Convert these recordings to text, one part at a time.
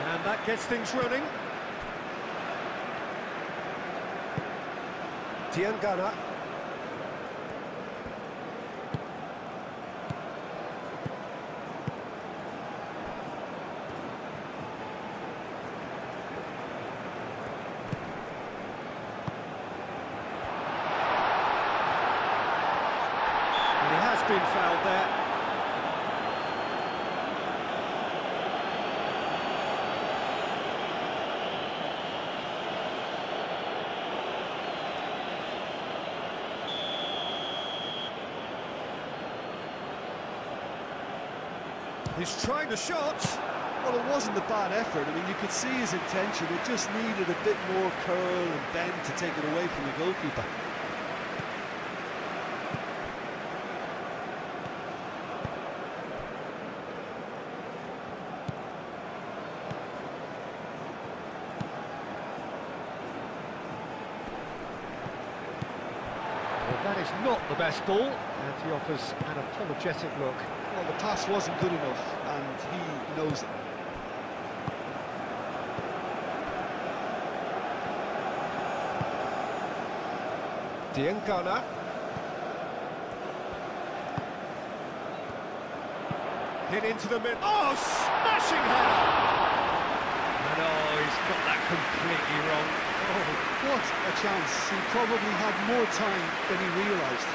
And that gets things running. Diangana. And he has been fouled there. He's trying the shot. Well, it wasn't a bad effort. I mean, you could see his intention. It just needed a bit more curl and bend to take it away from the goalkeeper. Well, that is not the best ball, and he offers an apologetic look. Well, the pass wasn't good enough, and he knows it. Diangana. Hit into the mid. Oh, smashing header! And oh, he's got that completely wrong. Oh, what a chance. He probably had more time than he realised.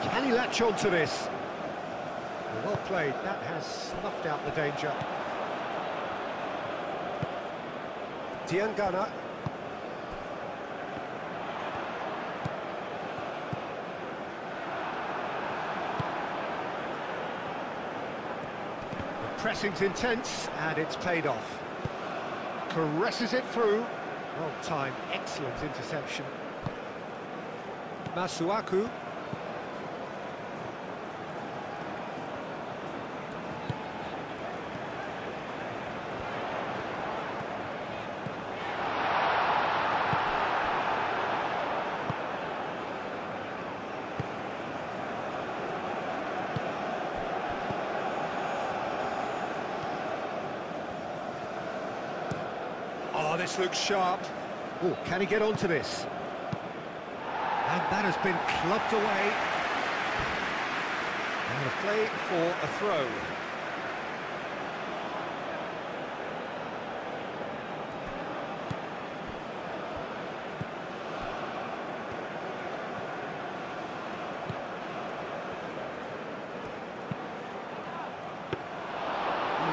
Can he latch on to this? Well played, that has snuffed out the danger. Diangana. The pressing's intense, and it's paid off. Caresses it through. Well timed, excellent interception. Masuaku. Oh, this looks sharp. Oh, can he get onto this? And that has been clubbed away. And a play for a throw.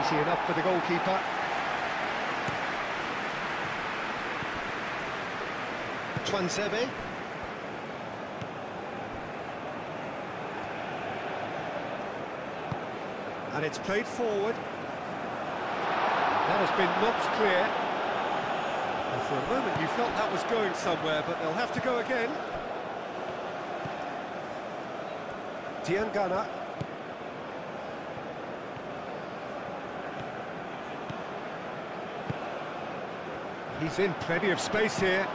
Easy enough for the goalkeeper. Twansebe. And it's played forward. That has been knocked clear. Well, for a moment you felt that was going somewhere, but they'll have to go again. Diangana. He's in plenty of space here.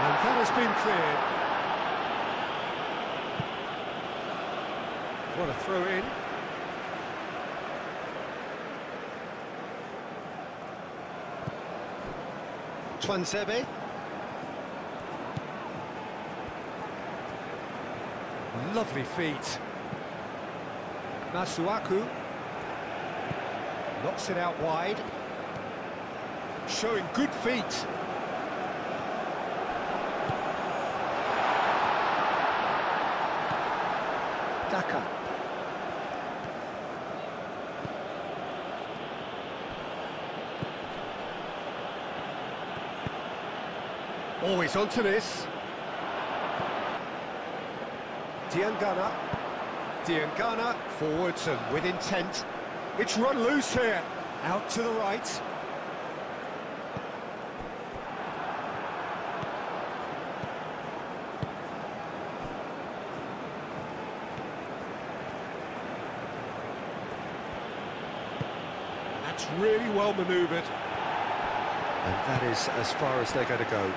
And that has been cleared. What a throw in. Twansebe. Lovely feet. Masuaku knocks it out wide. Showing good feet. Daka. Always onto this. Diangana. Diangana forwards and with intent. It's run loose here. Out to the right. That's really well manoeuvred. And that is as far as they're going to go.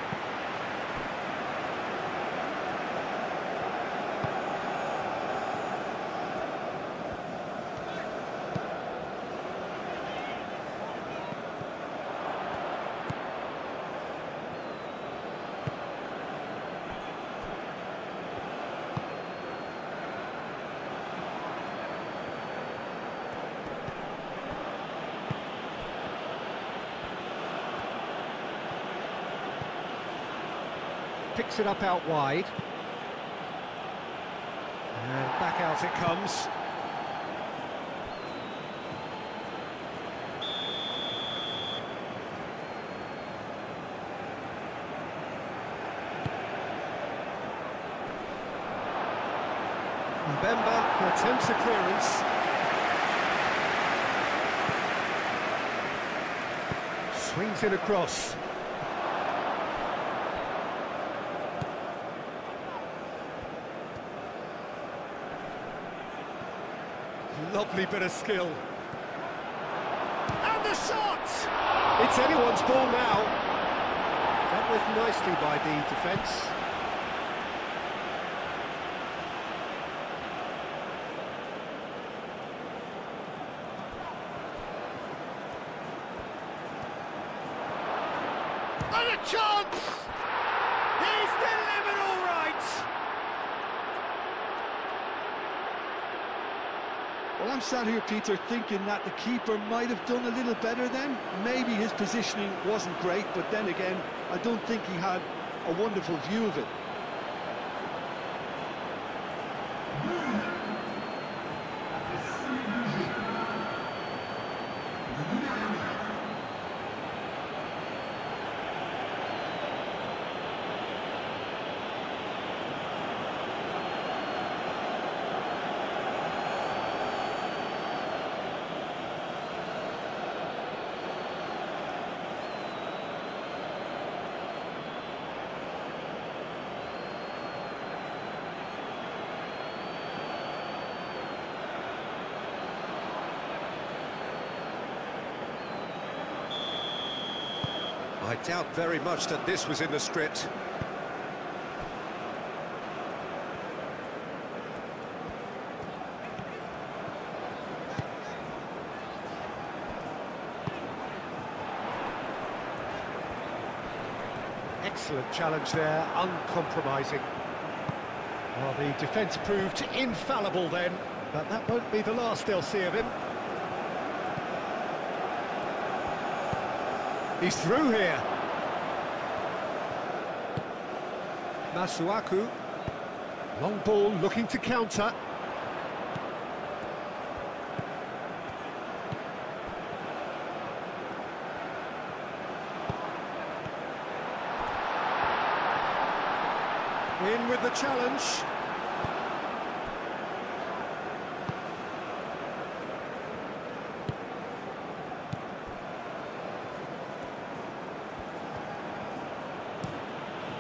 Picks it up out wide. And back out it comes. Mbemba attempts a clearance. Swings it across. Lovely bit of skill. And the shot! It's anyone's ball now. Dealt with nicely by the defence. And a chance! He's delivered all right! Well, I'm sat here, Peter, thinking that the keeper might have done a little better then. Maybe his positioning wasn't great, but then again, I don't think he had a wonderful view of it. I doubt very much that this was in the script. Excellent challenge there, uncompromising. Well, the defence proved infallible then, but that won't be the last they'll see of him. He's through here. Masuaku. Long ball looking to counter. In with the challenge.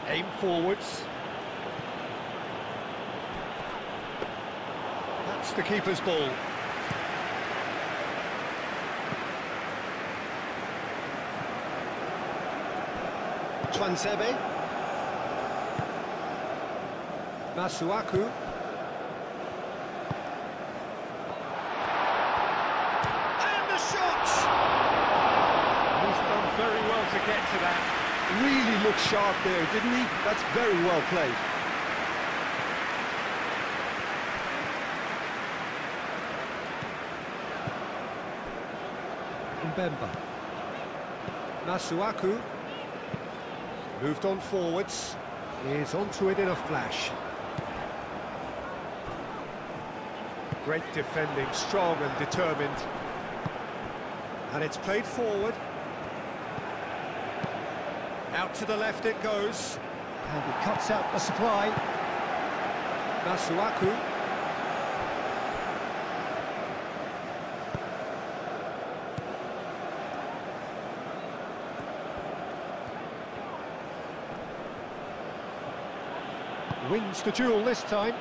Aim forwards. That's the keeper's ball. Twansebe. Masuaku. And the shot! He's done very well to get to that. Really looked sharp there, didn't he? That's very well played. Mbemba. Masuaku. Moved on forwards. Is onto it in a flash. Great defending, strong and determined. And it's played forward. Out to the left it goes. And he cuts out the supply. Masuaku. Wins the duel this time.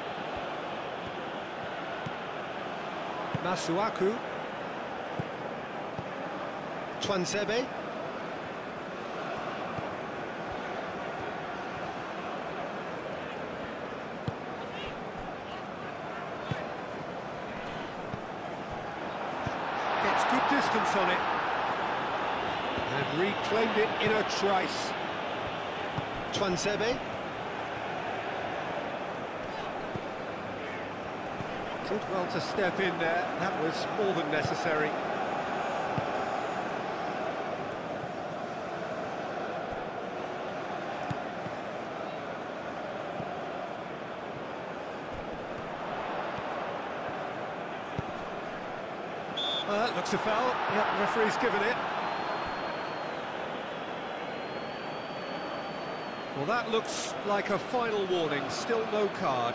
Masuaku. Twansebe. Gets good distance on it. And reclaimed it in a trice. Twansebe. Did well to step in there. That was more than necessary. Well, that looks a foul. Yep, the referee's given it. Well, that looks like a final warning. Still no card.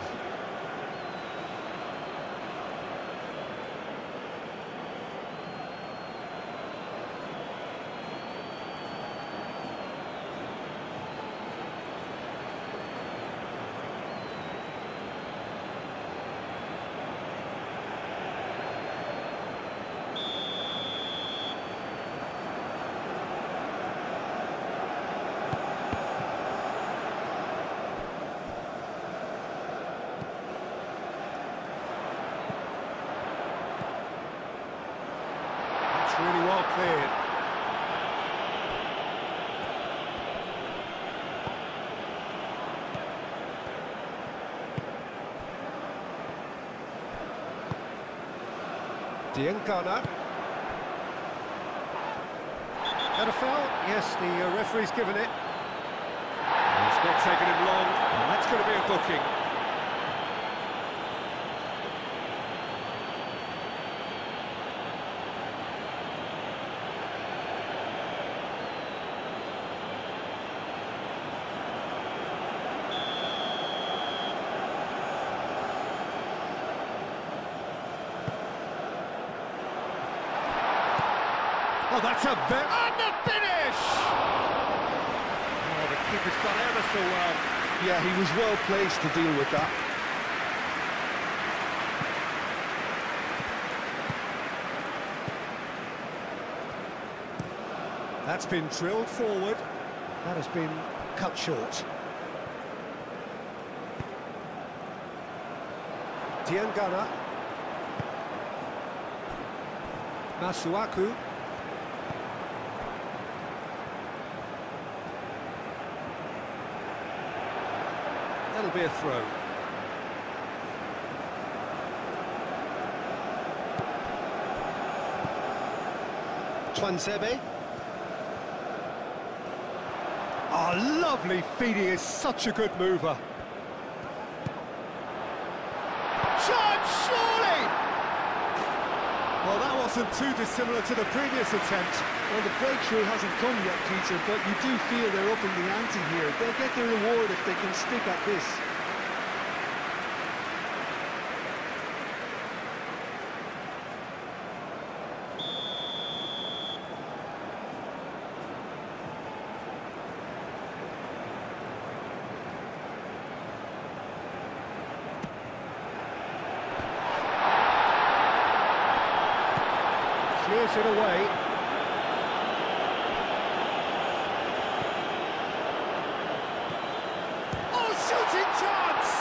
Really well cleared. Diangana. That a foul? Yes, the referee's given it. It's not taken him long, and that's going to be a booking. Oh, that's a very... And the finish! Oh, the keeper's done ever so well. Yeah, he was well placed to deal with that. That's been drilled forward. That has been cut short. Diangana. Masuaku. That'll be a throw. Twansebe. Oh, lovely feed. He is such a good mover. Shot, surely! Well, that wasn't too dissimilar to the previous attempt. Well, the breakthrough hasn't come yet, Peter, but you do feel they're upping the ante here. They'll get their reward if they can stick at this. Clears it away. Shooting chance!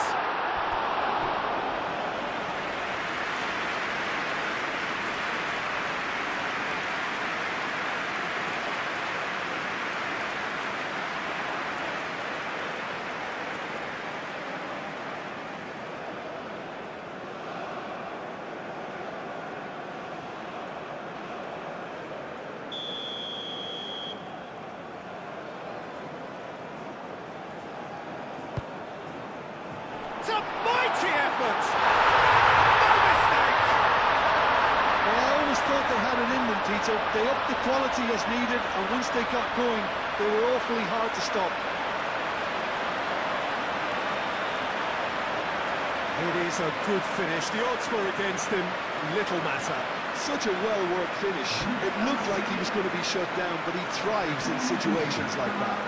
It's a mighty effort! No mistake! Well, I always thought they had it in them, Peter. They upped the quality as needed, and once they got going, they were awfully hard to stop. It is a good finish. The odds were against him. Little matter. Such a well-worked finish. It looked like he was going to be shut down, but he thrives in situations like that.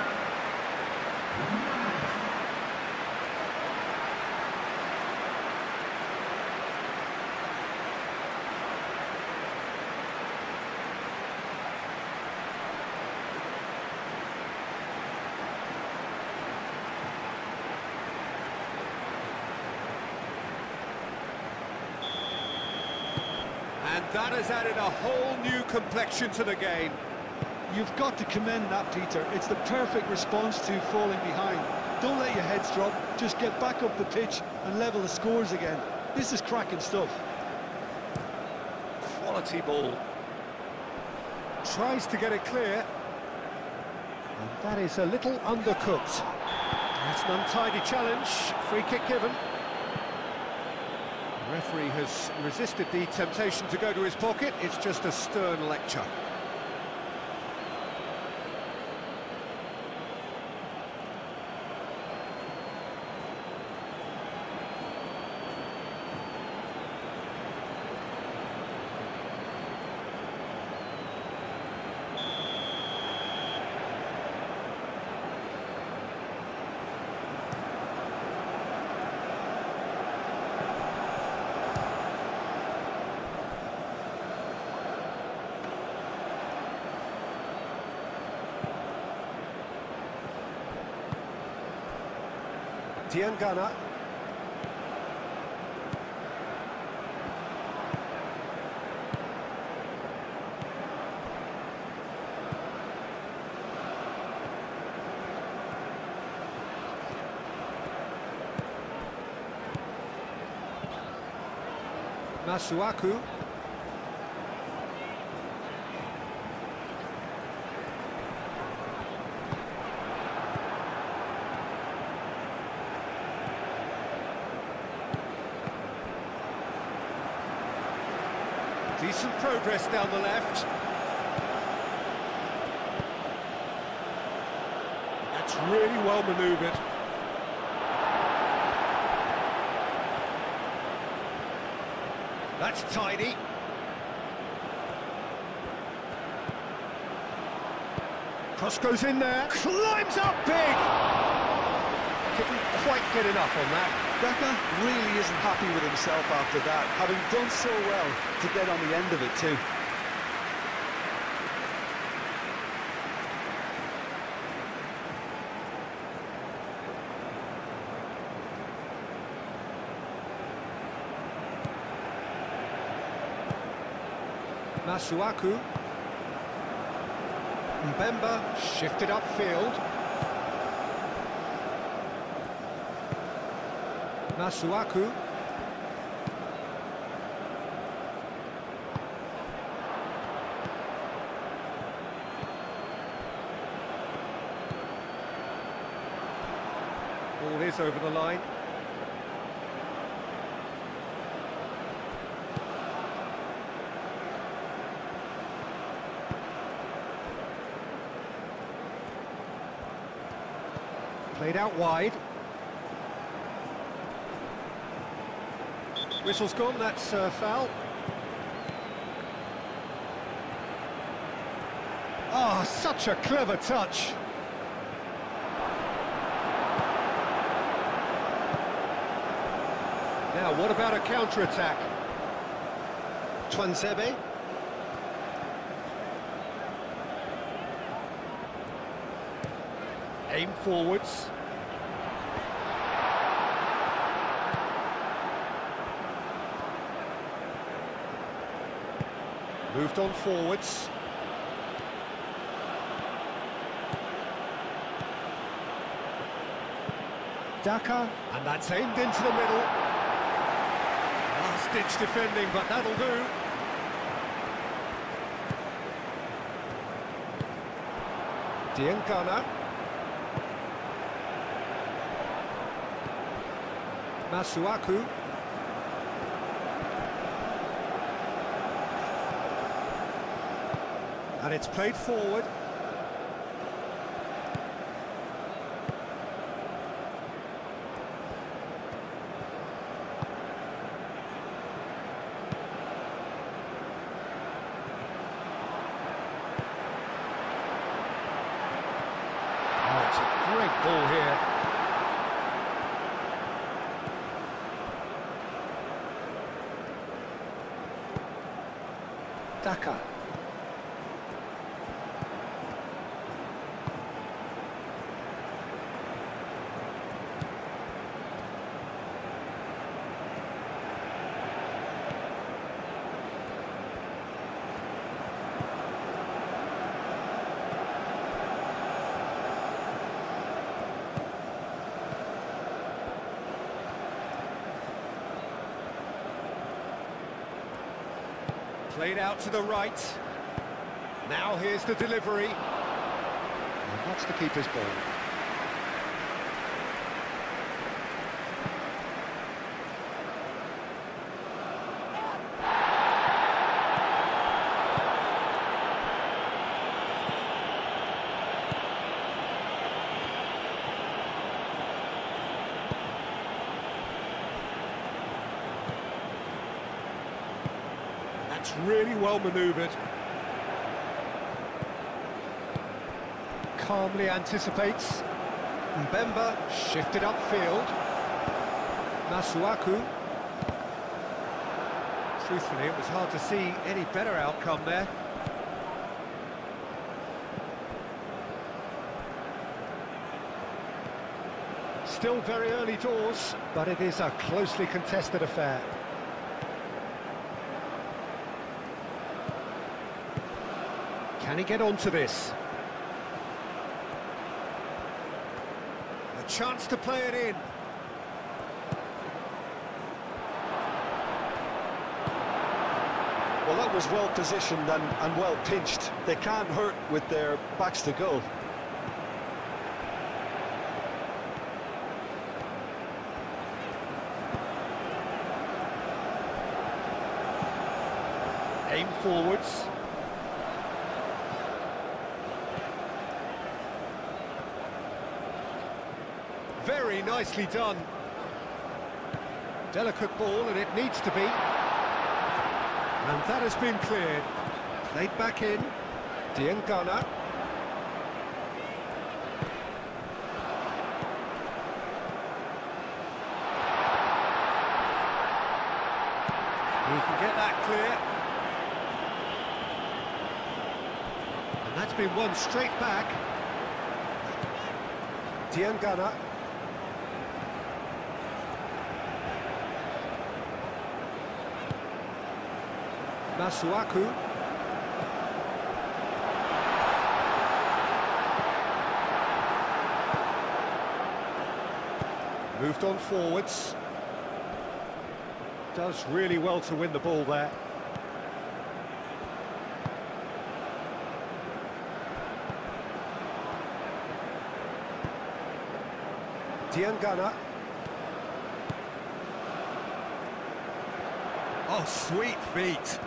That has added a whole new complexion to the game. You've got to commend that, Peter. It's the perfect response to falling behind. Don't let your heads drop, just get back up the pitch and level the scores again. This is cracking stuff. Quality ball. Tries to get it clear. And that is a little undercooked. That's an untidy challenge. Free kick given. The referee has resisted the temptation to go to his pocket. It's just a stern lecture. Diangana. Masuaku. Decent progress down the left. That's really well manoeuvred. That's tidy. Cross goes in there. Climbs up big! Couldn't quite get enough on that. Daka really isn't happy with himself after that, having done so well to get on the end of it too. Masuaku. Mbemba shifted upfield. Masuaku. Ball is over the line. Played out wide. Whistle's gone, that's foul. Oh, such a clever touch. Now, what about a counter-attack? Twanzebe. Aim forwards. Moved on forwards. Daka, and that's aimed into the middle. Last-ditch defending, but that'll do. Diangana. Masuaku. And it's played forward. Oh, it's a great ball here. Daka. Played out to the right. Now here's the delivery. And that's the keeper's ball. That's really well manoeuvred. Calmly anticipates. Mbemba shifted upfield. Masuaku. Truthfully, it was hard to see any better outcome there. Still very early doors, but it is a closely contested affair. Can he get onto this? A chance to play it in. Well, that was well positioned and well pinched. They can't hurt with their backs to goal. Aim forwards. Very nicely done. Delicate ball, and it needs to be. And that has been cleared. Played back in. Diengana. He can get that clear. And that's been won straight back. Diengana. Masuaku. Moved on forwards. Does really well to win the ball there. Diengana. Oh, sweet feet.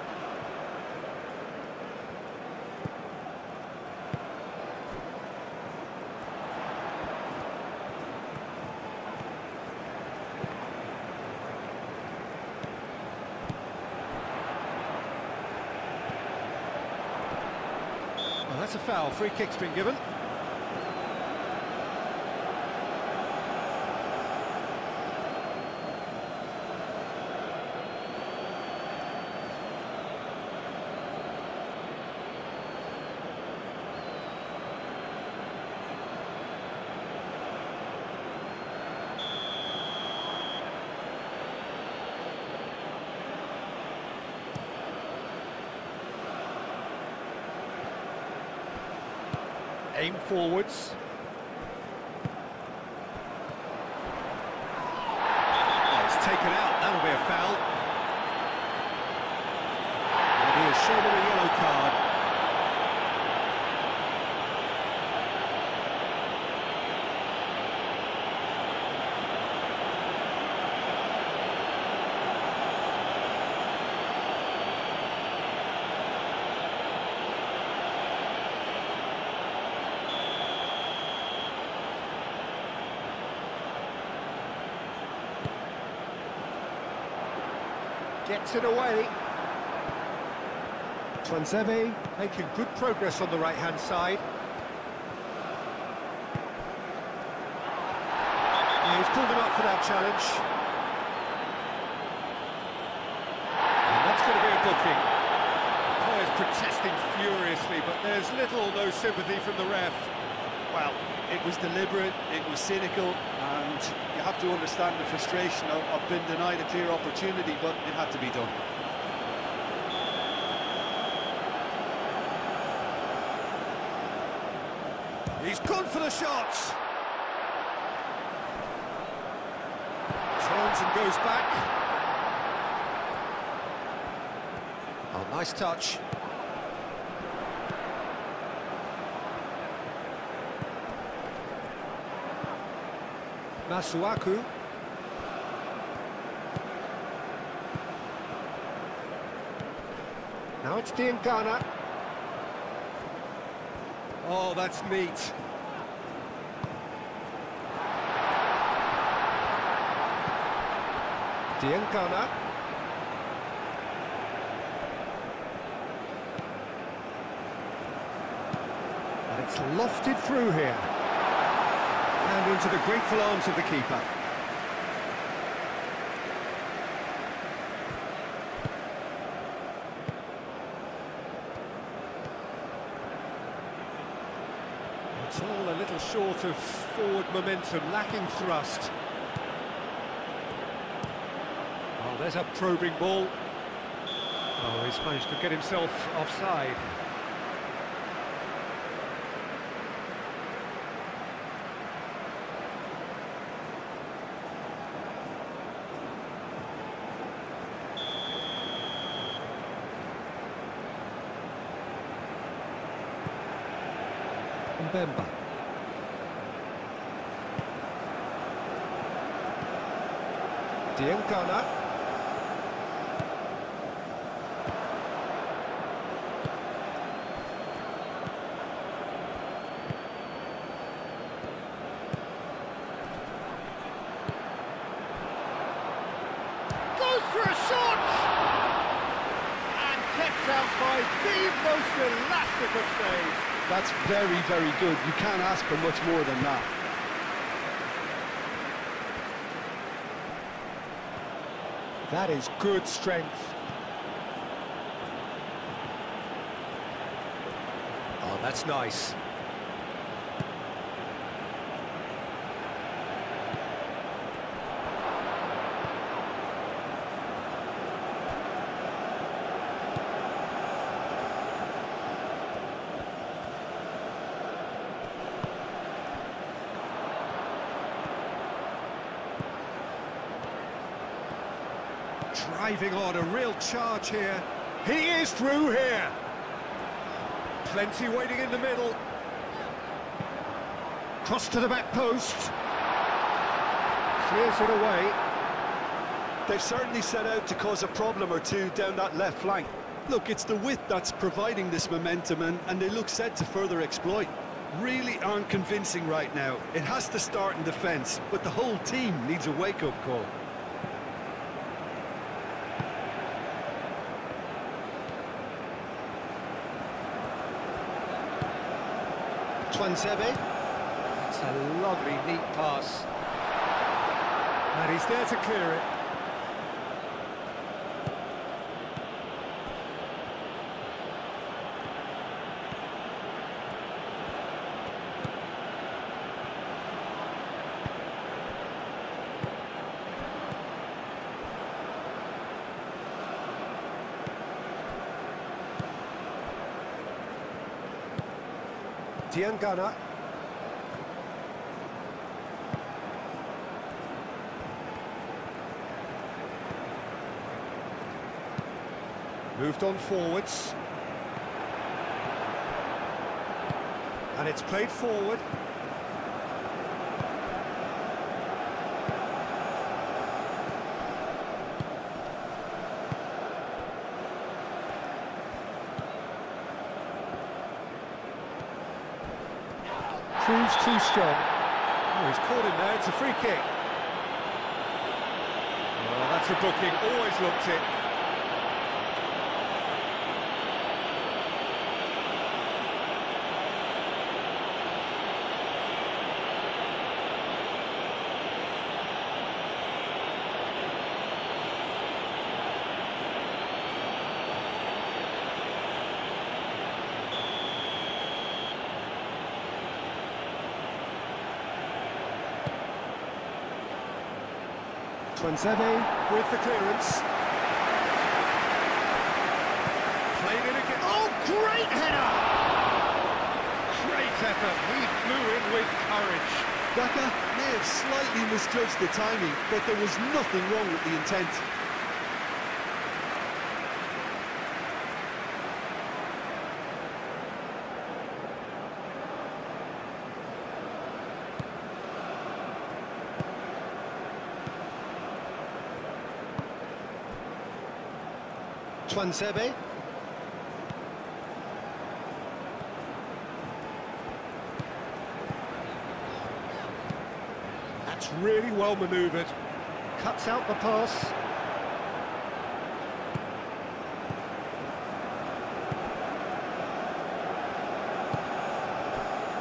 Well, that's a foul. Free kick's been given. Aim forwards. Oh, it's taken out. That'll be a foul. And he has shown him a yellow card. Gets it away. Twanzebe making good progress on the right-hand side. Yeah, he's pulled him up for that challenge. And that's going to be a booking. The players protesting furiously, but there's little or no sympathy from the ref. Well, it was deliberate, it was cynical, and you have to understand the frustration of being denied a clear opportunity, but it had to be done. He's gone for the shots. Turns and goes back. Nice touch. Masuaku. Now it's Diangana. Oh, that's neat. Diangana. And it's lofted through here. And into the grateful arms of the keeper. It's all a little short of forward momentum, lacking thrust. Oh, there's a probing ball. Oh, he's managed to get himself offside. Mbemba. Diangana. Goes for a shot! And kept out by the most elastic of saves. That's very, very good. You can't ask for much more than that. That is good strength. Oh, that's nice. Driving on, a real charge here. He is through here. Plenty waiting in the middle. Cross to the back post. Clears it away. They've certainly set out to cause a problem or two down that left flank. Look, it's the width that's providing this momentum, and they look set to further exploit. Really aren't convincing right now. It has to start in defence, but the whole team needs a wake-up call. Twansebe. It's a lovely, neat pass. And he's there to clear it. Diangana. Moved on forwards. And it's played forward. Proves too strong. Oh, he's caught him there, it's a free kick. Oh, that's a booking, always looked it. Twansebe With the clearance. Played it again. Oh, great header! Great effort. He flew in with courage. Daka may have slightly misjudged the timing, but there was nothing wrong with the intent. Tuanzebe. That's really well manoeuvred. Cuts out the pass.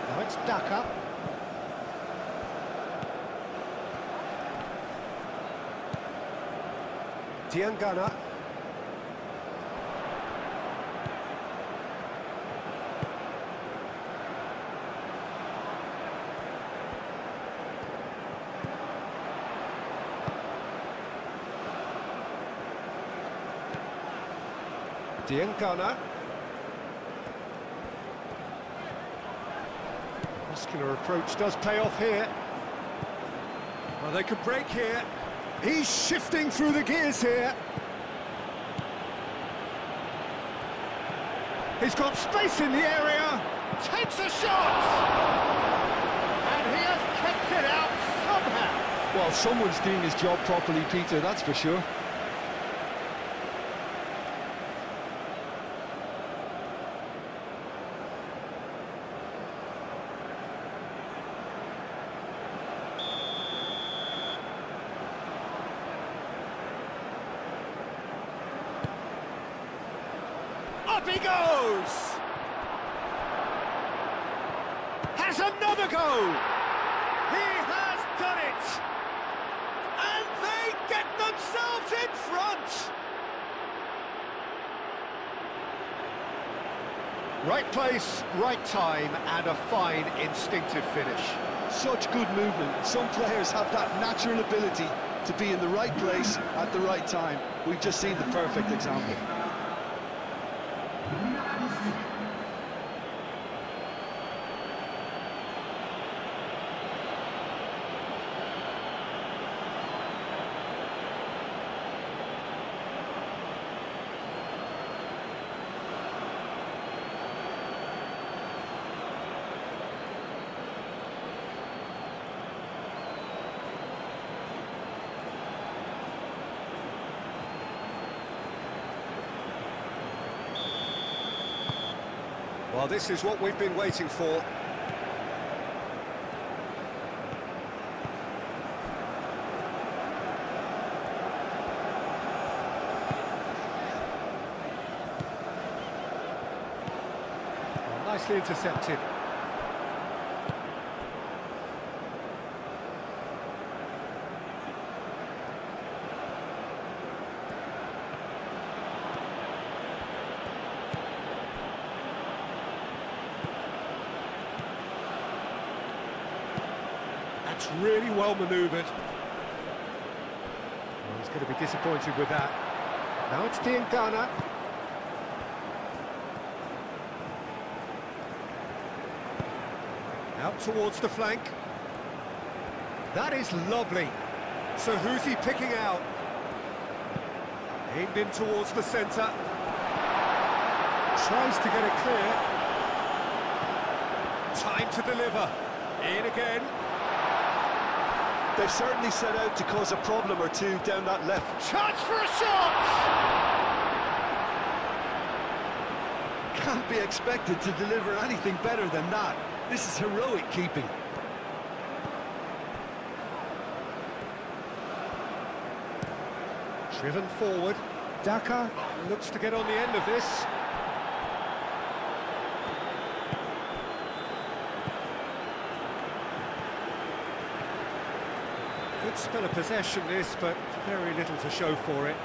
Now it's Daka. Diangana. Diangana. Muscular approach does pay off here. Well, they could break here. He's shifting through the gears here. He's got space in the area. Takes a shot! And he has kept it out somehow. Well, someone's doing his job properly, Peter, that's for sure. Up he goes! Has another go! He has done it! And they get themselves in front! Right place, right time, and a fine instinctive finish. Such good movement. Some players have that natural ability to be in the right place at the right time. We've just seen the perfect example. Well, this is what we've been waiting for. Well, nicely intercepted. That's really well manoeuvred. Well, he's going to be disappointed with that. Now it's Diangana. Out towards the flank. That is lovely. So who's he picking out? Aimed in towards the centre. Tries to get it clear. Time to deliver. In again. They've certainly set out to cause a problem or two down that left. Chance for a shot! Can't be expected to deliver anything better than that. This is heroic keeping. Driven forward. Daka Looks to get on the end of this. Good spell of possession this, but very little to show for it.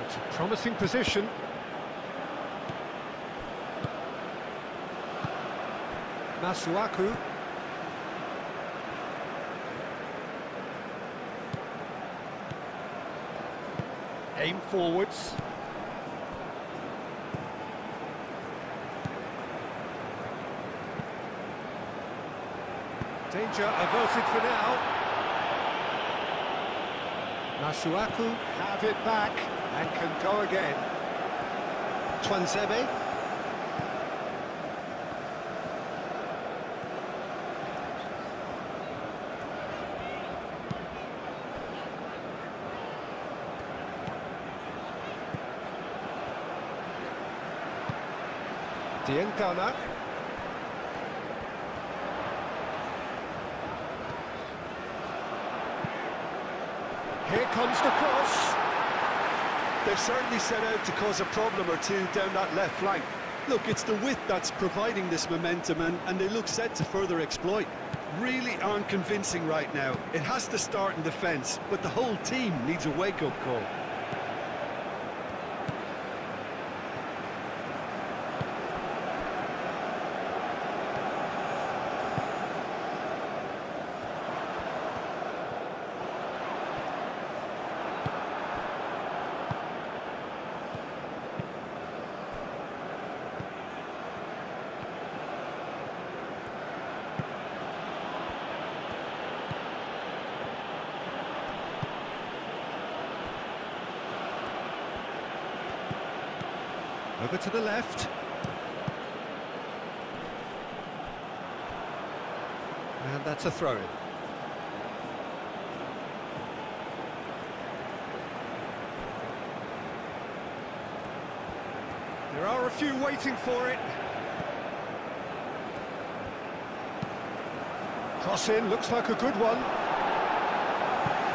It's a promising position. Masuaku. Aim forwards. Danger averted for now. Masuaku have it back and can go again. Twanzebe. Diangana. Here comes the cross. They've certainly set out to cause a problem or two down that left flank. Look, it's the width that's providing this momentum, and they look set to further exploit. Really aren't convincing right now. It has to start in defence, but the whole team needs a wake-up call. Over to the left. And that's a throw-in. There are a few waiting for it. Cross in, looks like a good one.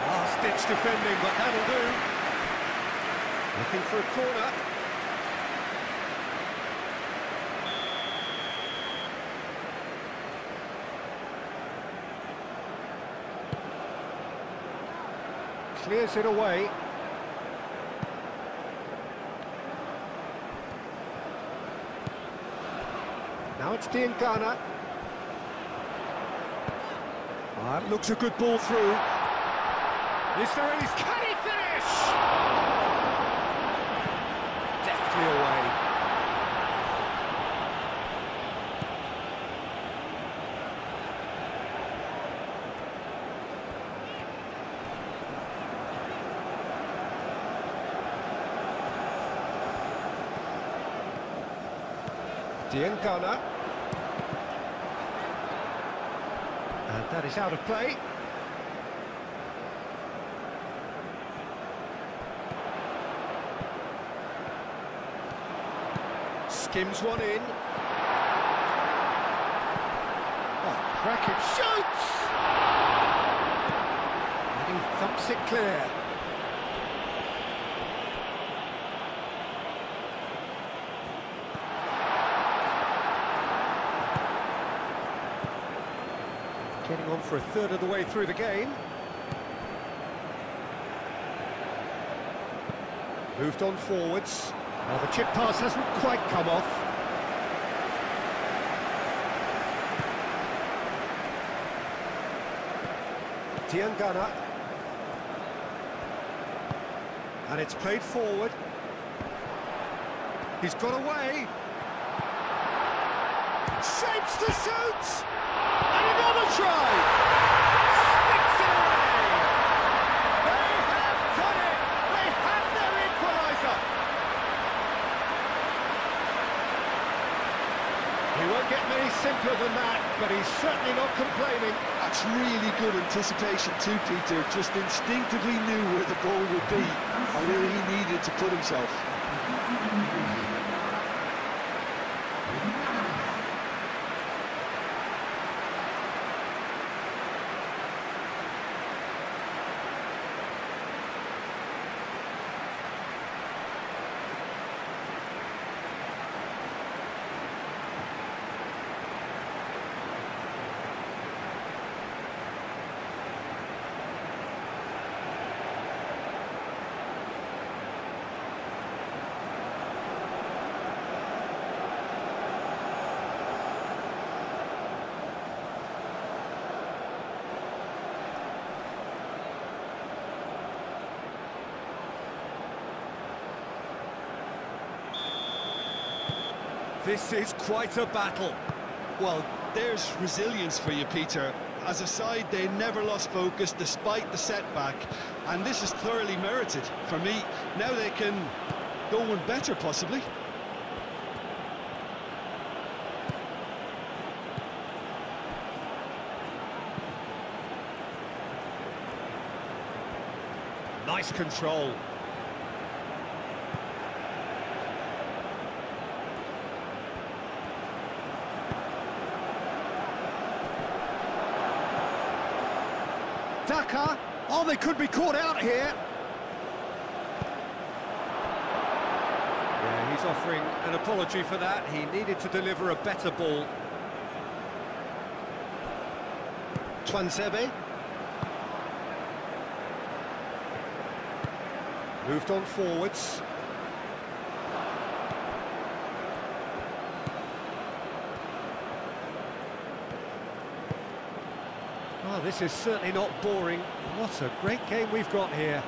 Last-ditch defending, but that'll do. Looking for a corner. Clears it away. Now it's Diangana. That looks a good ball through. Is there any... Can he finish? Deftly away. Diangana. And that is out of play. Skims one in. Oh, cracking shoots! And he thumps it clear. Getting on for a third of the way through the game. Moved on forwards. Well, the chip pass hasn't quite come off. Diangana. And it's played forward. He's got away. Shapes to shoot! And another try! Sticks it away! They have done it! They have their equaliser! He won't get many simpler than that, but he's certainly not complaining. That's really good anticipation too, Peter. Just instinctively knew where the ball would be and where he needed to put himself. This is quite a battle. Well, there's resilience for you, Peter. as a side, they never lost focus despite the setback, and this is thoroughly merited for me. Now they can go one better, possibly. Nice control. Daka. Oh, they could be caught out here. Yeah, he's offering an apology for that. He needed to deliver a better ball. Twansebe. Moved on forwards. Oh, this is certainly not boring. What a great game we've got here.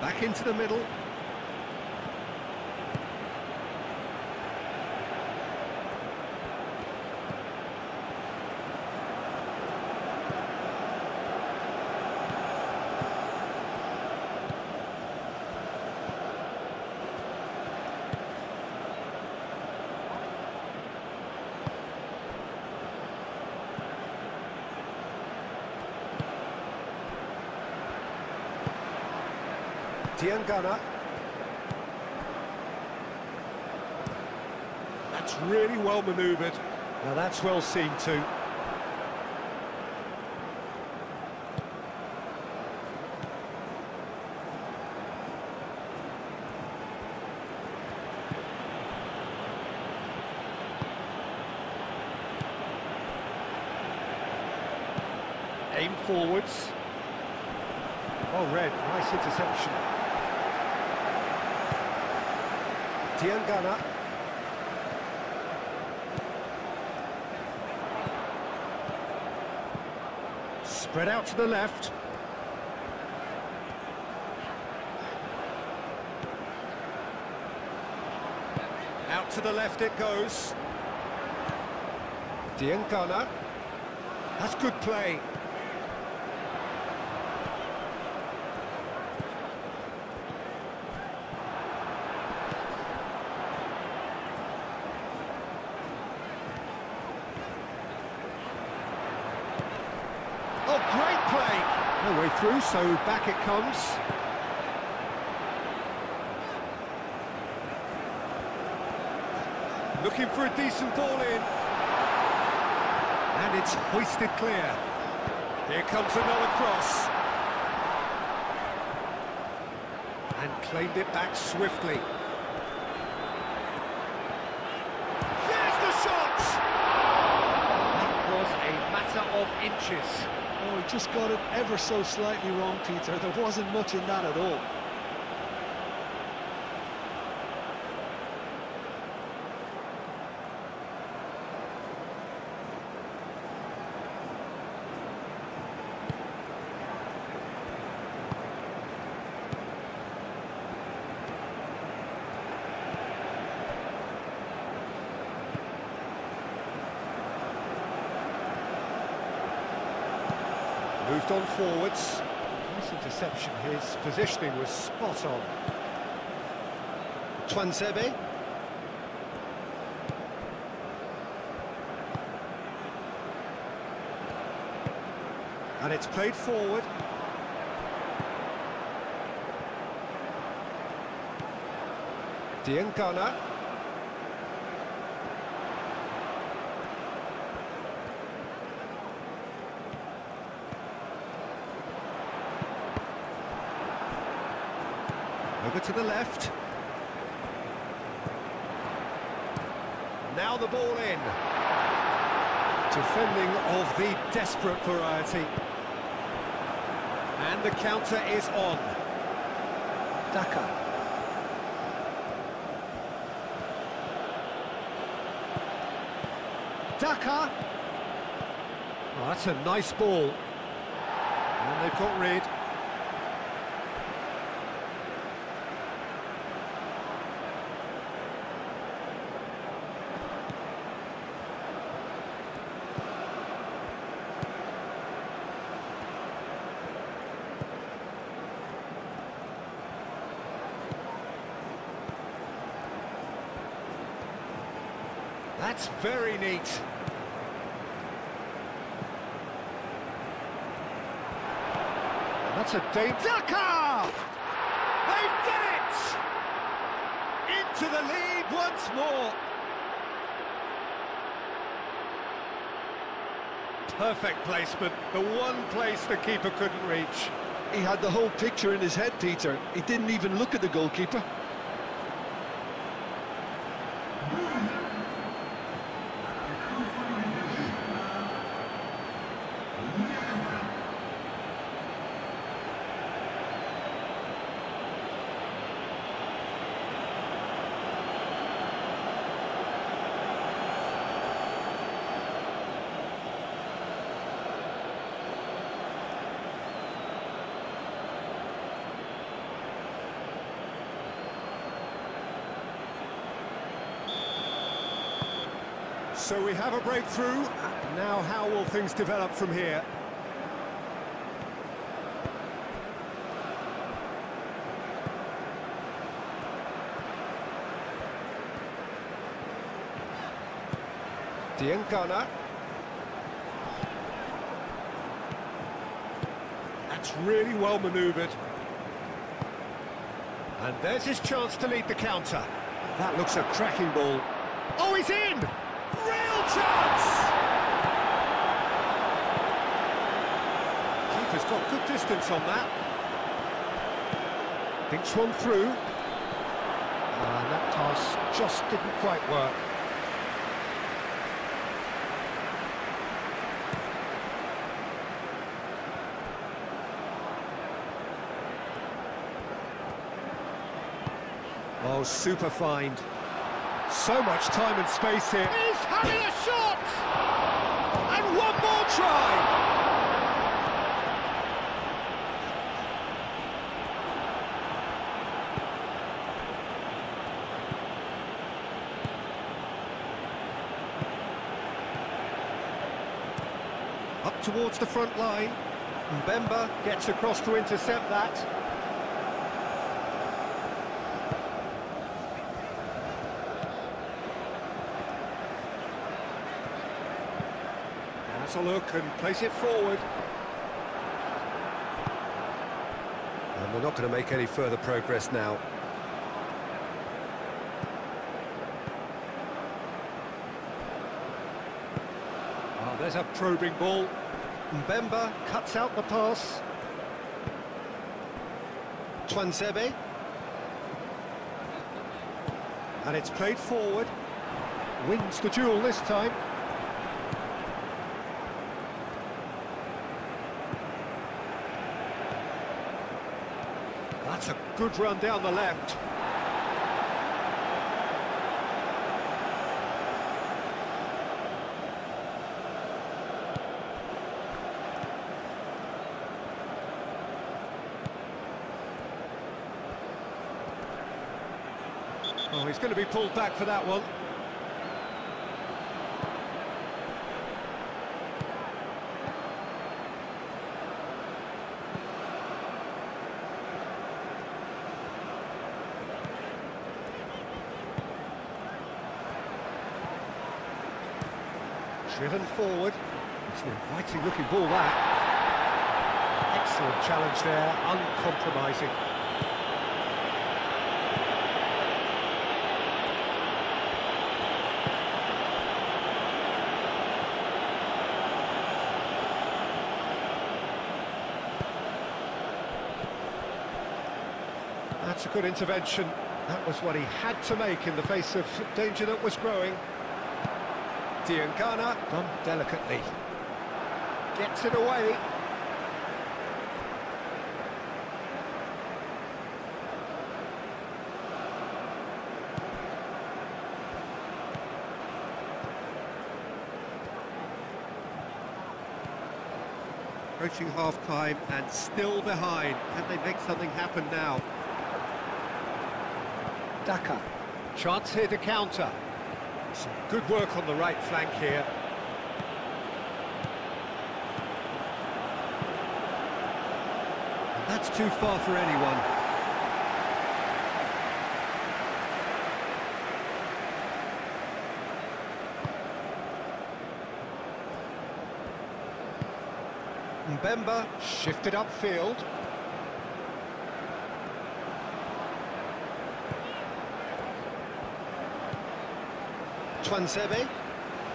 Back into the middle. Tiangana. That's really well manoeuvred. Now that's well seen too. Aim forwards. Oh, red, nice interception. Tiangana. Spread out to the left. Out to the left it goes. Tiangana. That's good play. Oh, great play! No way through, so back it comes. Looking for a decent ball in. And it's hoisted clear. Here comes another cross. And claimed it back swiftly. There's the shot! That was a matter of inches. Oh, he just got it ever so slightly wrong, Peter. There wasn't much in that at all. Moved on forwards. Nice interception. His positioning was spot on. Twansebe. And it's played forward. Tiangana. Over to the left. Now the ball in. Defending of the desperate variety. And the counter is on. Daka. Daka. Oh, that's a nice ball. And they've got rid. That's very neat. And that's a danger. Daka! They've done it! Into the lead once more. Perfect placement, the one place the keeper couldn't reach. He had the whole picture in his head, Peter. He didn't even look at the goalkeeper. So we have a breakthrough. Now how will things develop from here? Diengana. That's really well manoeuvred. And there's his chance to lead the counter. That looks a cracking ball. Oh, he's in! Real chance! Keeper's got good distance on that. Thinks one through. And that pass just didn't quite work. Oh, super find. So much time and space here. He's having a shot! And one more try! Up towards the front line. Mbemba gets across to intercept that. Has a look and place it forward. And they're not going to make any further progress now. Oh, there's a probing ball. Mbemba cuts out the pass. Twansebe. And it's played forward. Wins the duel this time. That's a good run down the left. Oh, he's going to be pulled back for that one. Driven forward. It's an inviting looking ball, that. Excellent challenge there, uncompromising. That's a good intervention. That was what he had to make in the face of danger that was growing. Diengana, done delicately. Gets it away. Approaching half-time and still behind. Can they make something happen now? Daka. Chance here to counter. Some good work on the right flank here. And that's too far for anyone. Mbemba shifted upfield. Twanzebe.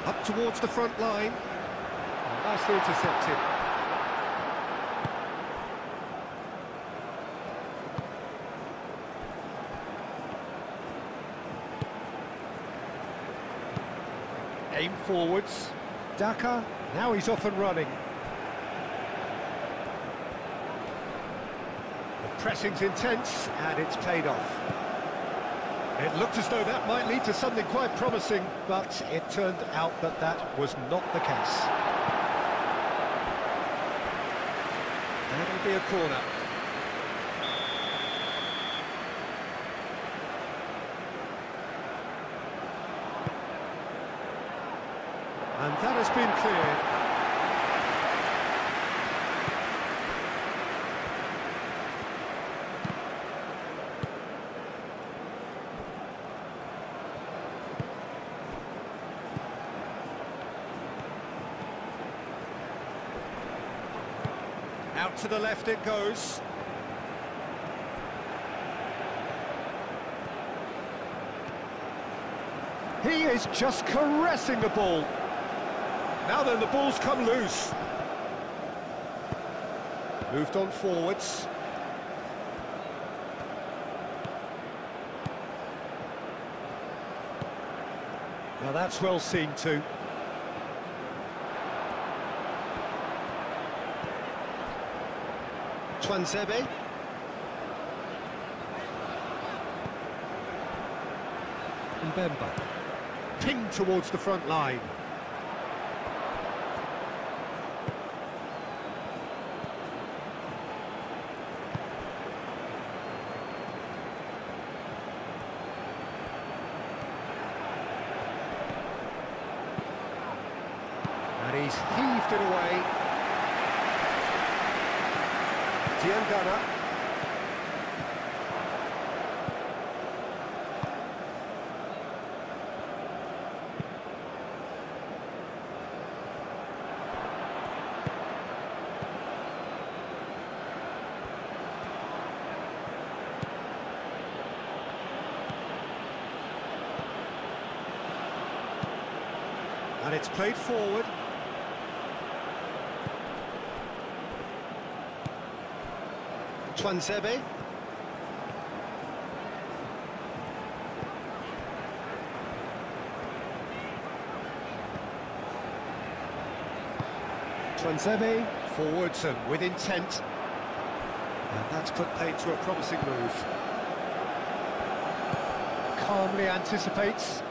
Up towards the front line. Oh, nicely intercepted. Aim forwards. Daka, now he's off and running. The pressing's intense, and it's paid off. It looked as though that might lead to something quite promising, but it turned out that that was not the case. That'll be a corner. And that has been cleared. Out to the left it goes. He is just caressing the ball. Now then, the ball's come loose. Moved on forwards. Now that's well seen too. Twanzebe. Mbemba. Pinged towards the front line. And he's heaved it away. Diangana. And it's played forward. Twanzebe. Twanzebe, forwards and with intent. And that's put paid to a promising move. Calmly anticipates.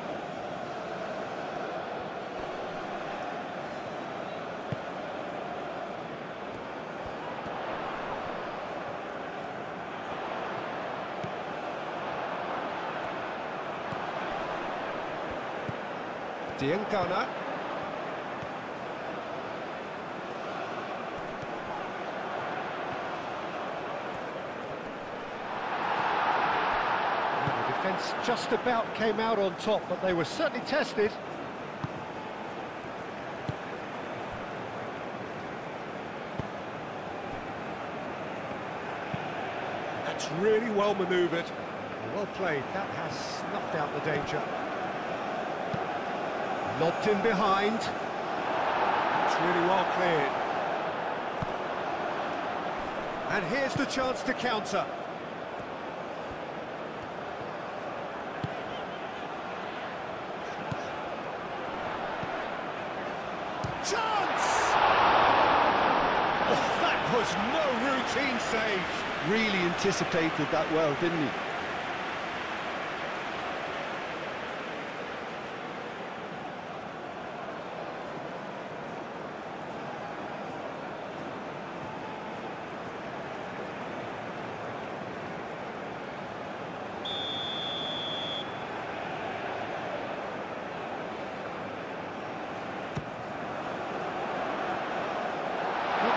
Diangana. The defence just about came out on top, but they were certainly tested. That's really well manoeuvred. Well played. That has snuffed out the danger. Lobbed in behind. That's really well cleared. And here's the chance to counter. Chance! Oh, that was no routine save. Really anticipated that well, didn't he?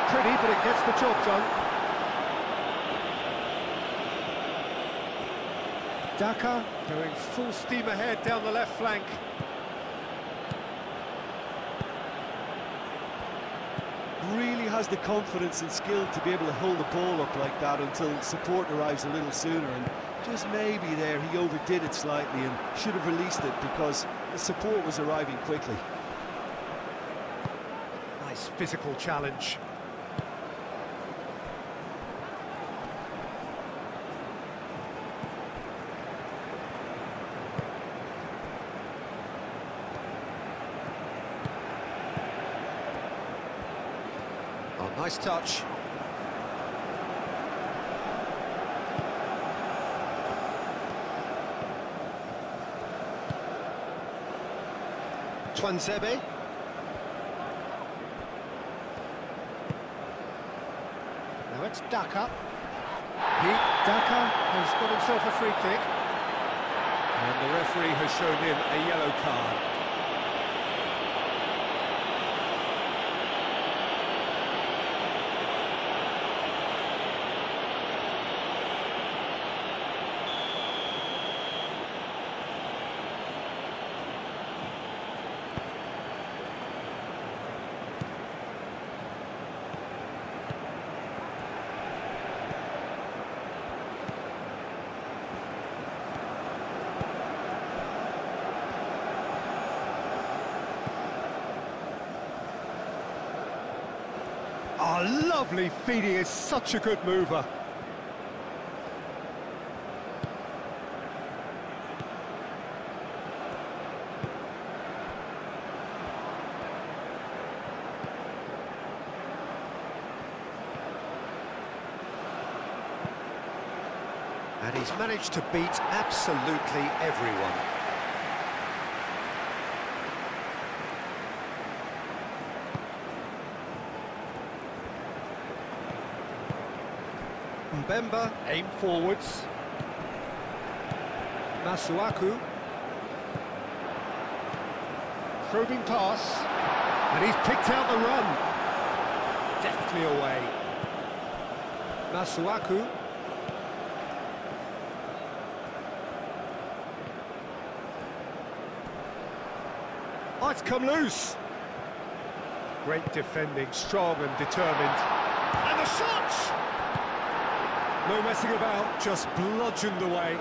Pretty, but it gets the job done. Daka going full steam ahead down the left flank. Really has has the confidence and skill to be able to hold the ball up like that until support arrives a little sooner, and just maybe there he overdid it slightly and should have released it because the support was arriving quickly. Nice physical challenge. Oh, nice touch. Twanzebe. Now it's Daka. Daka has got himself a free kick. And the referee has shown him a yellow card. Oh, lovely feed, he is such a good mover. And he's managed to beat absolutely everyone. Mbemba, aim forwards. Masuaku. Probing pass. And he's picked out the run. Deftly away. Masuaku. Oh, it's come loose. Great defending, strong and determined. And the shot! No messing about, just bludgeoned away.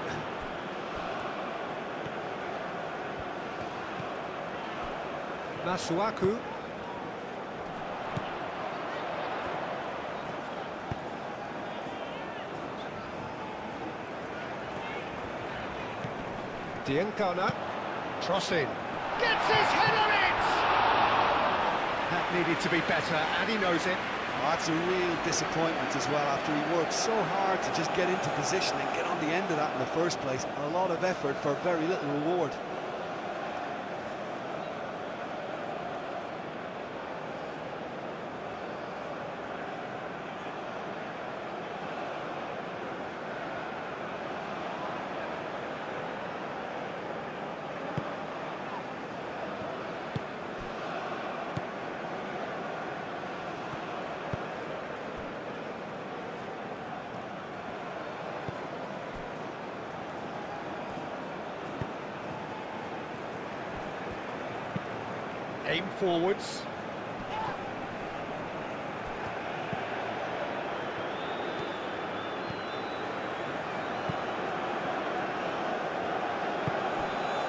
Masuaku. Dienkana. Crossing. Gets his head on it! That needed to be better, and he knows it. Oh, that's a real disappointment as well, after he worked so hard to just get into position and get on the end of that in the first place. A lot of effort for very little reward. Aim forwards.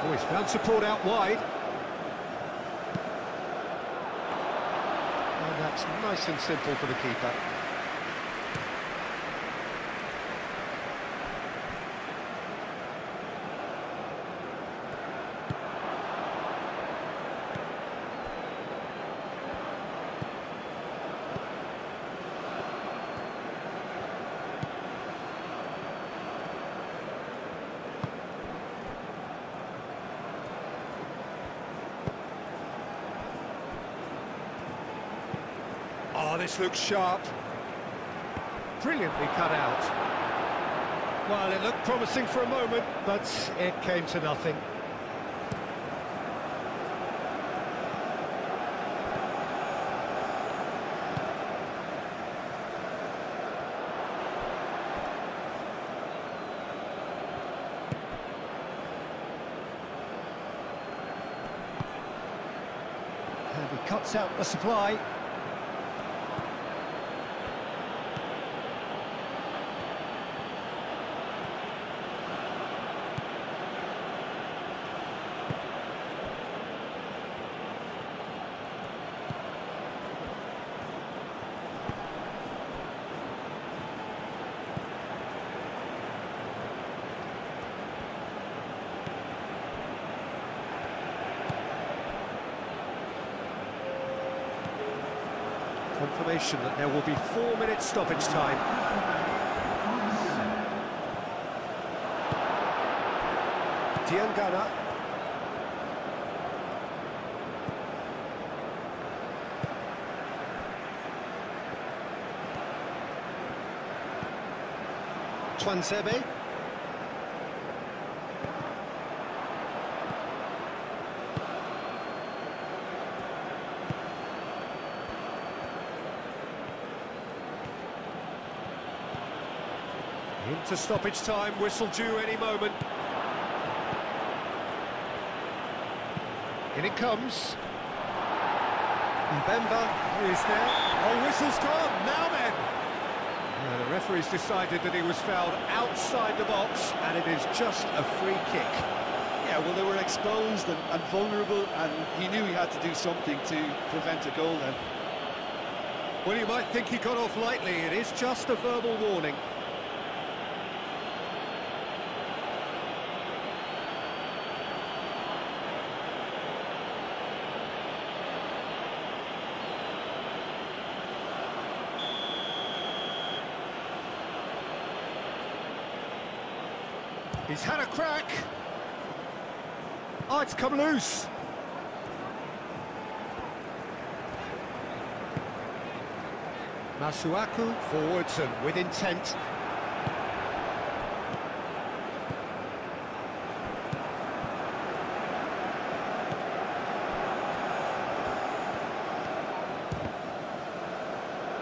Oh, he's found support out wide. And that's nice and simple for the keeper. Oh, this looks sharp. Brilliantly cut out. Well, it looked promising for a moment, but it came to nothing. And he cuts out the supply. Confirmation that there will be 4 minutes stoppage time. Diangana. Twansebe. Into stoppage time, whistle due any moment. In it comes. Mbemba is there. Oh, whistle's gone, now then. The referee's decided that he was fouled outside the box, and it is just a free kick. Yeah, well, they were exposed and vulnerable, and he knew he had to do something to prevent a goal then. Well, you might think he got off lightly. It is just a verbal warning. He's had a crack. Oh, it's come loose. Masuaku forwards and with intent.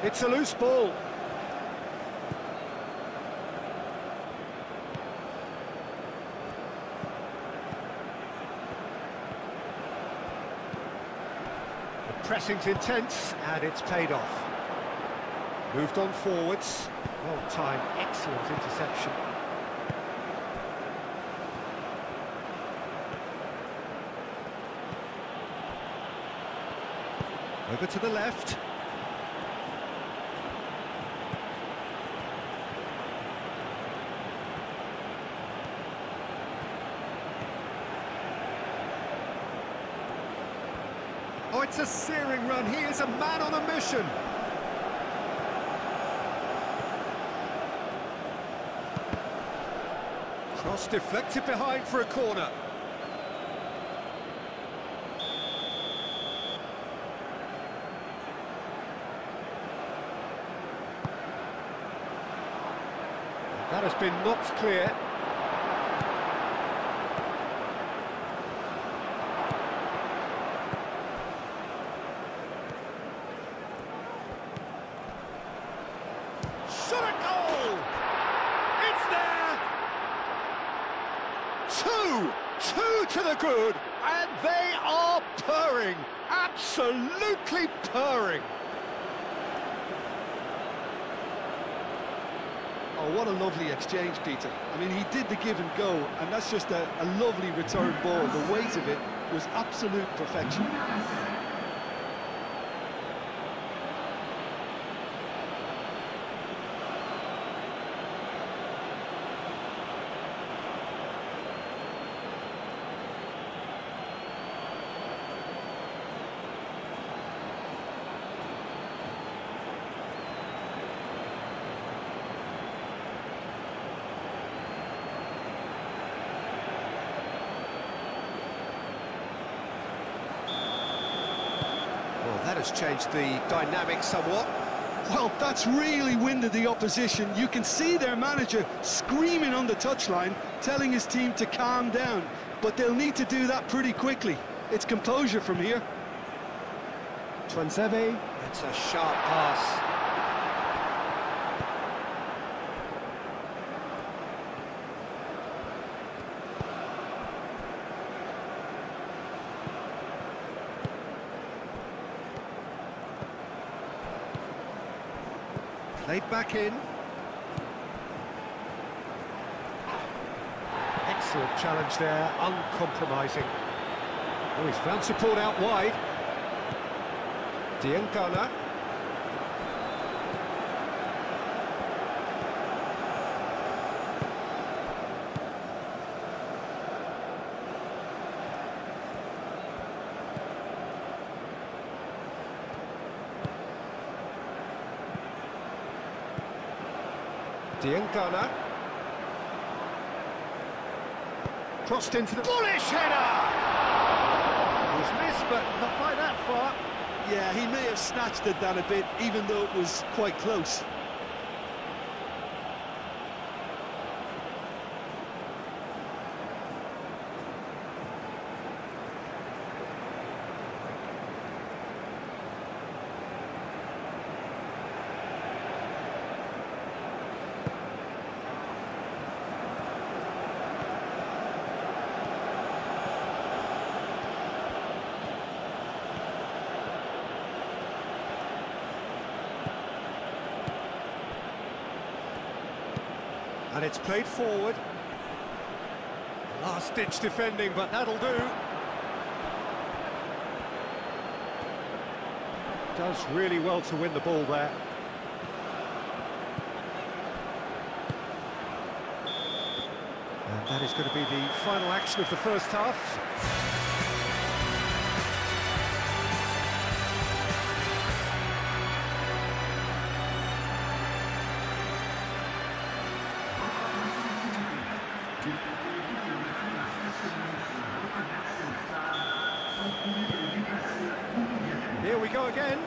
It's a loose ball. Pressing's intense, and it's paid off. Moved on forwards. Well timed, excellent interception. Over to the left. Oh, it's a searing run. He is a man on a mission. Cross deflected behind for a corner. That has been knocked clear. Shot a goal! It's there! Two to the good, and they are purring, absolutely purring. Oh, what a lovely exchange, Peter. I mean, he did the give and go, and that's just a lovely return ball. The weight of it was absolute perfection. That has changed the dynamic somewhat. Well, that's really winded the opposition. You can see their manager screaming on the touchline, telling his team to calm down. But they'll need to do that pretty quickly. It's composure from here. Twansebe. That's a sharp pass. Played back in. Excellent challenge there, uncompromising. Oh, he's found support out wide. Diangana. Diangana. Crossed into the... bullish header! He's missed, but not by that far. Yeah, he may have snatched it down a bit, even though it was quite close. And it's played forward. Last-ditch defending, but that'll do. Does really well to win the ball there. And that is going to be the final action of the first half. Here we go again.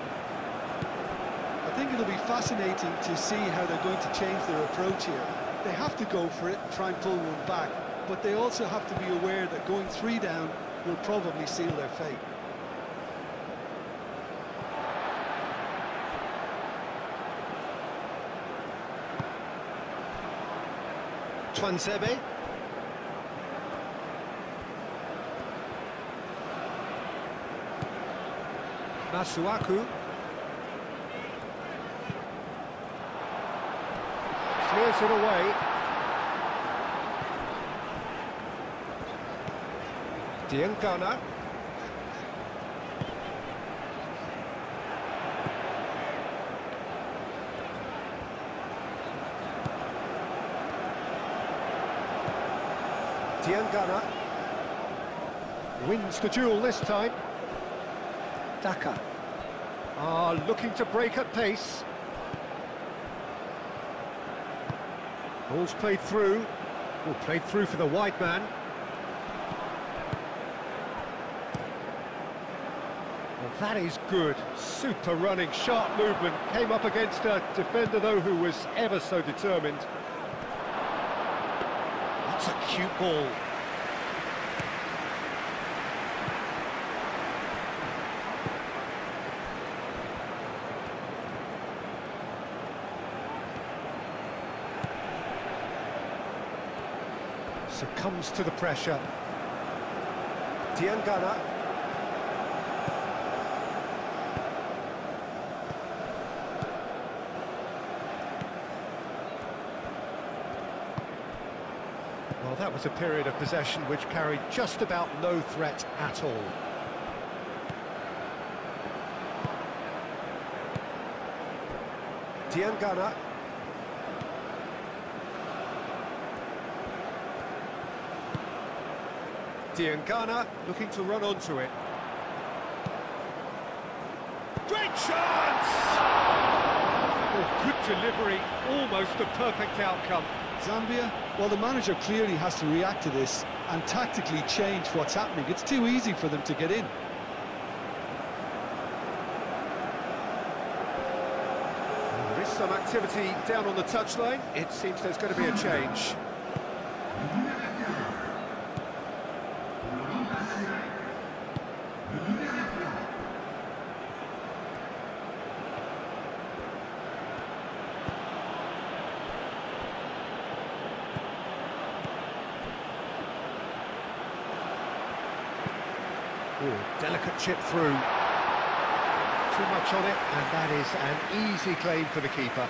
I think it'll be fascinating to see how they're going to change their approach here. They have to go for it and try and pull one back, but they also have to be aware that going 3 down will probably seal their fate. Twansebe. Masuaku. Clears it away. Diangana. Diangana wins the duel this time. Daka looking to break at pace. Ball's played through. Ball played through for the wide man. Well, that is good. Super running, sharp movement. Came up against a defender, though, who was ever so determined. That's a cute ball. Succumbs to the pressure. Diangana. Well, that was a period of possession which carried just about no threat at all. Diangana. Diangana looking to run onto it. Great chance! Oh, good delivery, almost a perfect outcome. Zambia, well, the manager clearly has to react to this and tactically change what's happening. It's too easy for them to get in. There is some activity down on the touchline. It seems there's going to be a change. Ooh, delicate chip through. Too much on it, and that is an easy claim for the keeper.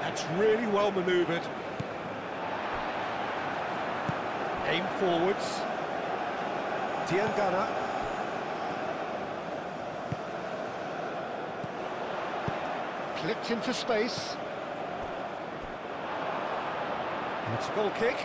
That's really well manoeuvred. Aim forwards. Diangana. Clipped into space. It's a goal kick.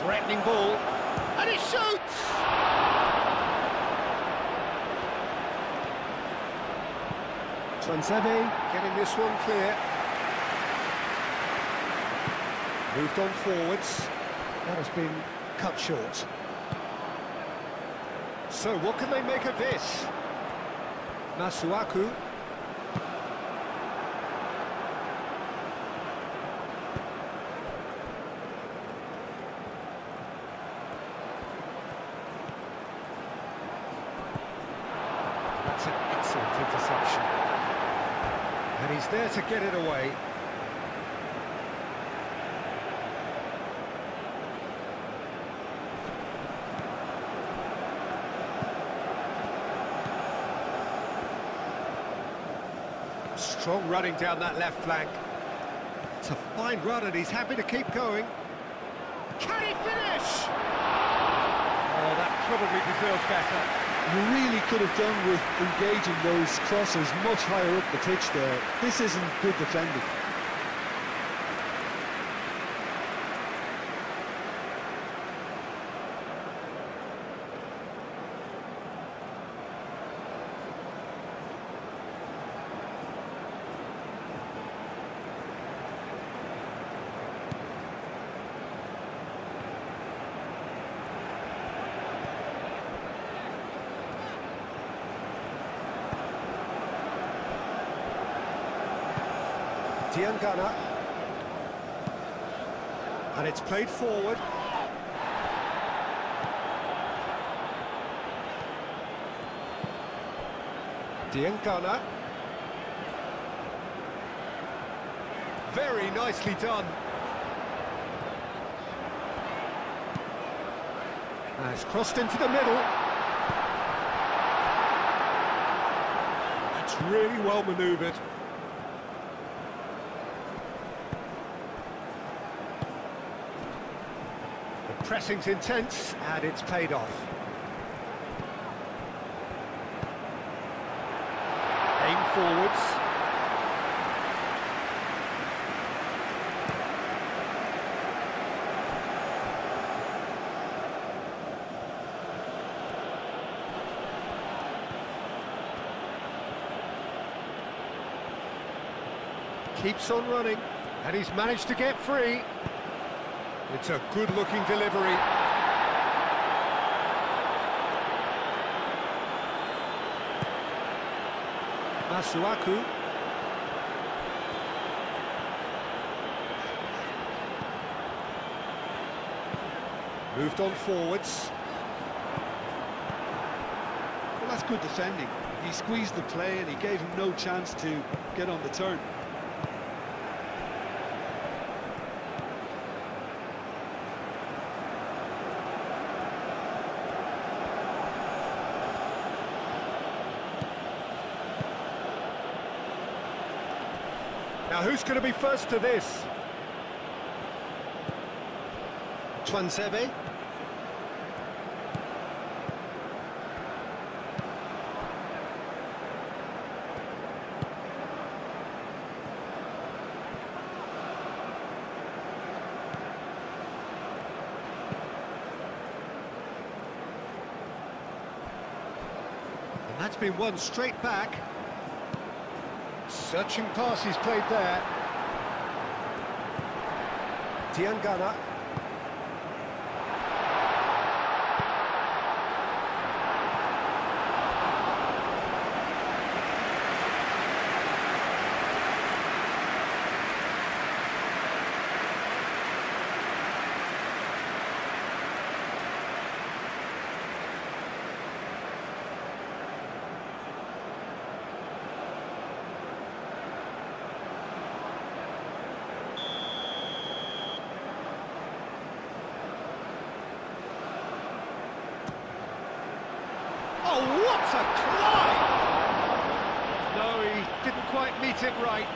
Threatening ball, and he shoots! Tuanzebe getting this one clear. Moved on forwards. That has been cut short. So what can they make of this? Masuaku. That's an excellent interception. And he's there to get it away. Strong running down that left flank. It's a fine run and he's happy to keep going. Can he finish? Oh, that probably deserves better. You really could have done with engaging those crosses much higher up the pitch there. This isn't good defending. Diangana, and it's played forward. Diangana, very nicely done. And it's crossed into the middle. That's really well manoeuvred. Pressing's intense, and it's paid off. Aim forwards. Keeps on running, and he's managed to get free. It's a good-looking delivery. Masuaku. Moved on forwards. Well, that's good defending. He squeezed the play and he gave him no chance to get on the turn. Now, who's going to be first to this? Tuanzebe. And that's been won straight back. Searching pass he's played there. Diangana. Oh, what a climb! No, he didn't quite meet it right.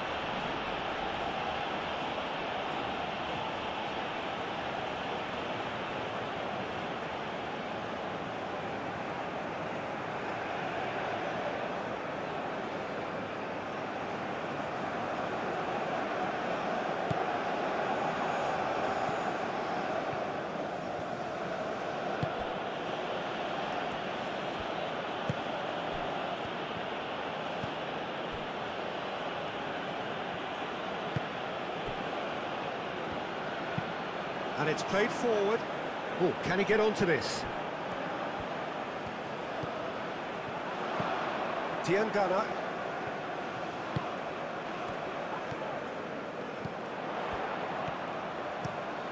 And it's played forward. Oh, can he get onto this? Diangana.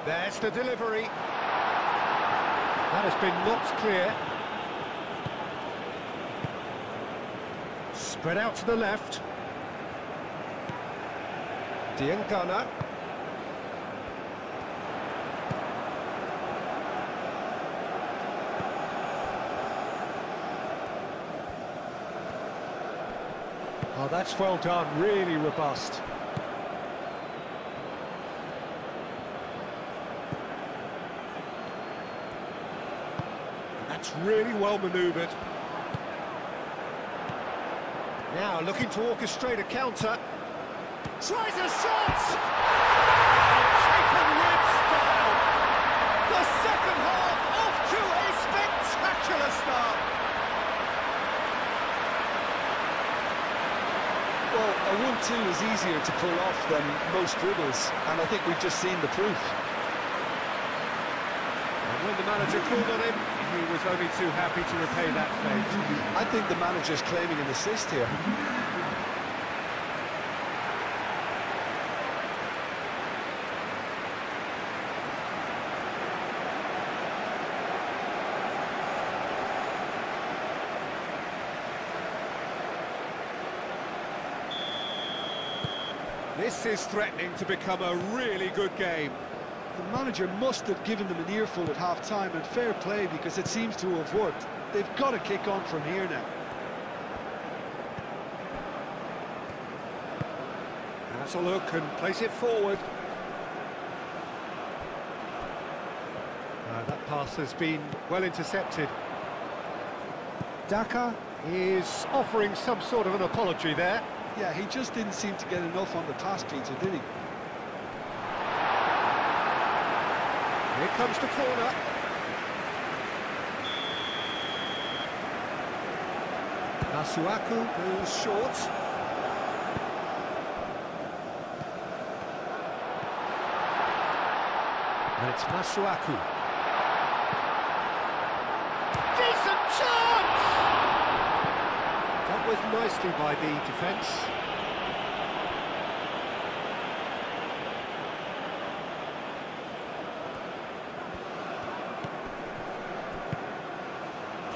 There's the delivery. That has been knocked clear. Spread out to the left. Diangana. Oh, that's well done, really robust. That's really well manoeuvred. Now looking to orchestrate a counter. Tries a shot! Taken with style. The second half off to a spectacular start. Well, a 1-2 is easier to pull off than most dribbles, and I think we've just seen the proof. And when the manager called on him, he was only too happy to repay that fate. I think the manager's claiming an assist here. This is threatening to become a really good game. The manager must have given them an earful at half-time, and fair play, because it seems to have worked. They've got to kick on from here now. Has a look and place it forward. That pass has been well intercepted. Daka is offering some sort of an apology there. Yeah, he just didn't seem to get enough on the pass, Peter, did he? Here comes the corner. Masuaku goes short. And it's Masuaku. Decent chance! Dealt with nicely by the defence.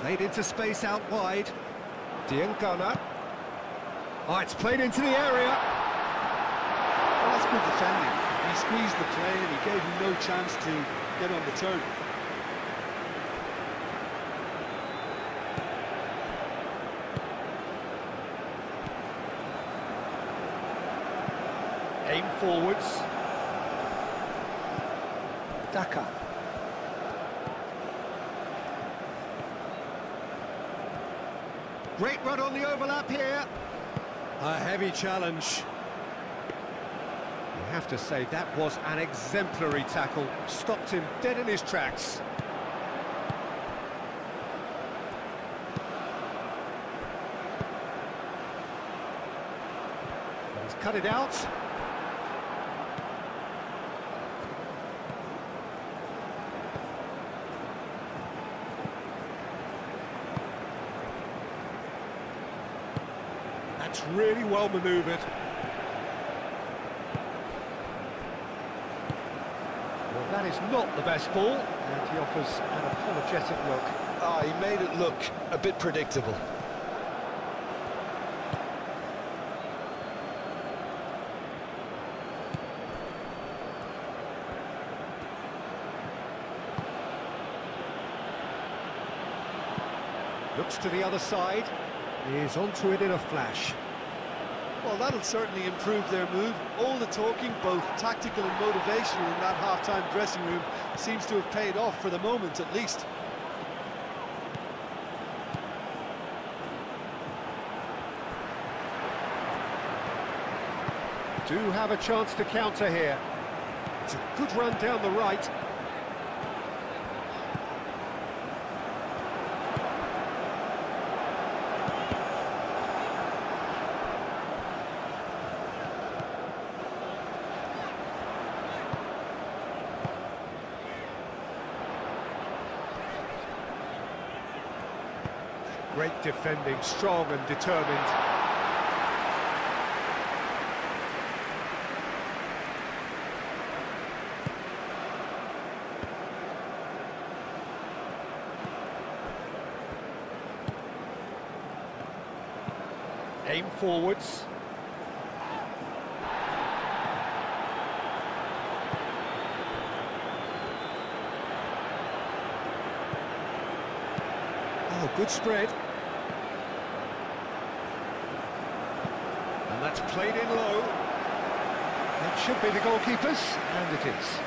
Played into space out wide. Diangana. Oh, it's played into the area. Well, that's good defending. He squeezed the play and he gave him no chance to get on the turn. Aim forwards. Daka. Great run on the overlap here. A heavy challenge. You have to say that was an exemplary tackle. Stopped him dead in his tracks. He's cut it out. That's really well manoeuvred. Well, that is not the best ball, and he offers an apologetic look. Ah, he made it look a bit predictable. Looks to the other side. Is onto it in a flash. Well, that'll certainly improve their mood. All the talking, both tactical and motivational, in that half-time dressing room seems to have paid off for the moment, at least. Do have a chance to counter here. It's a good run down the right. Great defending, strong and determined. Aim forwards. Oh, good spread. And that's played in low. It should be the goalkeeper's, and it is.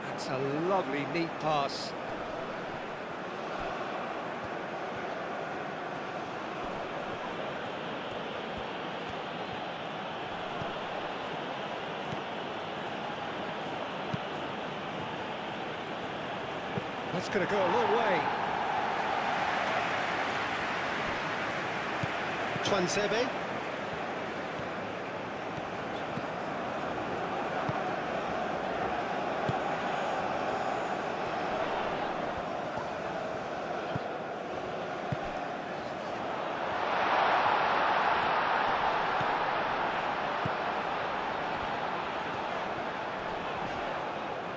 That's a lovely, neat pass. That's going to go a long way. Twansebe.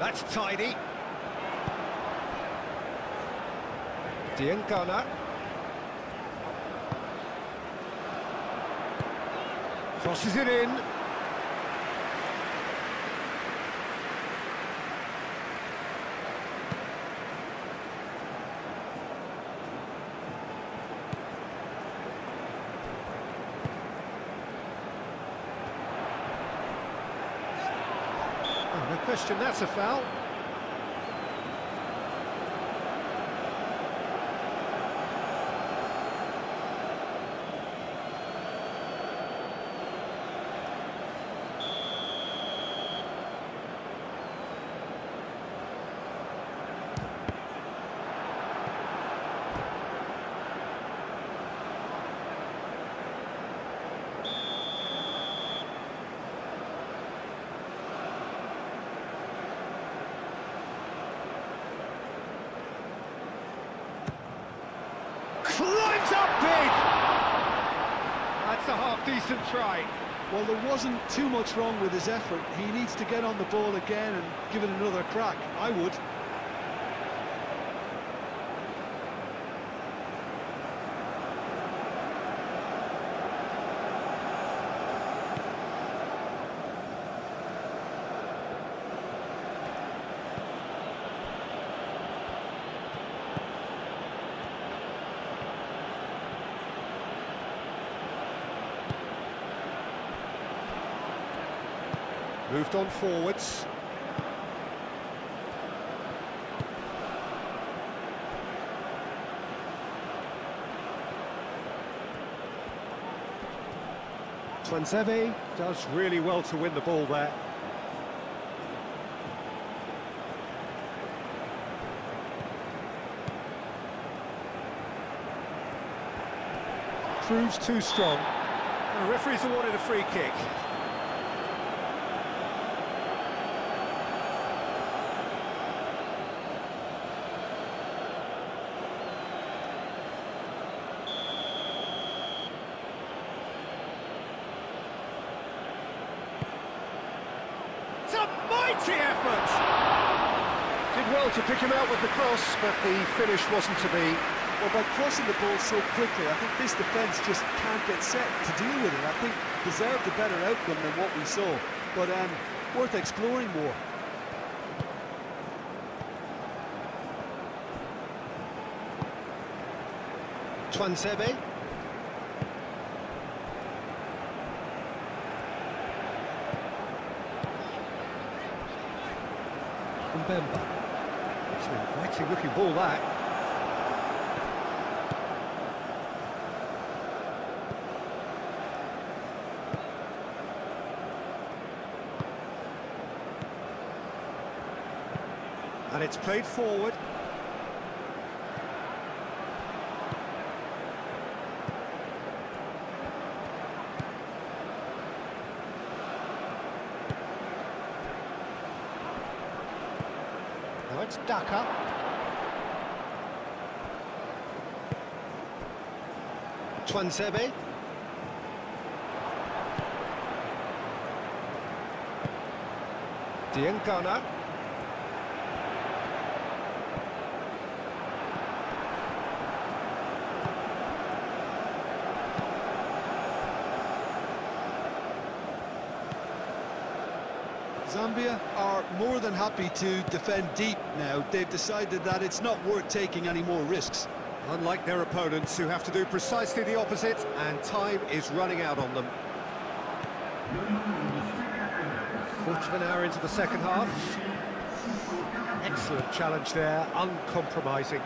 That's tidy. Diengana. Crosses it in. Oh, no question, that's a foul. Climbs up big! That's a half-decent try. Well, there wasn't too much wrong with his effort. He needs to get on the ball again and give it another crack. I would. Moved on forwards. Twansebe does really well to win the ball there. Proves too strong. The referee's awarded a free kick. It's a mighty effort! Did well to pick him out with the cross, but the finish wasn't to be. Well, by crossing the ball so quickly, I think this defence just can't get set to deal with it. I think deserved a better outcome than what we saw, but worth exploring more. Twansebe. Mbemba. It's an inviting looking ball, that. And it's played forward. It's Daka. Twansebe. Diangana. Zambia are more than happy to defend deep now. They've decided that it's not worth taking any more risks. Unlike their opponents, who have to do precisely the opposite, and time is running out on them. Quarter of an hour into the second half. Excellent challenge there, uncompromising.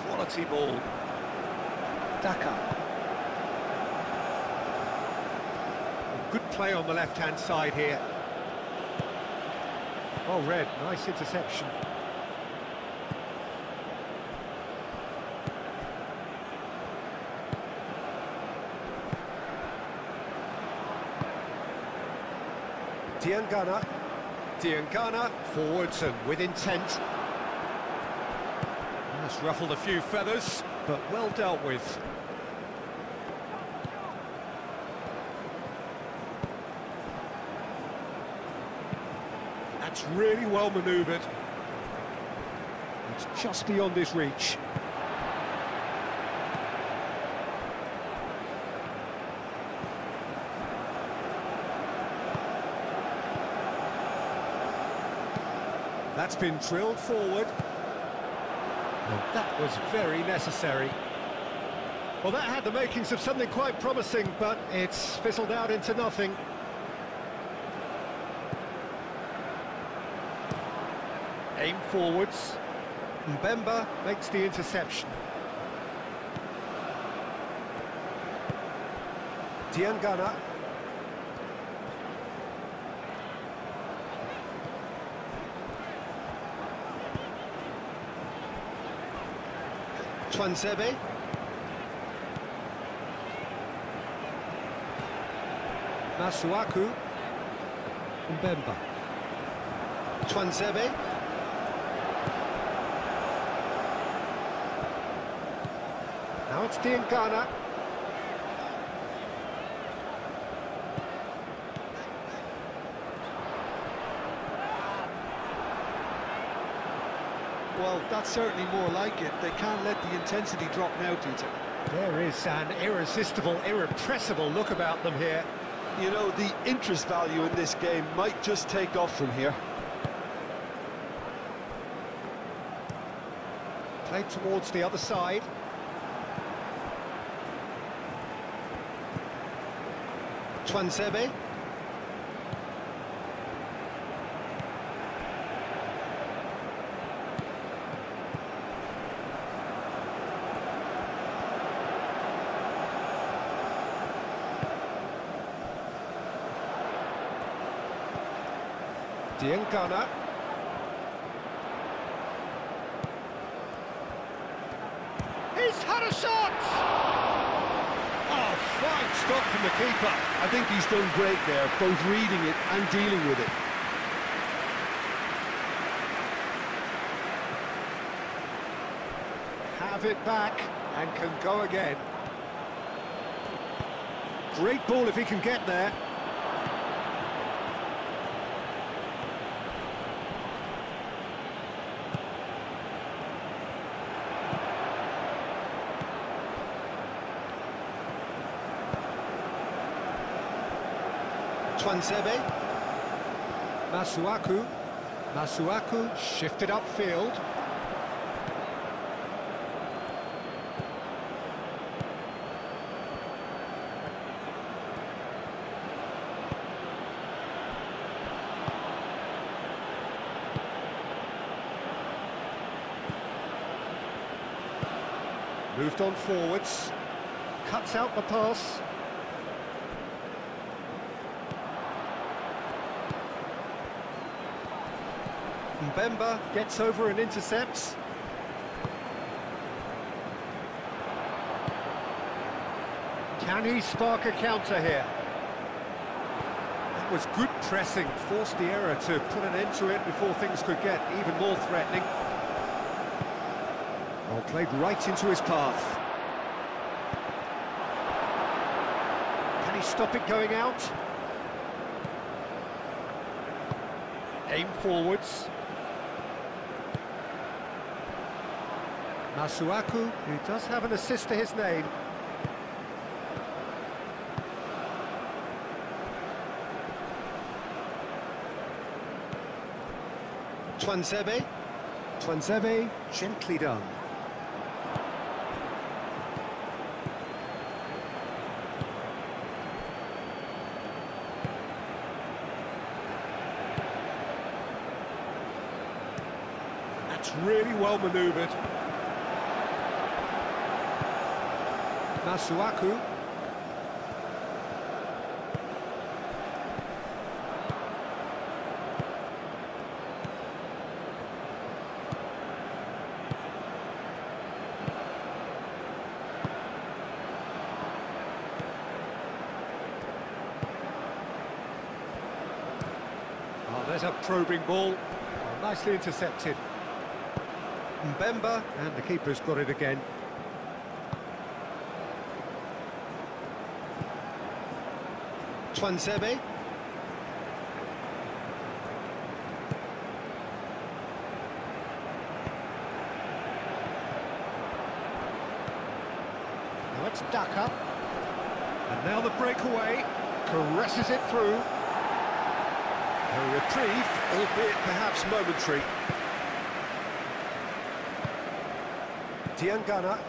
Quality ball. Daka. Good play on the left-hand side here. Oh, Red, nice interception. Diangana. Diangana, forwards and with intent. That's ruffled a few feathers, but well dealt with. That's really well manoeuvred. It's just beyond his reach. That's been drilled forward. And that was very necessary. Well, that had the makings of something quite promising, but it's fizzled out into nothing. Aim forwards. Mbemba makes the interception. Diangana. Twansebe. Masuaku. Mbemba. Twansebe. Now it's Diangana. Well, that's certainly more like it. They can't let the intensity drop now, Peter. There is an irresistible, irrepressible look about them here. You know, the interest value in this game might just take off from here. Played towards the other side. Twansebe. Diangana. He's had a shot! Oh, fine stop from the keeper. I think he's done great there, both reading it and dealing with it. Have it back and can go again. Great ball if he can get there. Twansebe. Masuaku. Masuaku shifted upfield. Moved on forwards. Cuts out the pass. Mbemba Gets over and intercepts. Can he spark a counter here? That was good pressing, forced the error to put an end to it before things could get even more threatening. Well, played right into his path. Can he stop it going out? Aim forwards. Masuaku, who does have an assist to his name. Twanzebe, gently done. That's really well manoeuvred. Masuaku. Oh, there's a probing ball. Oh, nicely intercepted. Mbemba, And the keeper's got it again. Twanzebe. Now it's Daka. And now the breakaway. Caresses it through. A reprieve, albeit perhaps momentary. Diangana.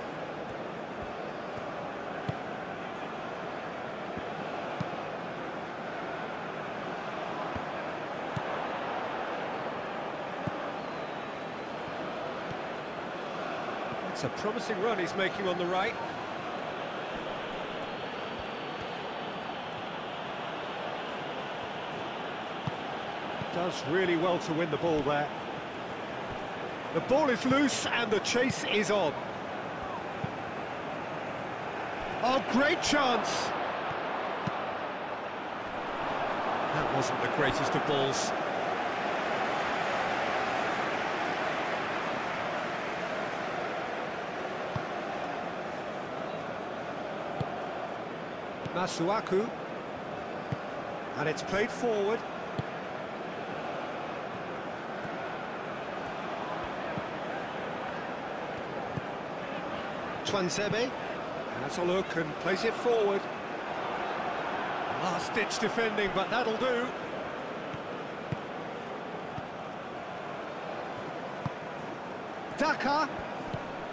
It's a promising run he's making on the right. Does really well to win the ball there. The ball is loose and the chase is on. Oh, great chance! That wasn't the greatest of balls. Masuaku. And it's played forward. Twanzebe. Has a look and plays it forward. Last-ditch defending, but that'll do. Daka.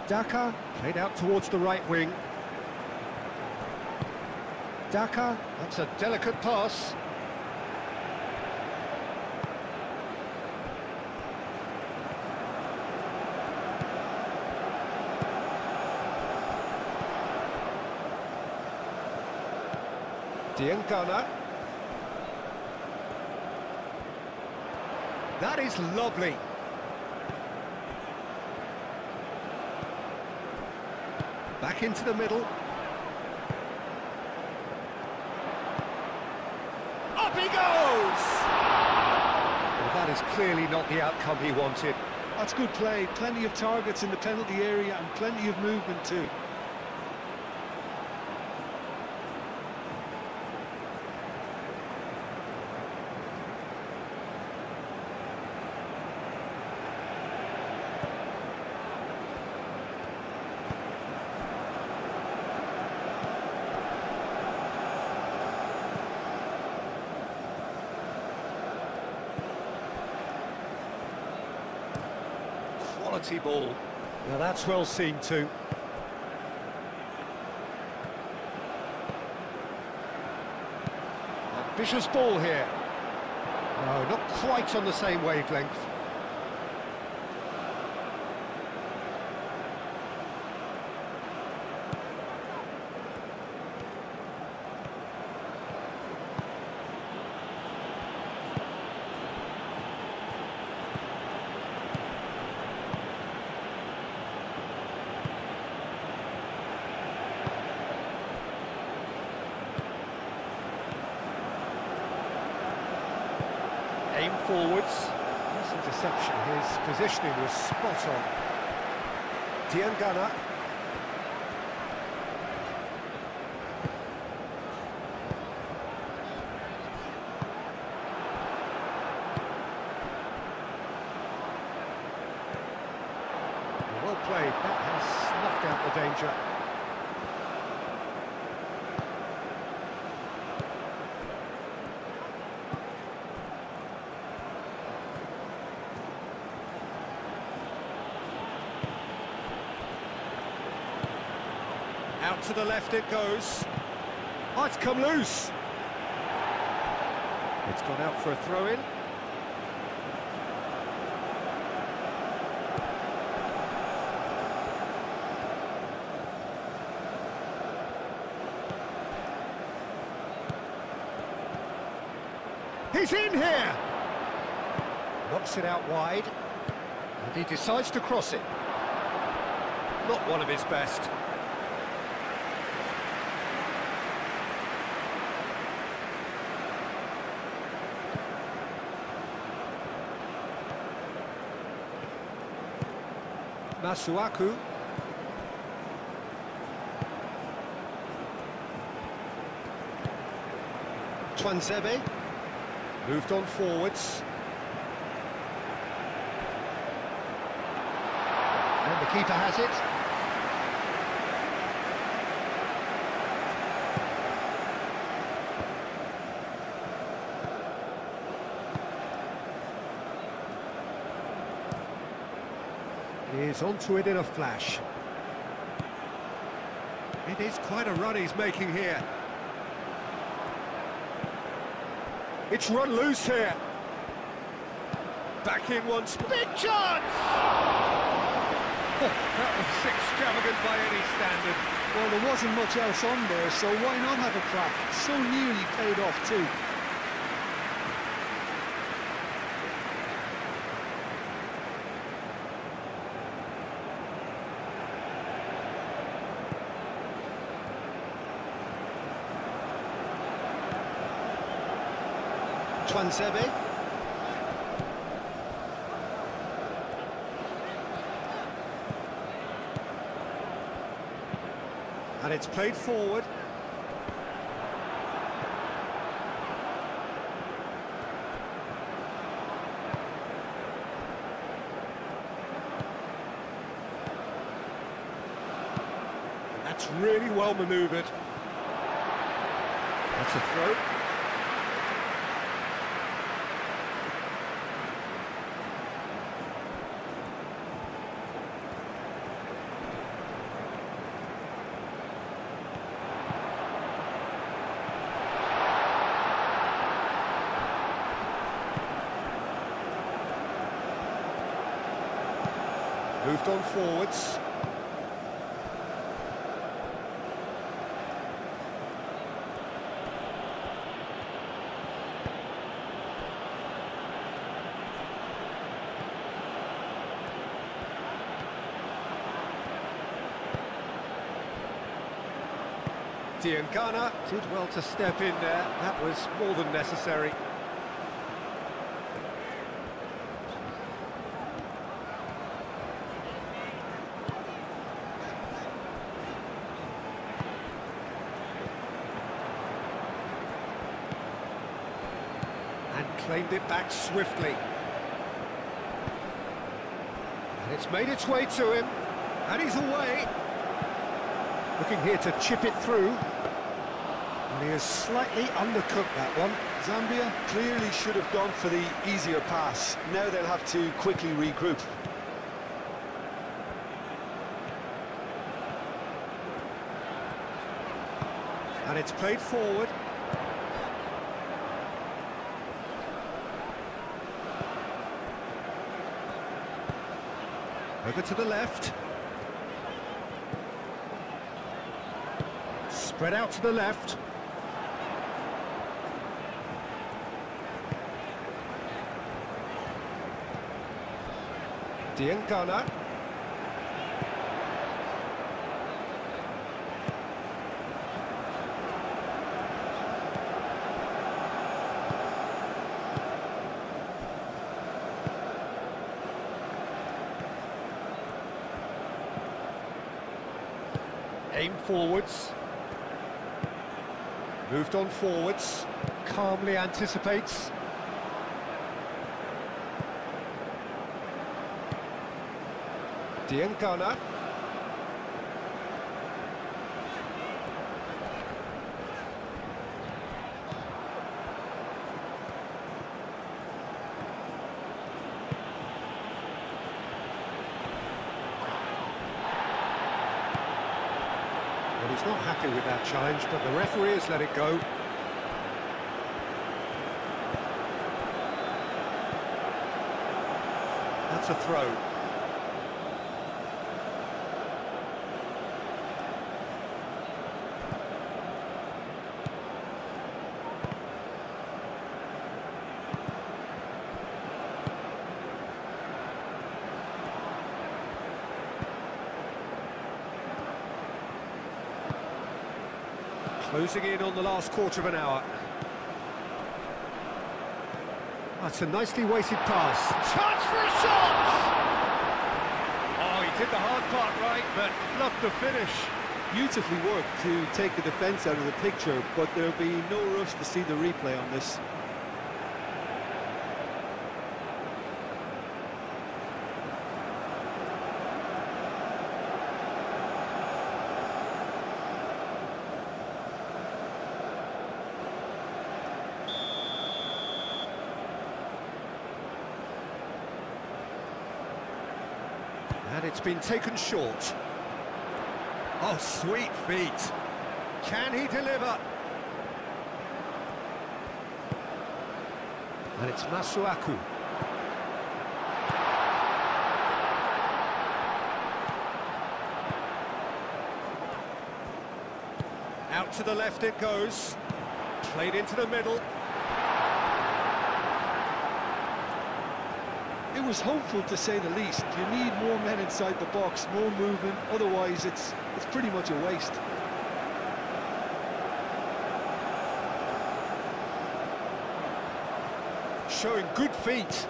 Daka played out towards the right wing. Daka, that's a delicate pass. Diangana. That is lovely. Back into the middle. Up he goes! Well, that is clearly not the outcome he wanted. That's good play. Plenty of targets in the penalty area and plenty of movement too. Quality ball. Now that's well seen too. Ambitious ball here. No, not quite on the same wavelength. Aim forwards. Nice interception. His positioning was spot on. Diangana. Well played. That has snuffed out the danger. Out to the left it goes. Oh, it's come loose. It's gone out for a throw-in. He's in here! Knocks it out wide. And he decides to cross it. Not one of his best. Masuaku. Twanzebe. Moved on forwards. And the keeper has it. He's onto it in a flash. It is quite a run he's making here. It's run loose here. Back in once. Big chance! Oh, that was extravagant by any standard. Well, there wasn't much else on there, so why not have a crack? So nearly paid off too. Twanzebe. And it's played forward. And that's really well manoeuvred. That's a throw. Moved on forwards. Diangana did well to step in there. That was more than necessary. Claimed it back swiftly. And it's made its way to him. And he's away. Looking here to chip it through. And he has slightly undercooked that one. Zambia clearly should have gone for the easier pass. Now they'll have to quickly regroup. And it's played forward. Over to the left. Spread out to the left. Diangana. Aim forwards. Moved on forwards. Calmly anticipates. Diengana. Well, he's not happy with that challenge, but the referee has let it go. That's a throw. Closing in on the last quarter of an hour. That's a nicely weighted pass. Chance for a shot! Oh, he did the hard part right, but fluffed the finish. Beautifully worked to take the defence out of the picture, but there'll be no rush to see the replay on this. And it's been taken short. Oh, sweet feet. Can he deliver? And it's Masuaku. Out to the left it goes. Played into the middle. It was hopeful, to say the least. You need more men inside the box, more movement, otherwise it's pretty much a waste. Showing good feet.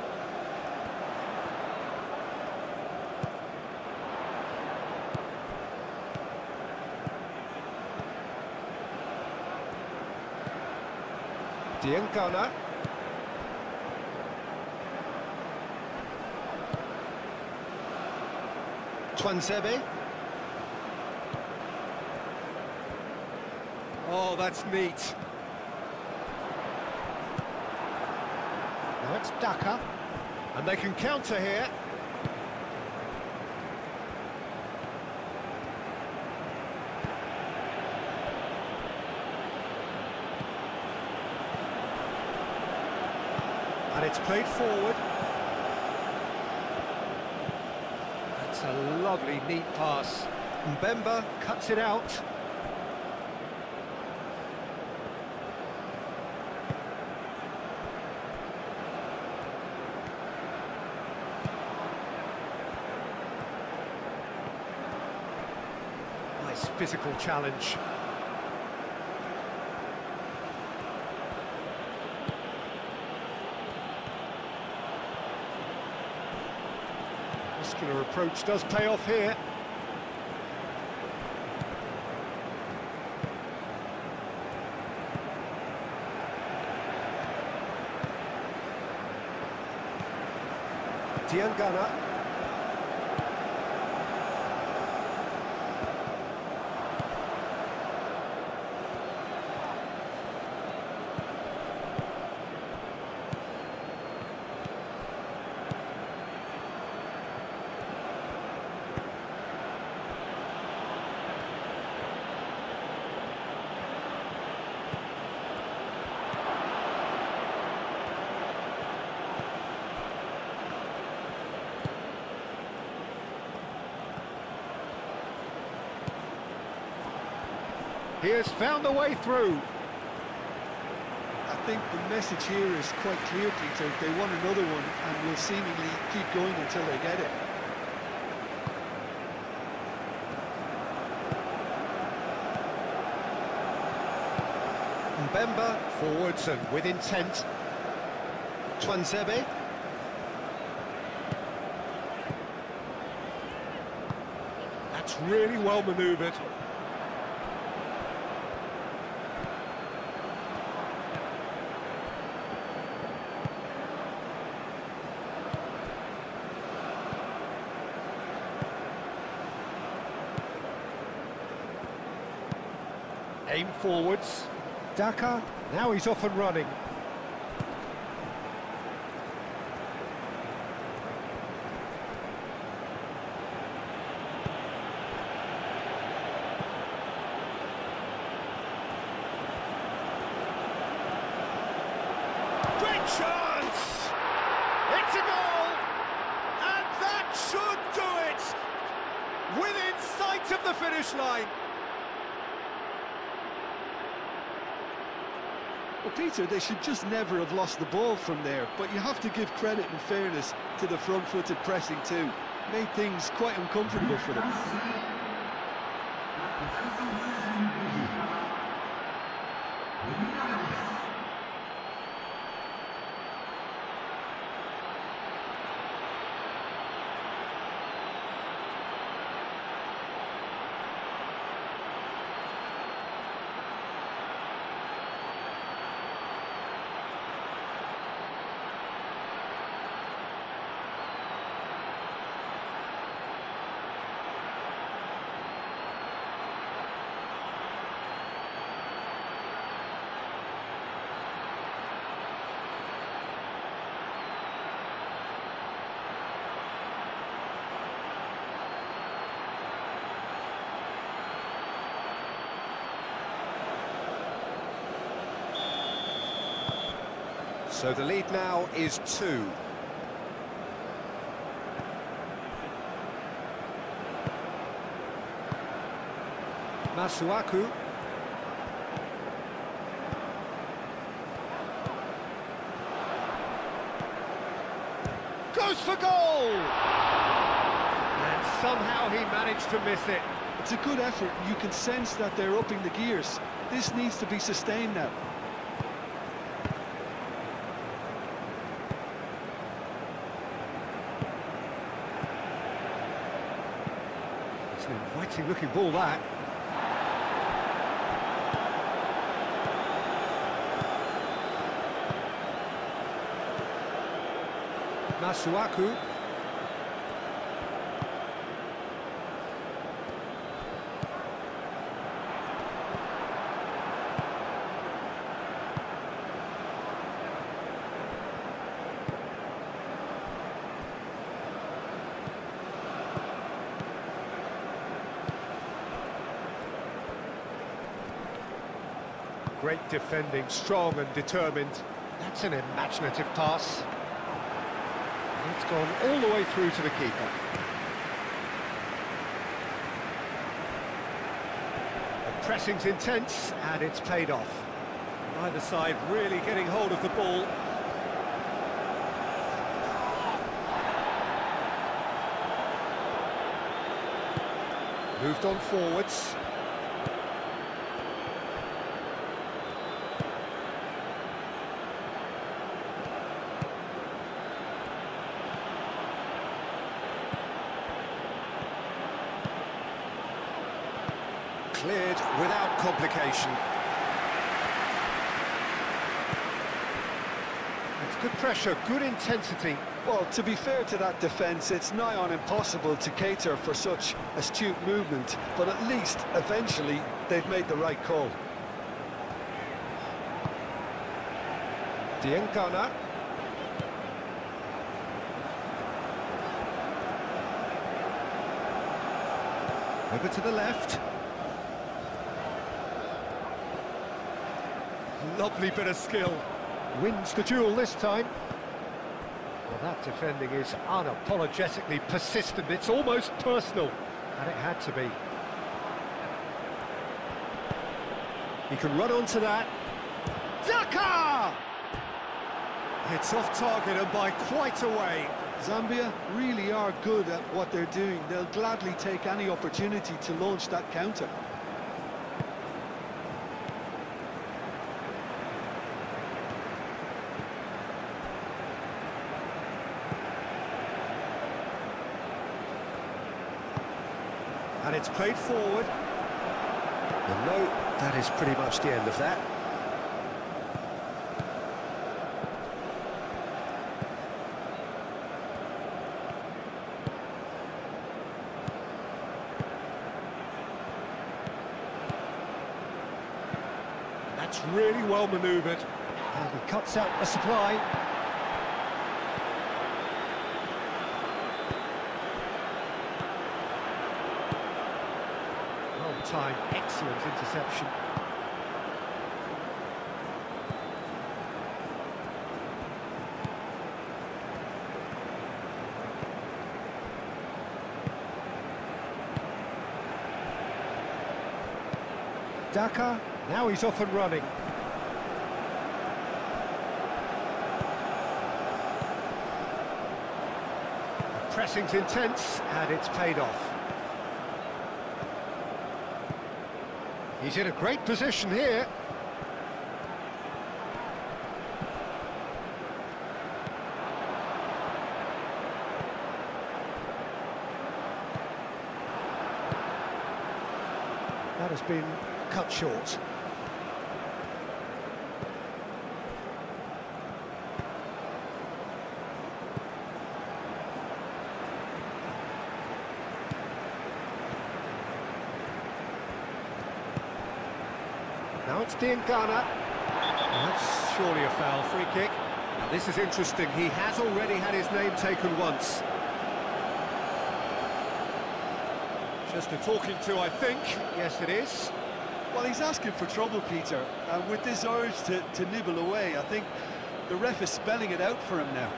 Diengana. Twanzebe. Oh, that's neat. Now it's Daka. And they can counter here. And it's played forward. That's a lovely, neat pass. Mbemba cuts it out. Nice physical challenge. Muscular approach does pay off here. Diengana. He has found a way through. I think the message here is quite clear, Peter. They want another one and will seemingly keep going until they get it. Mbemba forwards and with intent. Twanzebe. That's really well manoeuvred. Aim forwards. Daka, now he's off and running. Great chance! It's a goal! And that should do it! Within sight of the finish line. Well, Peter, they should just never have lost the ball from there, but you have to give credit and fairness to the front-footed pressing too. Made things quite uncomfortable for them. So the lead now is 2. Masuaku. Goes for goal! And somehow he managed to miss it. It's a good effort. You can sense that they're upping the gears. This needs to be sustained now. It's an inviting looking ball, that. Masuaku. Great defending, strong and determined. That's an imaginative pass. It's gone all the way through to the keeper. The pressing's intense and it's paid off. Neither side really getting hold of the ball. Moved on forwards. Cleared without complication. It's good pressure, good intensity. Well, to be fair to that defence, it's nigh on impossible to cater for such astute movement, but at least, eventually, they've made the right call. Dienkana. Over to the left. Lovely bit of skill. Wins the duel this time. Well, that defending is unapologetically persistent. It's almost personal. And it had to be. He can run onto that. Daka! It's off target and by quite a way. Zambia really are good at what they're doing. They'll gladly take any opportunity to launch that counter. And it's played forward. And no, that is pretty much the end of that. That's really well manoeuvred. And he cuts out the supply. Well timed, excellent interception. Daka, now he's off and running. The pressing's intense, and it's paid off. He's in a great position here. That has been cut short. Now it's Diangana. That's surely a foul, free kick. Now this is interesting, he has already had his name taken once. Just a talking to, I think. Yes, it is. Well, he's asking for trouble, Peter, and with this urge to nibble away, I think the ref is spelling it out for him now.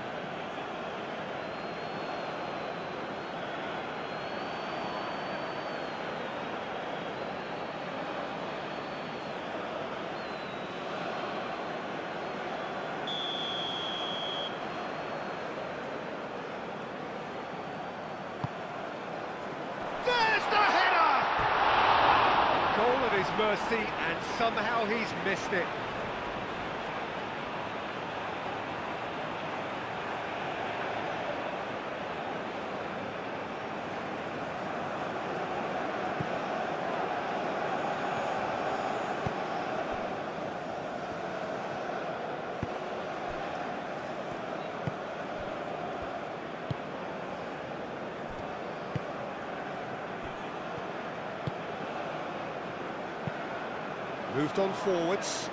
His mercy, and somehow he's missed it. Moved on forwards.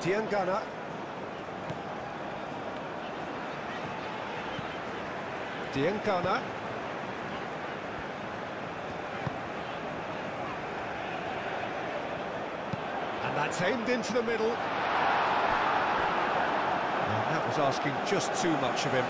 Diangana. Diangana. And that's aimed into the middle. That was asking just too much of him.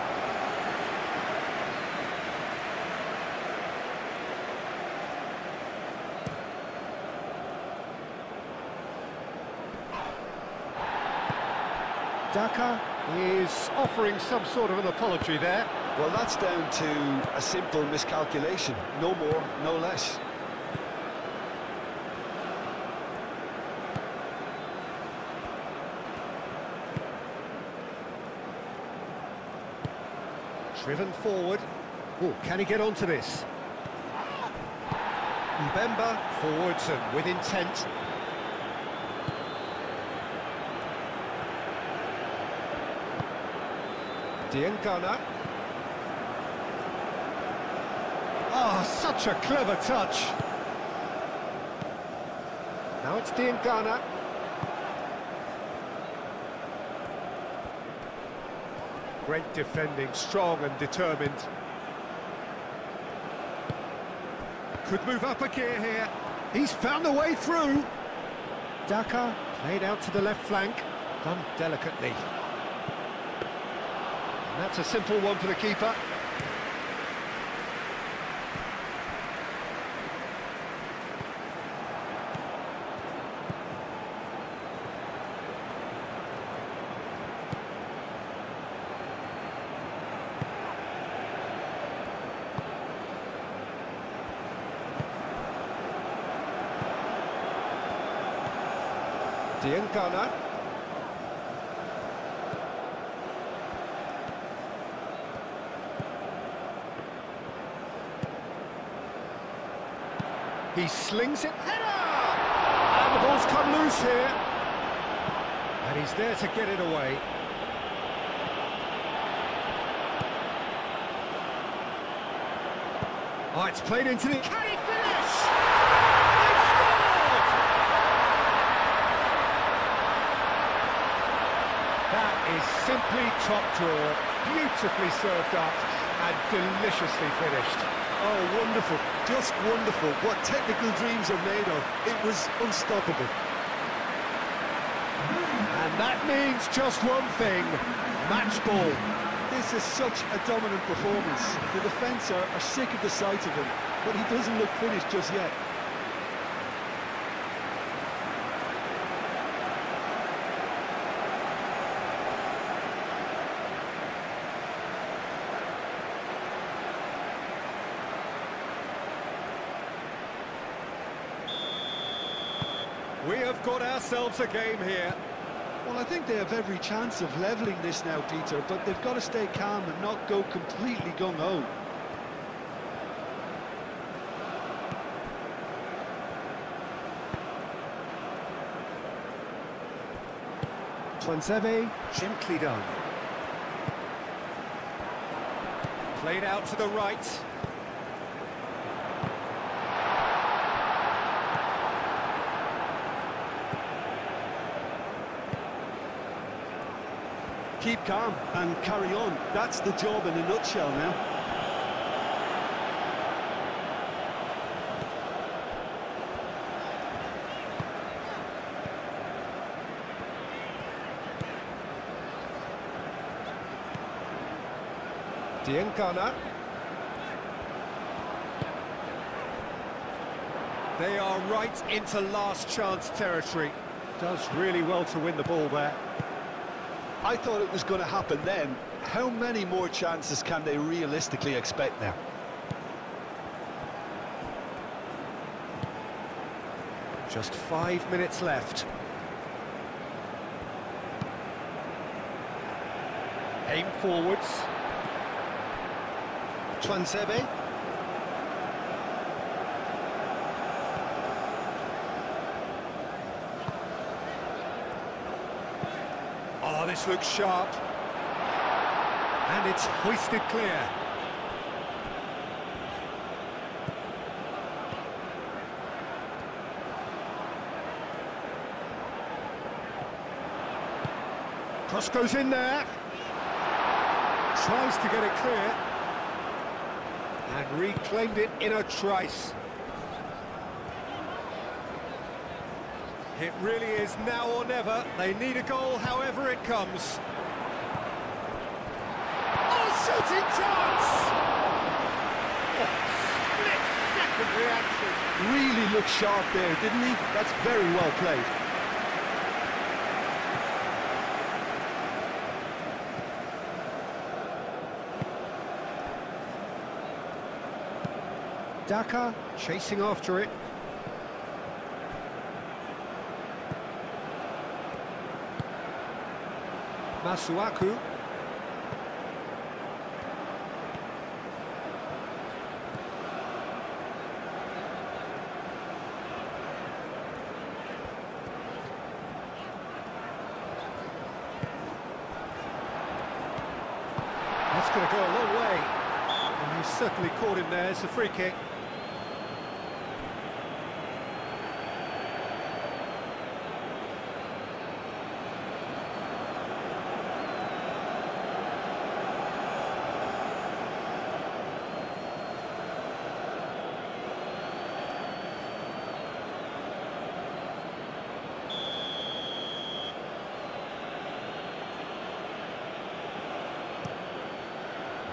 Daka is offering some sort of an apology there. Well, that's down to a simple miscalculation. No more, no less. Driven forward. Oh, can he get onto this? Mbemba forwards and with intent. Diangana. Oh, such a clever touch. Now it's Diangana. Great defending, strong and determined. Could move up a gear here. He's found a way through. Daka Played out to the left flank. Done delicately. And that's a simple one for the keeper. Diangana. He slings it, header! And the ball's come loose here. And he's there to get it away. Oh, it's played into the... Can he finish? They've scored! That is simply top drawer, beautifully served up and deliciously finished. Oh, wonderful, just wonderful. What technical dreams are made of. It was unstoppable. And that means just one thing, match ball. This is such a dominant performance. The defence are sick of the sight of him, but he doesn't look finished just yet. We have got ourselves a game here. Well, I think they have every chance of levelling this now, Peter, but they've got to stay calm and not go completely gung-ho. Twansebe, gently done. Played out to the right. Keep calm and carry on. That's the job in a nutshell now. Diengana. They are right into last chance territory. Does really well to win the ball there. I thought it was going to happen then. How many more chances can they realistically expect now? Just 5 minutes left. Aim forwards. Twansebe. Oh, this looks sharp. And it's hoisted clear. Cross goes in there. Tries to get it clear. And reclaimed it in a trice. It really is now or never. They need a goal however it comes. Oh, shooting chance! Oh, split-second reaction. Really looked sharp there, didn't he? That's very well played. Daka chasing after it. Masuaku. That's going to go a long way. And he's certainly caught him there. It's a free kick.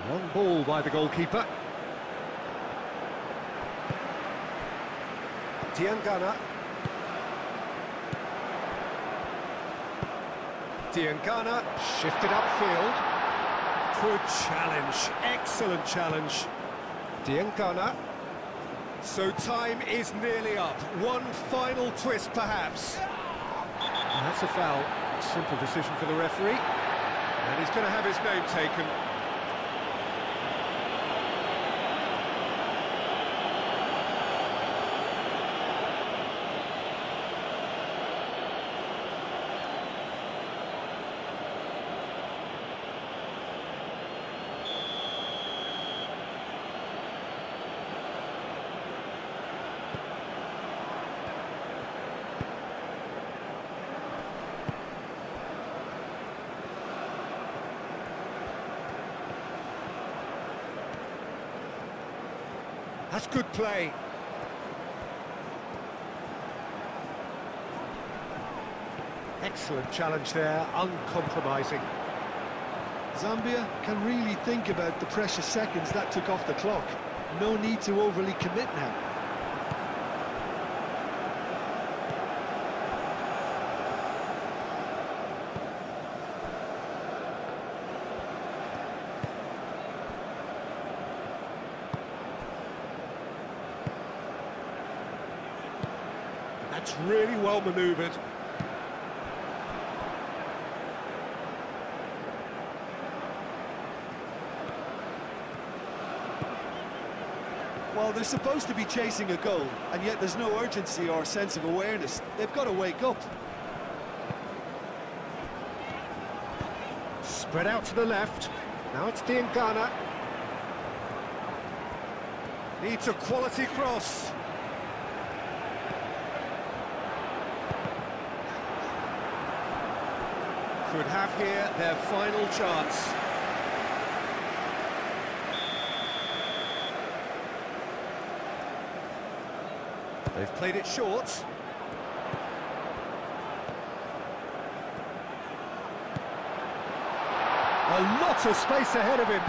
Long ball by the goalkeeper. Diangana. Diangana shifted upfield. Good challenge, excellent challenge. Diangana. So time is nearly up. One final twist perhaps. And that's a foul. A simple decision for the referee. And he's going to have his name taken. That's good play. Excellent challenge there, uncompromising. Zambia can really think about the precious seconds that took off the clock. No need to overly commit now. That's really well manoeuvred. Well, they're supposed to be chasing a goal, and yet there's no urgency or sense of awareness. They've got to wake up. Spread out to the left. Now it's Diangana. Needs a quality cross. Could have here their final chance. They've played it short. A lot of space ahead of him.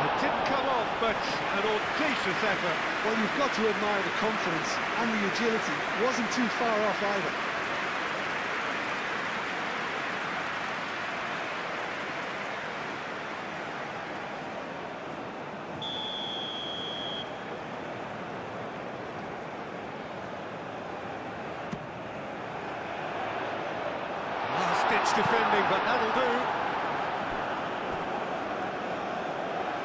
It didn't come off, but an audacious effort. Well, you've got to admire the confidence and the agility. Wasn't too far off either. Last-ditch defending, but that'll do.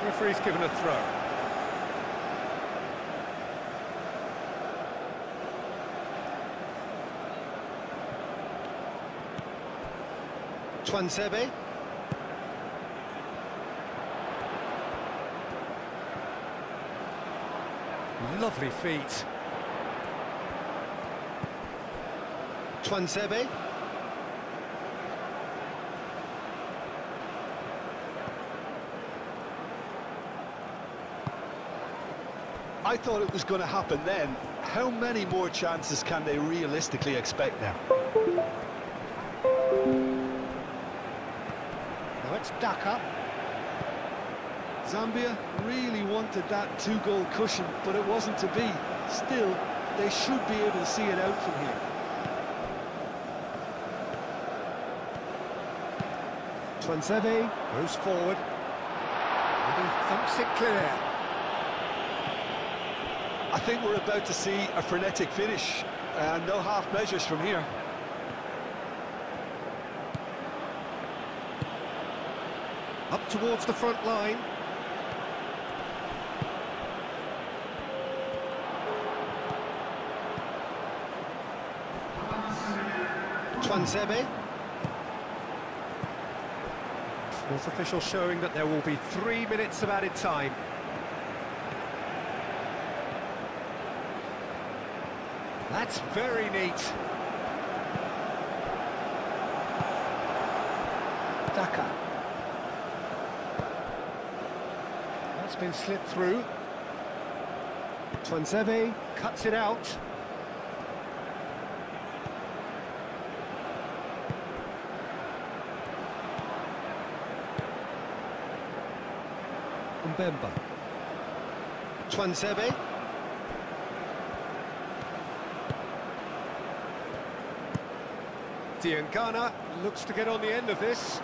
Referee's given a throw. Twansebe. Lovely feet. Twansebe. I thought it was going to happen then. How many more chances can they realistically expect now? Now it's Daka. Zambia really wanted that two-goal cushion, but it wasn't to be. Still, they should be able to see it out from here. Twansebe goes forward. And he thumps it clear. I think we're about to see a frenetic finish, and no half measures from here. Up towards the front line. Twansebe. Fourth official showing that there will be 3 minutes of added time. That's very neat. Daka. That's been slipped through. Twansebe cuts it out. Mbemba. Twansebe. Diangana looks to get on the end of this.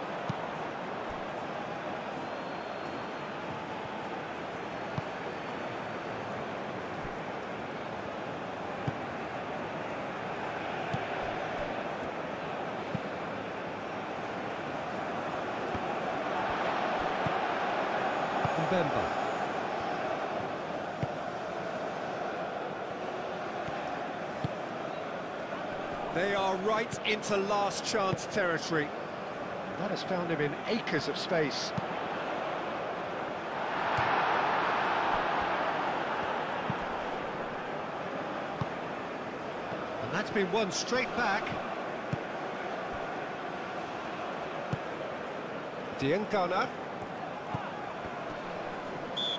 Mbemba. They are right into last chance territory. That has found him in acres of space. And that's been won straight back. Diangana.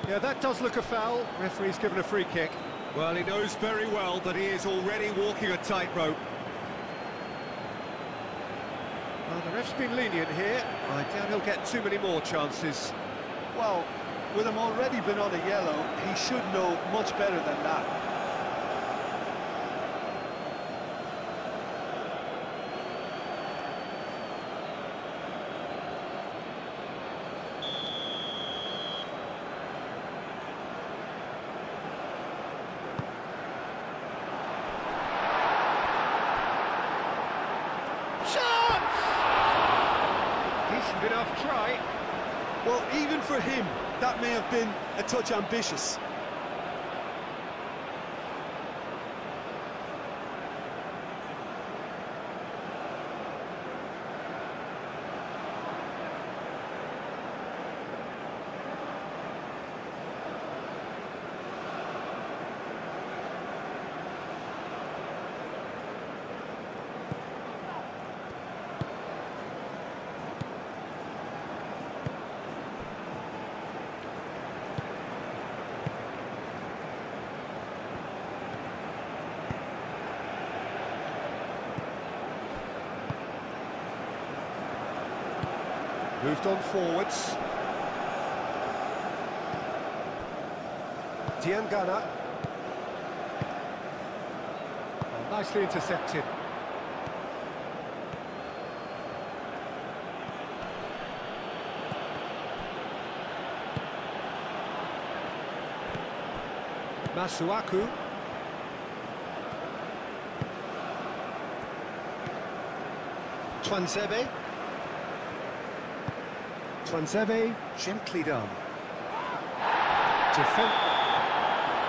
Yeah, that does look a foul. Referee's given a free kick. Well, he knows very well that he is already walking a tightrope. Well, the ref's been lenient here. I doubt he'll get too many more chances. Well, with him already been on a yellow, he should know much better than that. Decent enough try. Well, even for him, that may have been a touch ambitious. Moved on forwards. Diangana. Oh, nicely intercepted. Masuaku. Twanzebe. Twanzebe, gently done.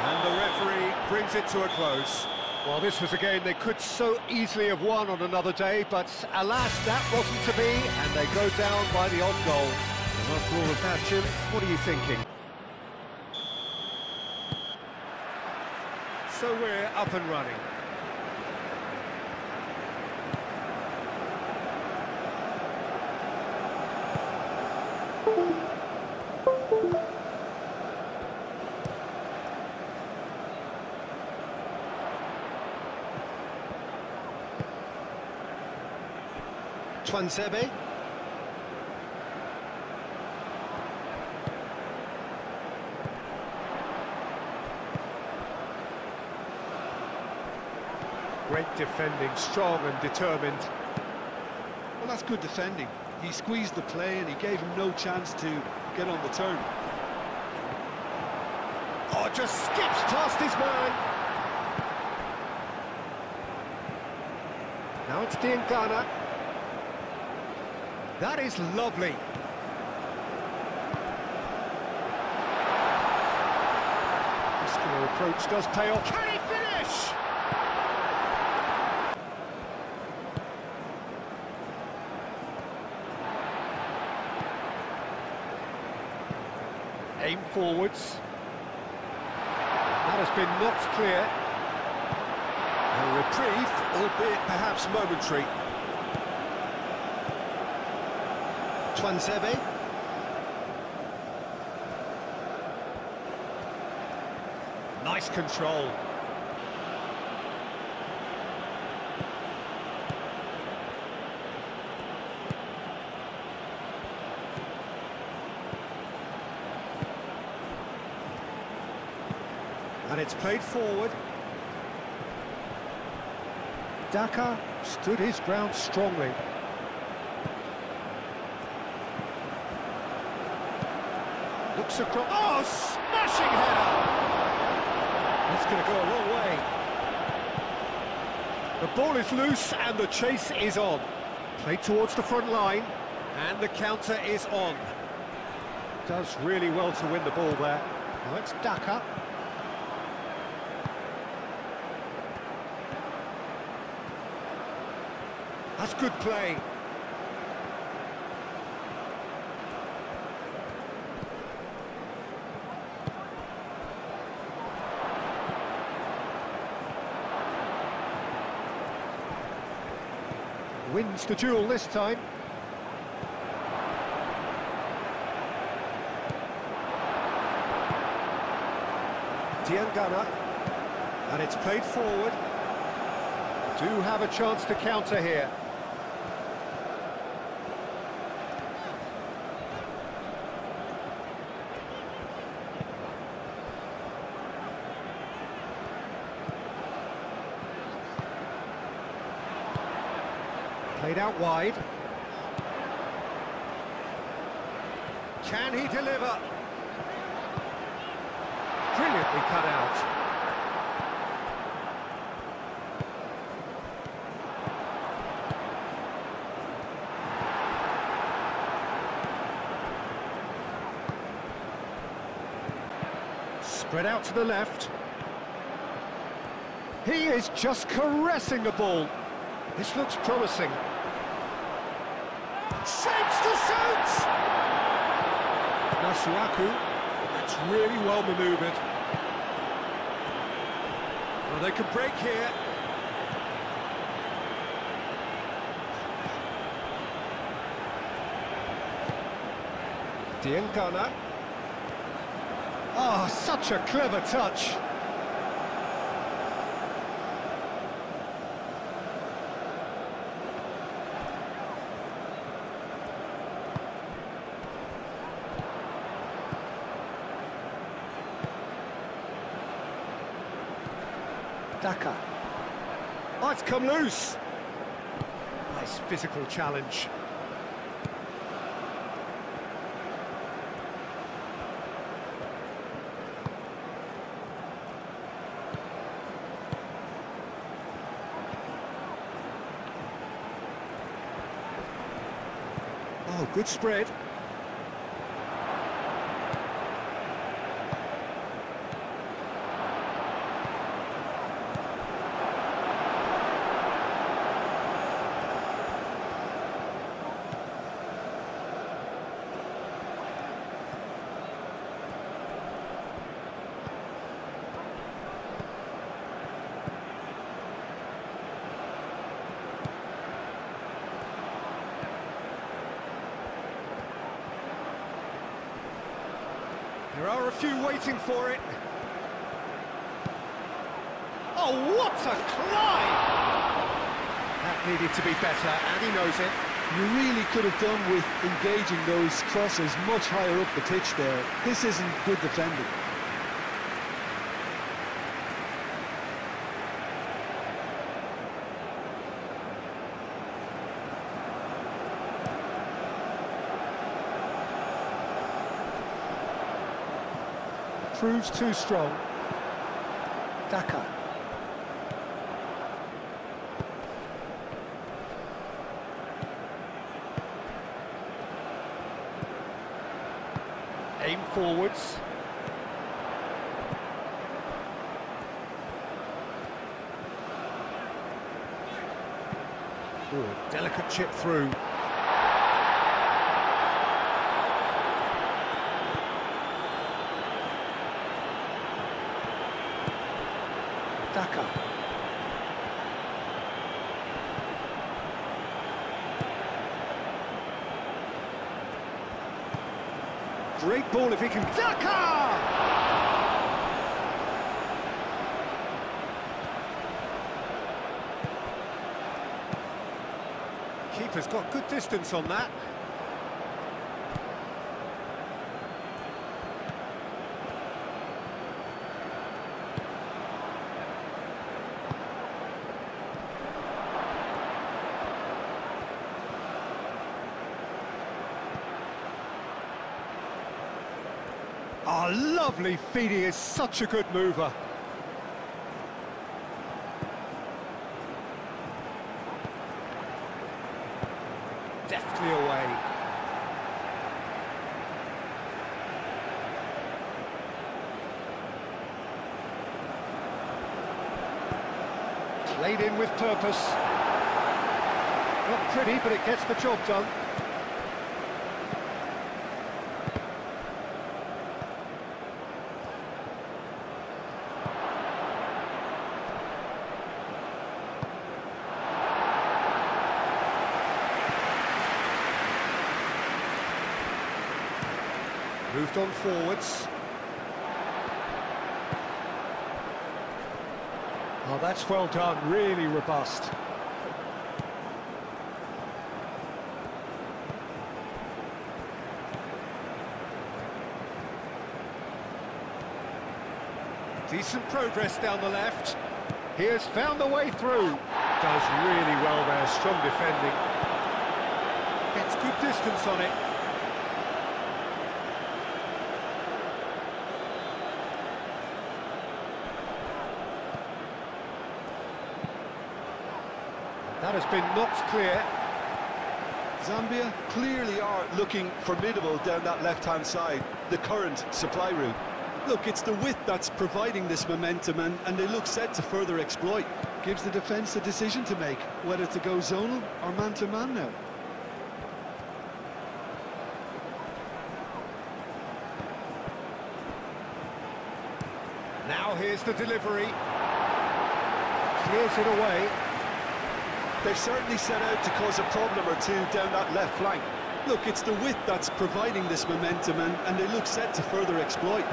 And the referee brings it to a close. Well, this was a game they could so easily have won on another day, but alas, that wasn't to be, and they go down by the odd goal. And after all of that, Jim, what are you thinking? So we're up and running. Twanzebe. Great defending, strong and determined. Well, that's good defending. He squeezed the play and he gave him no chance to get on the turn. Oh, just skips past his man. Now it's Diangana. That is lovely. Muscular approach does pay off. Can he finish? Aim forwards. That has been knocked clear. A reprieve, albeit perhaps momentary. Twanzebe. Nice control. And it's played forward. Daka stood his ground strongly. Looks across. Oh, smashing header! That's going to go a long way. The ball is loose and the chase is on. Played towards the front line and the counter is on. Does really well to win the ball there. Now it's Daka. That's good play. Wins the duel this time. Diangana. And it's played forward. Do have a chance to counter here. Played out wide. Can he deliver? Brilliantly cut out. Spread out to the left. He is just caressing the ball. This looks promising. Shapes to shoot! Nasuaku, that's really well manoeuvred. Well, they could break here. Diangana. Oh, such a clever touch. Daka. Oh, it's come loose. Nice physical challenge. Oh, good spread. There are a few waiting for it. Oh, what a climb! That needed to be better, and he knows it. You really could have done with engaging those crosses much higher up the pitch there. This isn't good defending. Proves too strong. Daka. Aim forwards. Ooh, delicate chip through. Daka. Great ball if he can... Daka! Keeper's got good distance on that. Oh, lovely feed, he is such a good mover. Deftly away. Played in with purpose. Not pretty, but it gets the job done. Moved on forwards. Oh, that's well done, really robust. Decent progress down the left. He has found the way through. Does really well there, strong defending. Gets good distance on it. That has been knocked clear. Zambia clearly are looking formidable down that left-hand side, the current supply route. Look, it's the width that's providing this momentum, and they look set to further exploit. Gives the defence a decision to make, whether to go zonal or man-to-man now. Now here's the delivery. Clears it away. They've certainly set out to cause a problem or two down that left flank. Look, it's the width that's providing this momentum, and they look set to further exploit.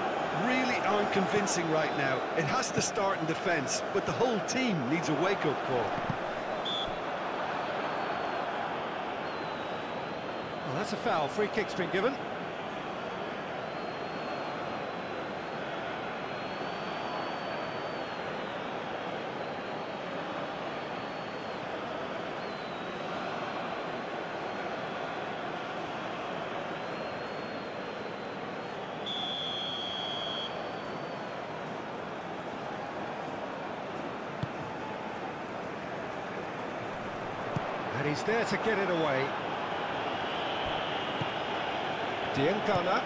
Really aren't convincing right now. It has to start in defence, but the whole team needs a wake-up call. Well, that's a foul. Free kick's been given. And he's there to get it away. Diangana.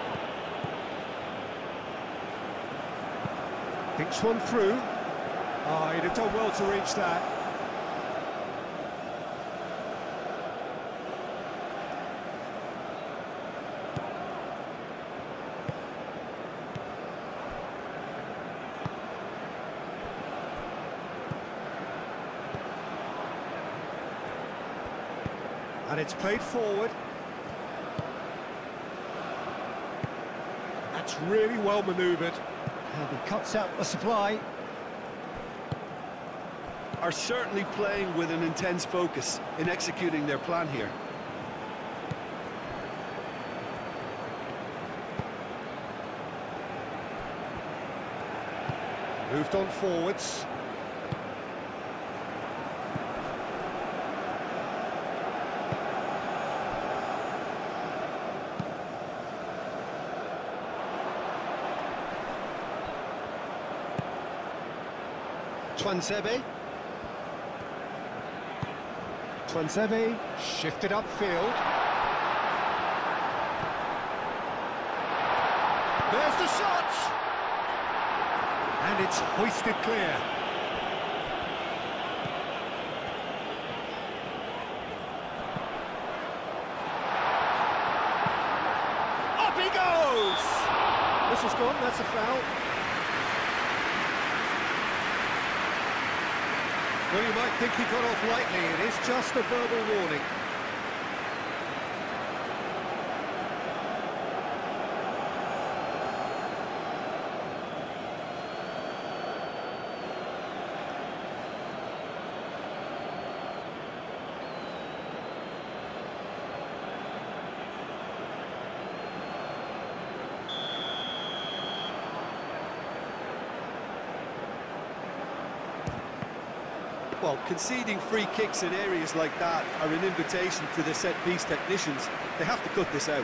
Thinks one through. Oh, he'd have done well to reach that. And it's played forward. That's really well manoeuvred. And he cuts out the supply. Are certainly playing with an intense focus in executing their plan here. Moved on forwards. Tuanzebe shifted upfield. There's the shot! And it's hoisted clear. Up he goes! Whistle's gone, that's a foul. Well, you might think he got off lightly. It is just a verbal warning. Well, conceding free kicks in areas like that are an invitation to the set-piece technicians. They have to cut this out.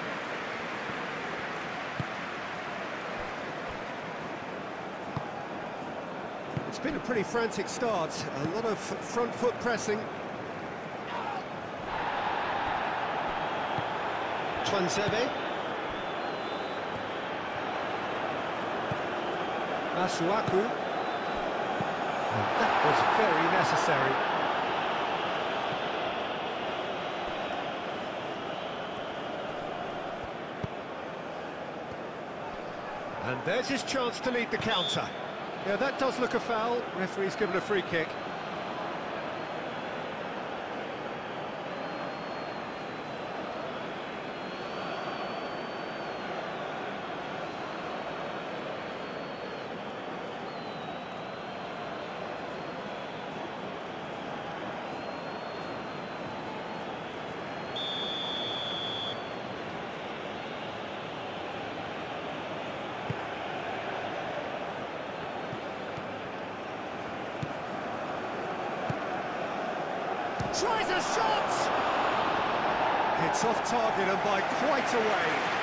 It's been a pretty frantic start. A lot of front foot pressing. Tuanzebe. Masuaku. That was very necessary. And there's his chance to lead the counter. Yeah, that does look a foul. Referee's given a free kick. Tries a shot! It's off target and by quite a way.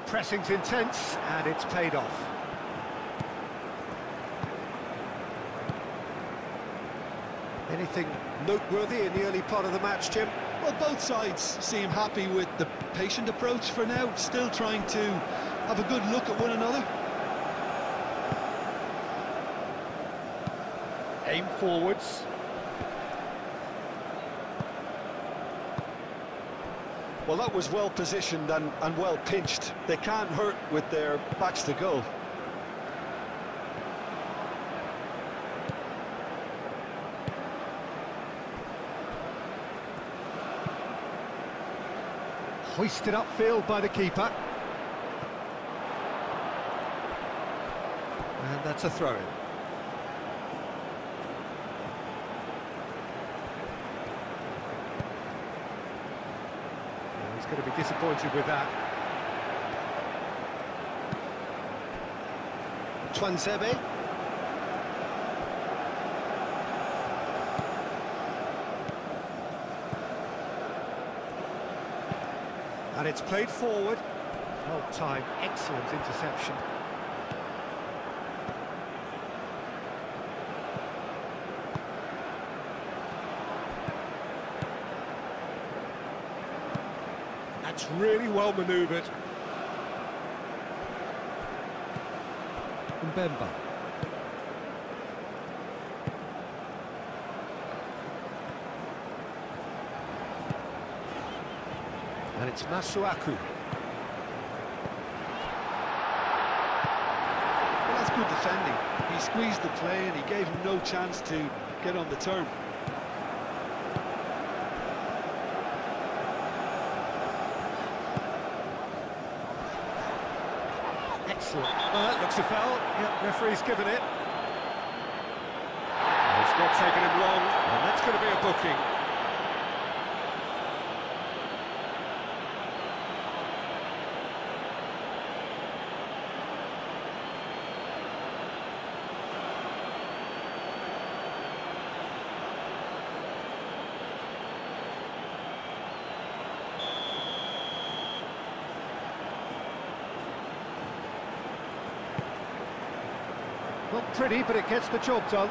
Pressing's intense, and it's paid off. Anything noteworthy in the early part of the match, Jim? Well, both sides seem happy with the patient approach for now, still trying to have a good look at one another. Aim forwards. Well, that was well positioned and well pinched. They can't hurt with their backs to goal. Hoisted upfield by the keeper. And that's a throw-in. Going to be disappointed with that. Twansebe. And it's played forward. Well timed, excellent interception. That's really well manoeuvred. Mbemba. And it's Masuaku. Well, that's good defending. He squeezed the play and he gave him no chance to get on the turn. Excellent. Well, that looks a foul. Yep, referee's given it. It's not taken him long, and that's going to be a booking. Not pretty, but it gets the job done.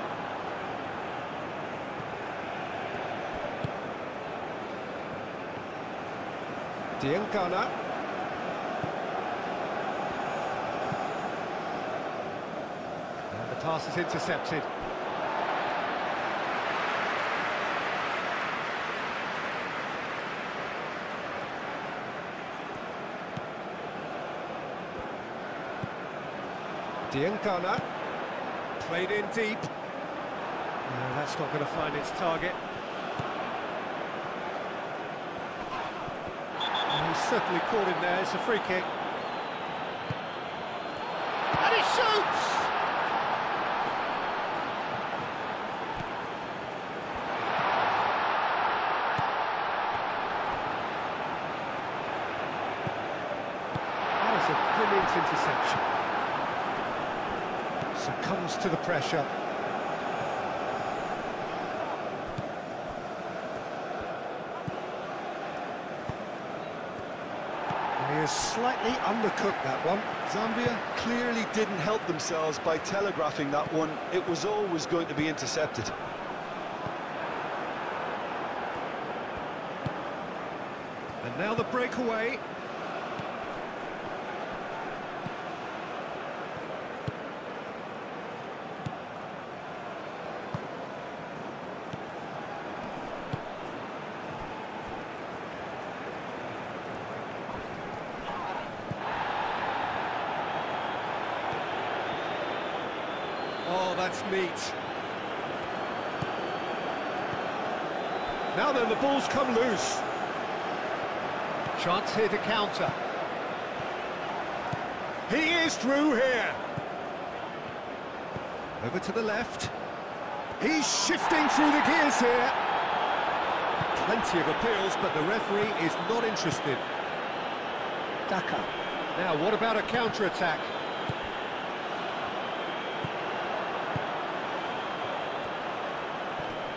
Diangana. And the pass is intercepted. Diangana. Played in deep. No, that's not going to find its target. And he's certainly caught him there. It's a free kick. And he shoots! That was a brilliant interception. Succumbs to the pressure. And he has slightly undercooked that one. Zambia clearly didn't help themselves by telegraphing that one. It was always going to be intercepted. And now the breakaway. Oh, that's neat. Now then, the ball's come loose. Chance here to counter. He is through here. Over to the left. He's shifting through the gears here. Plenty of appeals, but the referee is not interested. Daka. Now, what about a counter-attack?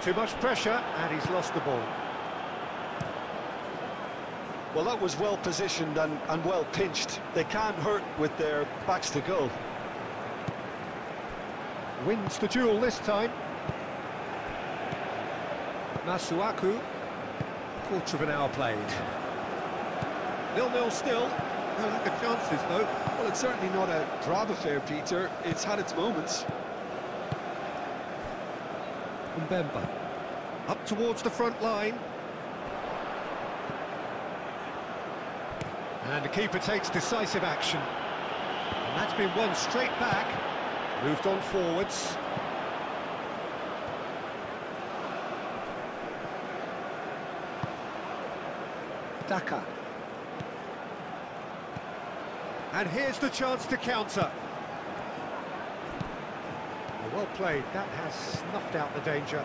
Too much pressure, and he's lost the ball. Well, that was well positioned and well pinched. They can't hurt with their backs to goal. Wins the duel this time. Masuaku. Quarter of an hour played. 0-0 still. No lack of chances, though. Well, it's certainly not a drab affair, Peter. It's had its moments. Mbemba. Up towards the front line. And the keeper takes decisive action. And that's been won straight back. Moved on forwards. Daka. And here's the chance to counter. Well played, that has snuffed out the danger.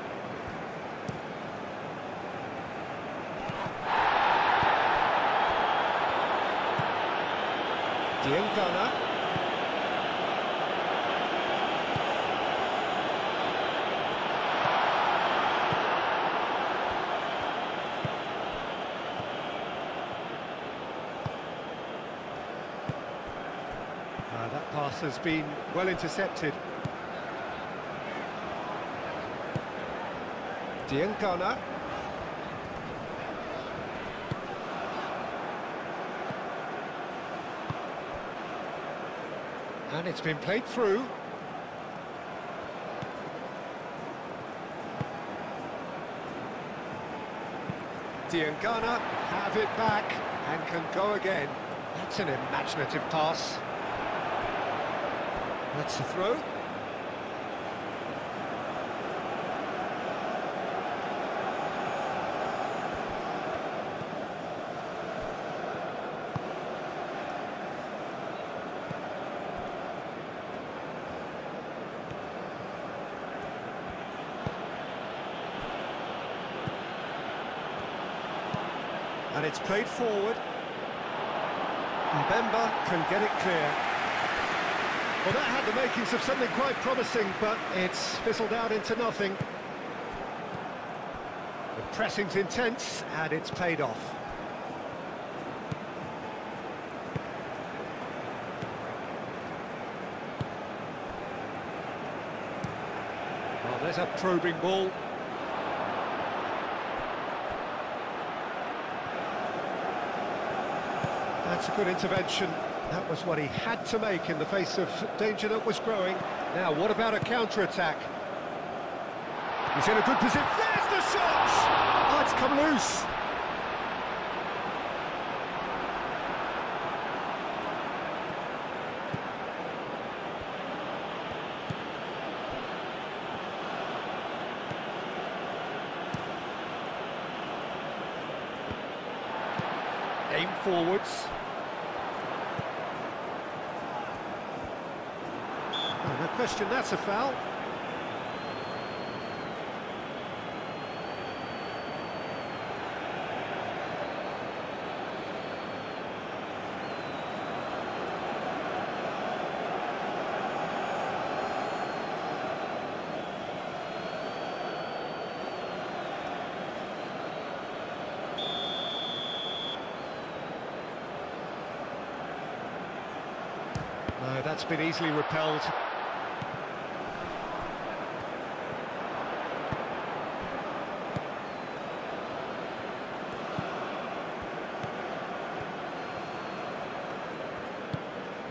Diengana. That pass has been well intercepted. Diengana. And it's been played through. Diengana have it back and can go again. That's an imaginative pass. That's the throw. And it's played forward. Mbemba can get it clear. Well, that had the makings of something quite promising, but it's fizzled out into nothing. The pressing's intense, and it's paid off. Well, there's a probing ball. That's a good intervention. That was what he had to make in the face of danger that was growing. Now, what about a counter-attack? He's in a good position. There's the shot! Oh, it's come loose. Aim forwards. Oh, no question, that's a foul. No, that's been easily repelled.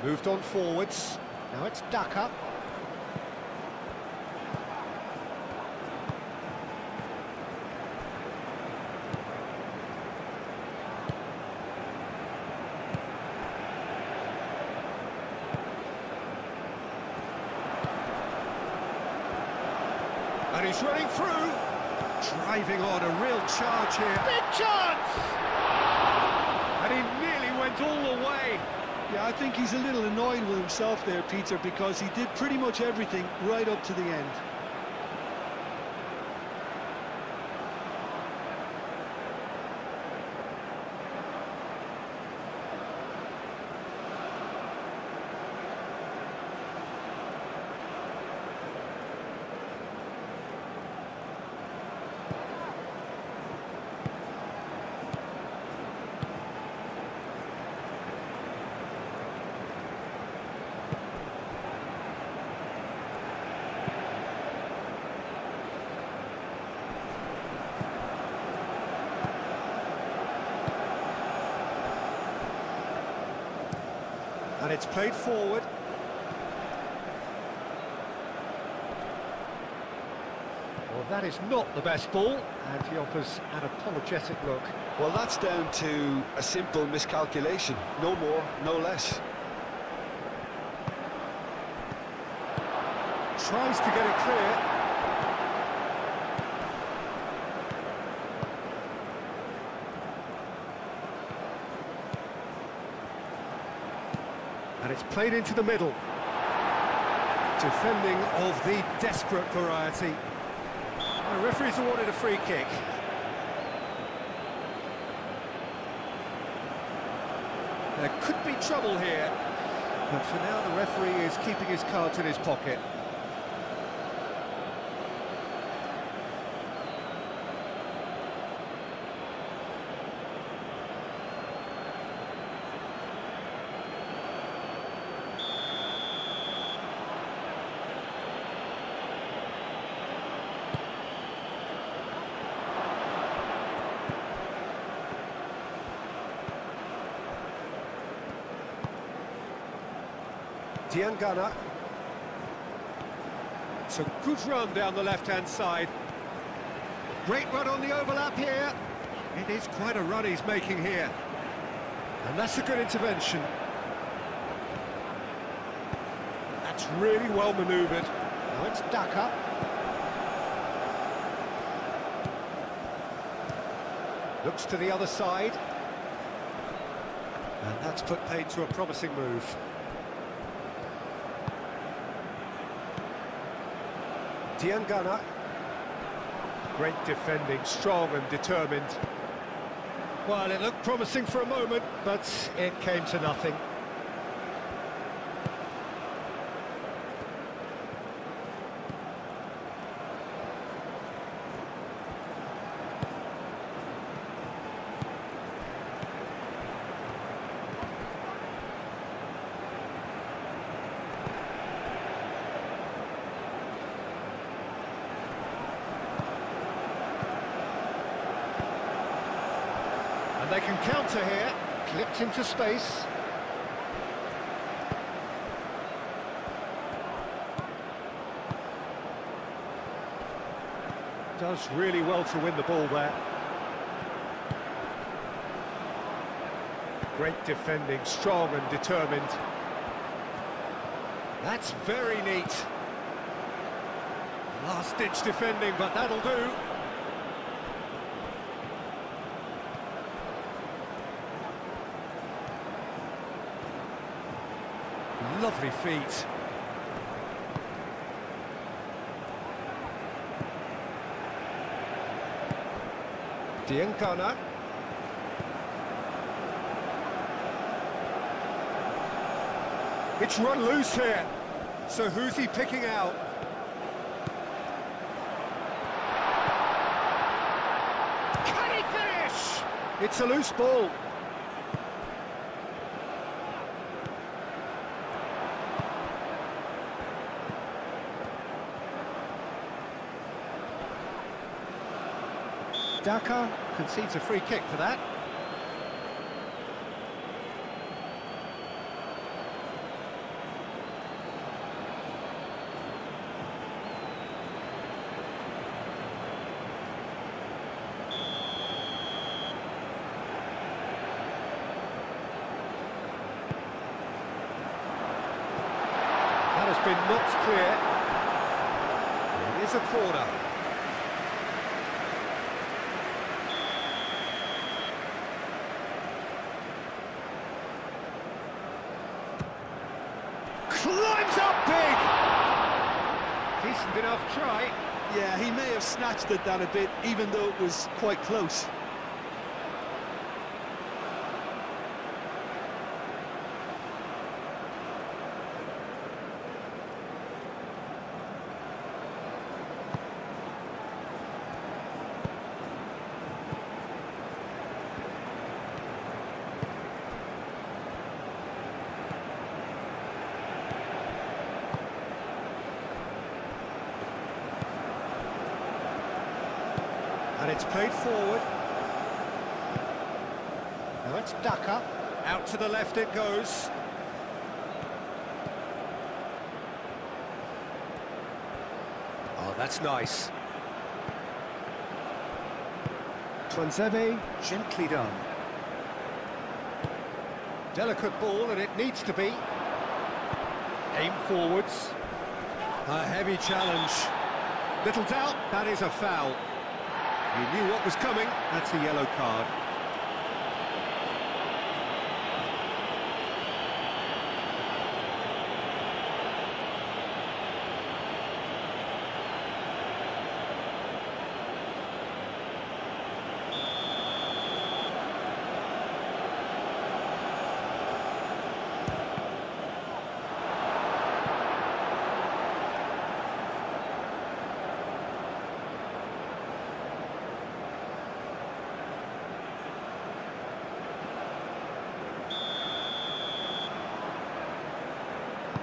Moved on forwards. Now it's Daka. And he's running through. Driving on, a real charge here. Big chance! And he Yeah, I think he's a little annoyed with himself there, Peter, because he did pretty much everything right up to the end. And it's played forward. Well, that is not the best ball, and he offers an apologetic look. Well, that's down to a simple miscalculation. No more, no less. Tries to get it clear. And it's played into the middle. Defending of the desperate variety. The referee's awarded a free kick. There could be trouble here, but for now the referee is keeping his cards in his pocket. Diangana. It's a good run down the left-hand side. Great run on the overlap here. It is quite a run he's making here. And that's a good intervention. That's really well manoeuvred. Now it's Daka. Looks to the other side. And that's put paid to a promising move. Diangana. Great defending, strong and determined. Well, it looked promising for a moment, but it came to nothing. And they can counter here, clipped into space. Does really well to win the ball there. Great defending, strong and determined. That's very neat. Last-ditch defending, but that'll do. Lovely feet. Diangana. It's run loose here. So who's he picking out? Can he finish? It's a loose ball. Daka concedes a free kick for that. That has been knocked clear. It is a corner. climbs up big! Decent enough try. Yeah, he may have snatched at that a bit, even though it was quite close. And it's played forward. Now it's Daka. Out to the left it goes. Oh, that's nice. Tuanzebe, gently done. Delicate ball, and it needs to be. Aim forwards. A heavy challenge. Little doubt, that is a foul. He knew what was coming. That's a yellow card.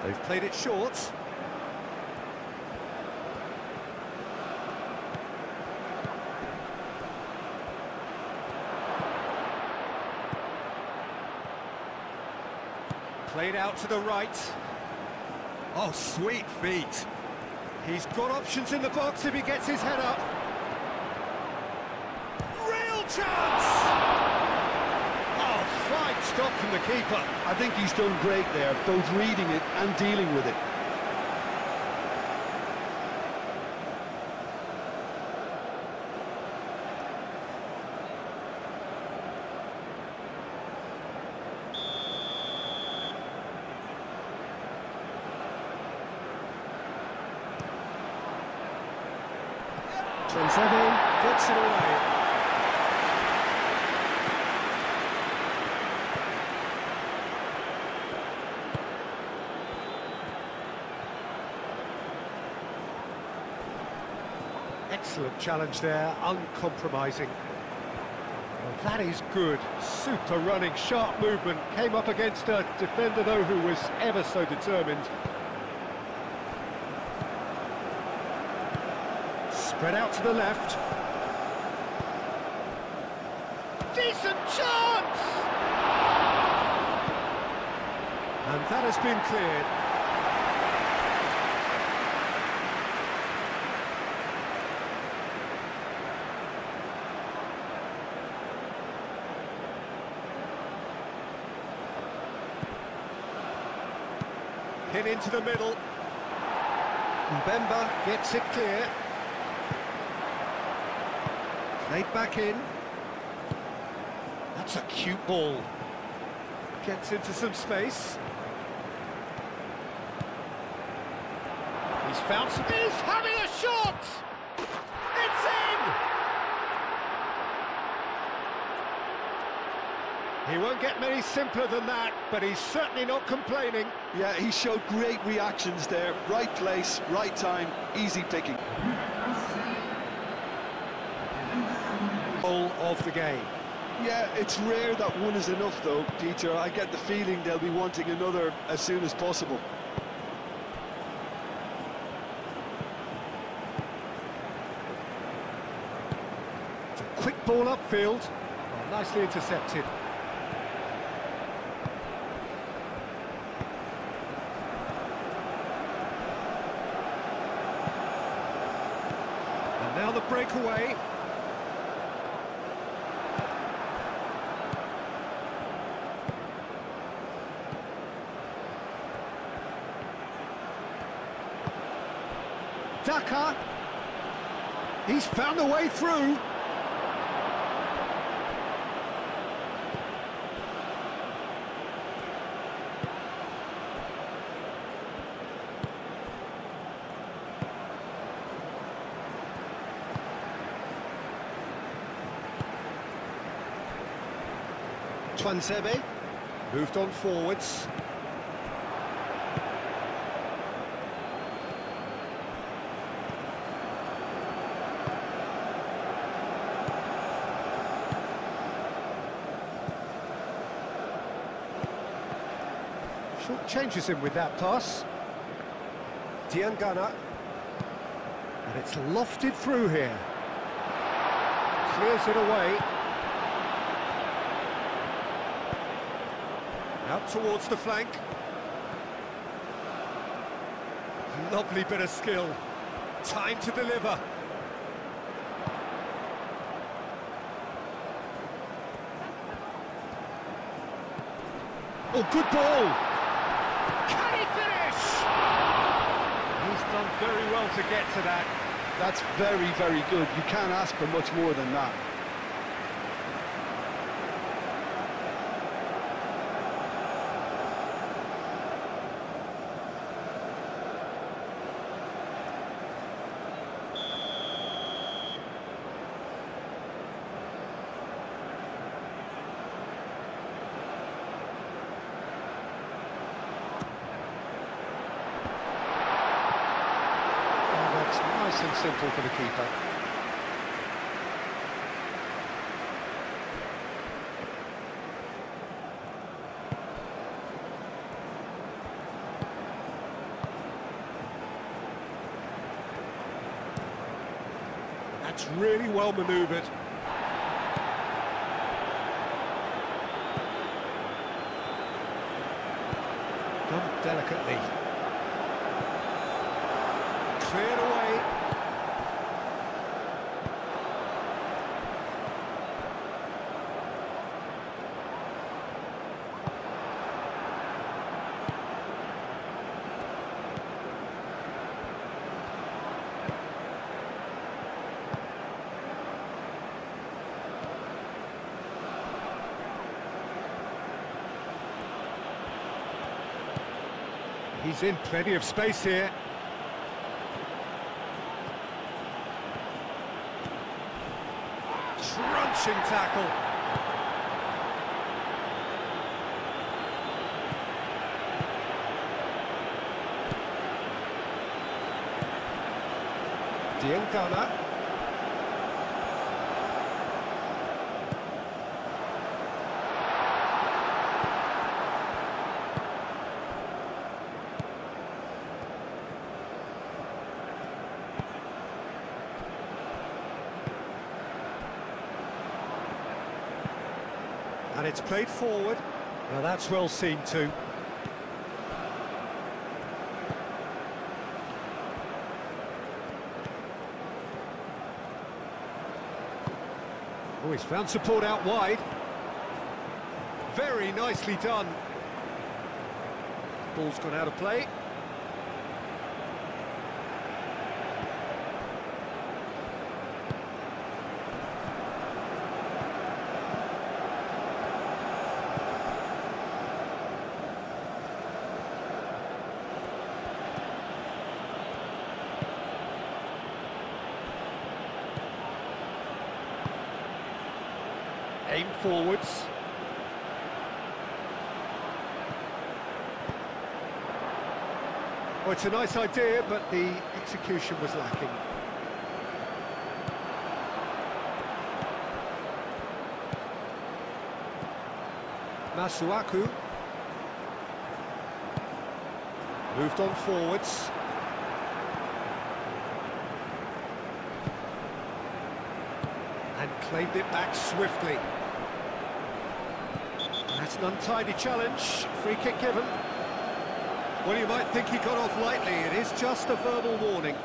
They've played it short. Played out to the right. Oh, sweet feet. He's got options in the box if he gets his head up. Real chance! Fine stop from the keeper. I think he's done great there, both reading it and dealing with it. Tuanzebe gets it away. Excellent challenge there, uncompromising. Well, that is good. Super running, sharp movement. Came up against a defender, though, who was ever so determined. Spread out to the left. Decent chance! And that has been cleared. Hit into the middle. Mbemba gets it clear. Played back in. That's a cute ball. Gets into some space. He's found some... He's having a shot! It's in! He won't get many simpler than that, but he's certainly not complaining. Yeah, he showed great reactions there. Right place, right time, easy picking. Goal of the game. Yeah, it's rare that one is enough though, Peter. I get the feeling they'll be wanting another as soon as possible. It's a quick ball upfield. Oh, nicely intercepted. And now the breakaway. Daka, he's found a way through. Twansebe. Moved on forwards. Short changes him with that pass. Diangana. And it's lofted through here. Clears it away. Out towards the flank. Lovely bit of skill. Time to deliver. Oh, good ball. Can he finish? He's done very well to get to that. That's very, very good. You can't ask for much more than that. Nice and simple for the keeper. That's really well manoeuvred. Done delicately. Cleared away. He's in plenty of space here. Crunching tackle. Diangana. And it's played forward. Now that's well seen too. Oh, he's found support out wide. Very nicely done. Ball's gone out of play. Aim forwards. Well, it's a nice idea, but the execution was lacking. Masuaku. Moved on forwards. And claimed it back swiftly. That's an untidy challenge. Free kick given. Well, you might think he got off lightly. It is just a verbal warning.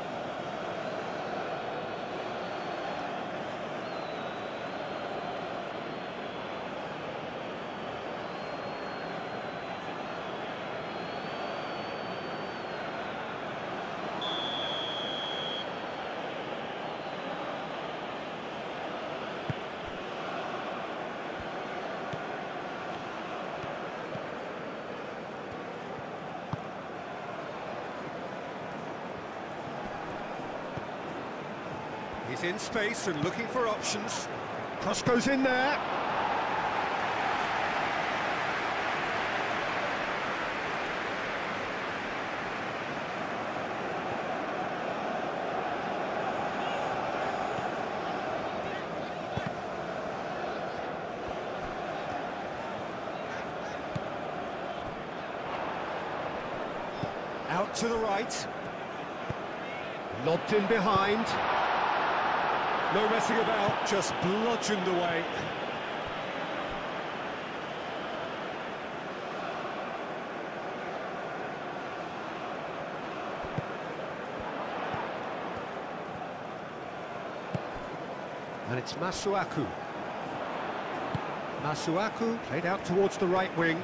He's in space and looking for options. Cross goes in there. Out to the right. Lobbed in behind. No messing about, just bludgeoned away. And it's Masuaku. Masuaku played out towards the right wing.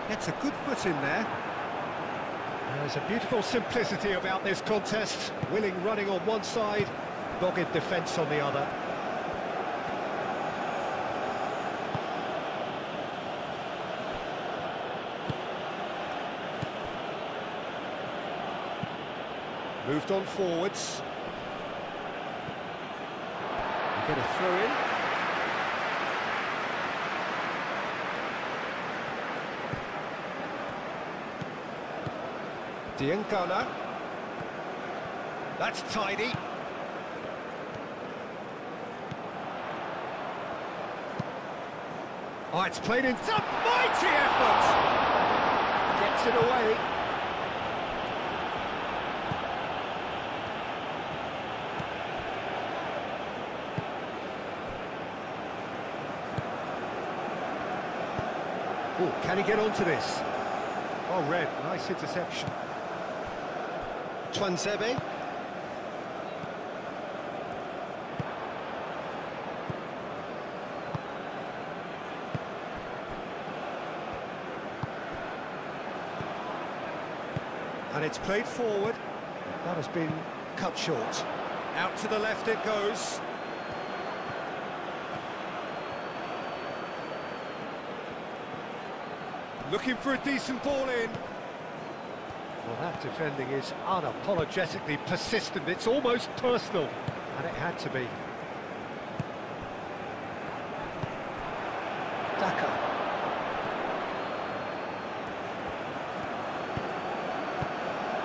Gets a good foot in there. There's a beautiful simplicity about this contest. Willing running on one side, dogged defence on the other. Moved on forwards. Get a throw in. Diangana. That's tidy. Oh, it's played in. It's a mighty effort! Gets it away. Oh, can he get onto this? Oh, red, nice interception. Twanzebe. And it's played forward. That has been cut short. Out to the left it goes. Looking for a decent ball in. Well, that defending is unapologetically persistent. It's almost personal, and it had to be. Daka.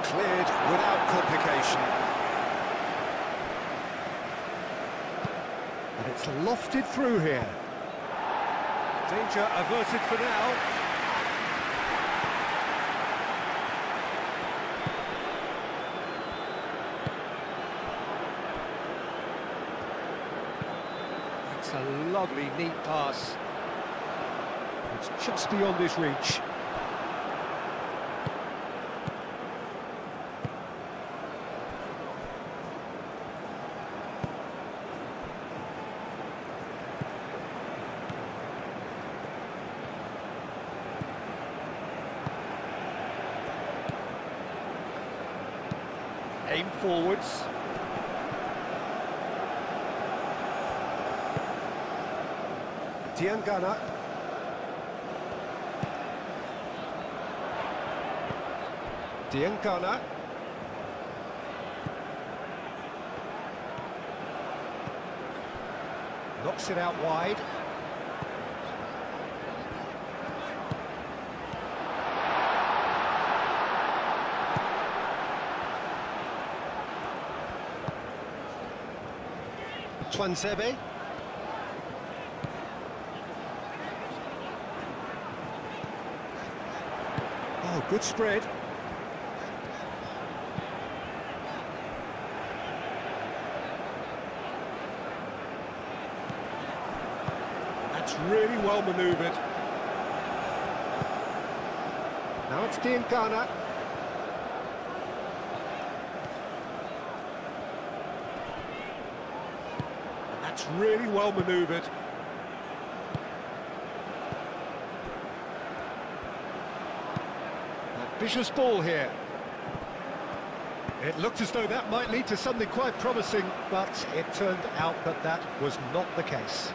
Cleared without complication. And it's lofted through here. Danger averted for now. It's a lovely, neat pass. It's just beyond his reach. Aim forwards. Diangana. Diangana. Knocks it out wide. Twanzebe. Oh, good spread. That's really well manoeuvred. Now it's Diangana. That's really well manoeuvred. Vicious ball here. It looked as though that might lead to something quite promising, but it turned out that that was not the case.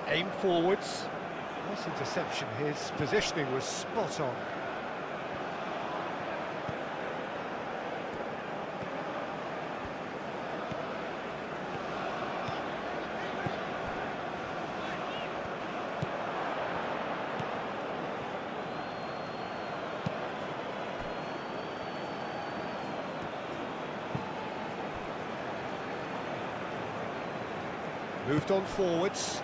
Aim forwards. Nice interception. His positioning was spot on. Moved on forwards,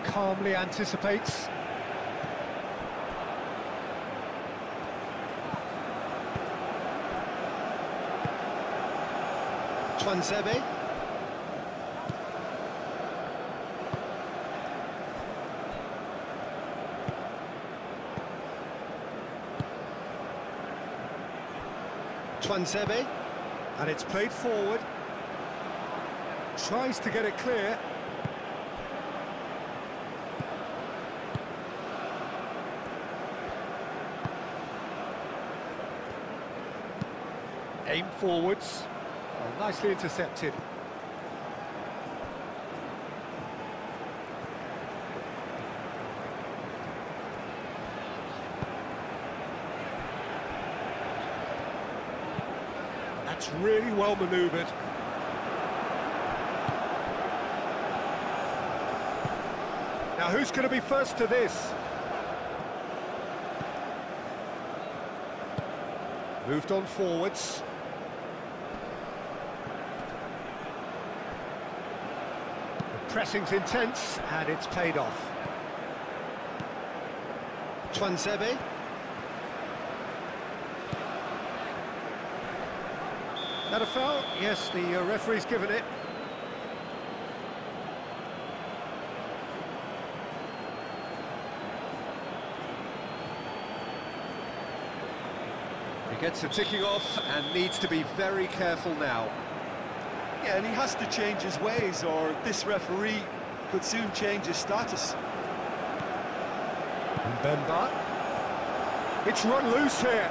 calmly anticipates. Twanzebe. Twanzebe. And it's played forward. Tries to get it clear. Aim forwards. Oh, nicely intercepted. That's really well manoeuvred. Now who's going to be first to this? Moved on forwards. The pressing's intense and it's paid off. Twanzebe. That a foul? Yes, the referee's given it. He gets the ticking off and needs to be very careful now. Yeah, and he has to change his ways, or this referee could soon change his status. Mbemba. It's run loose here.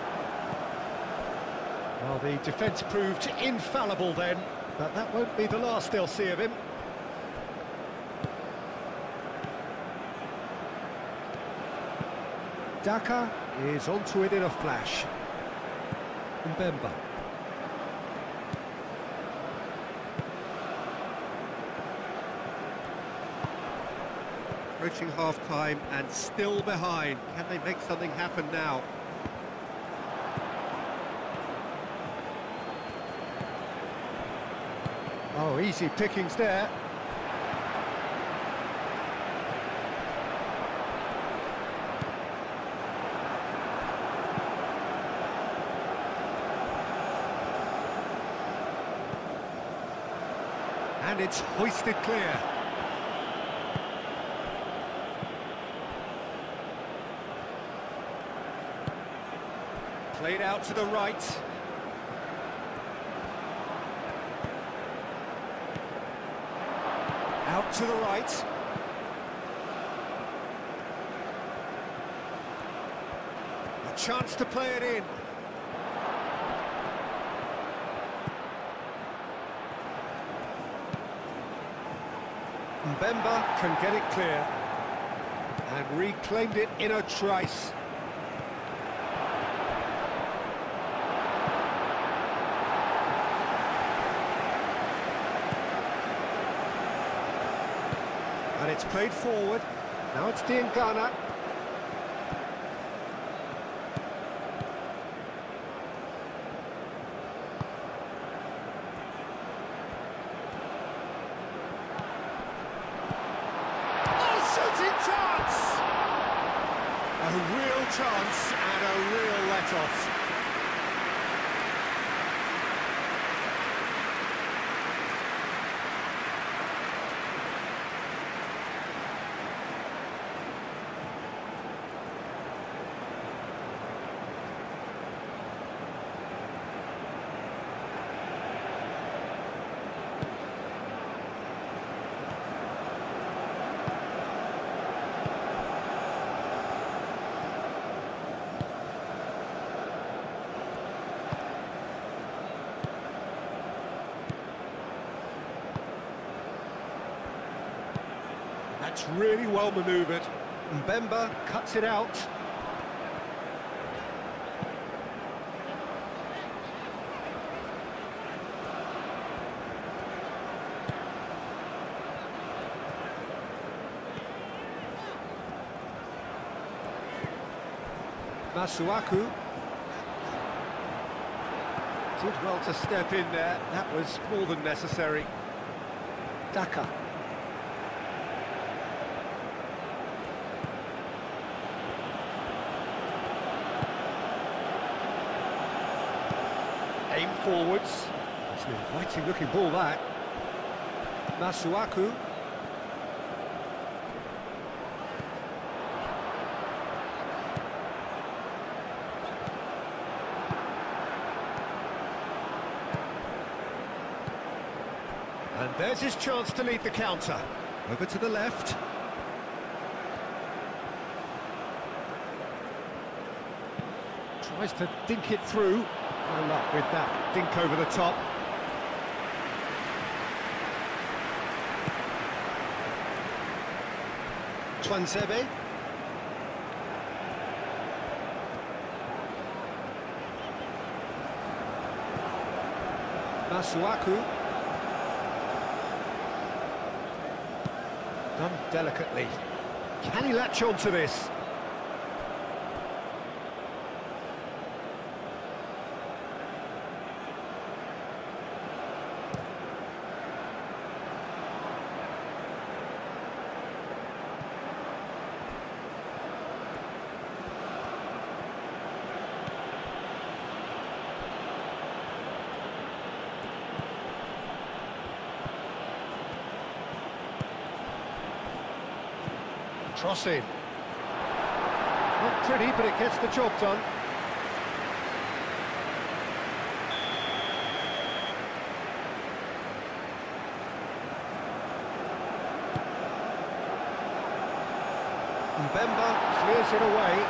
Well, the defence proved infallible then, but that won't be the last they'll see of him. Daka is onto it in a flash. Mbemba. Approaching half-time and still behind. Can they make something happen now? Oh, easy pickings there. And it's hoisted clear. Played out to the right. Out to the right. A chance to play it in. Mbemba can get it clear. And reclaimed it in a trice. And it's played forward. Now it's Diangana. Oh, shooting chance! A real chance and a real let-off. That's really well manoeuvred. Mbemba cuts it out. Masuaku. Did well to step in there, that was more than necessary. Daka. Aim forwards. It's an inviting looking ball that. Masuaku. And there's his chance to lead the counter. Over to the left. Tries to dink it through. No luck with that dink over the top. Twansebe. Masuaku. Done delicately. Can he latch on to this? Crossing. Not pretty, but it gets the job done. Mbemba clears it away.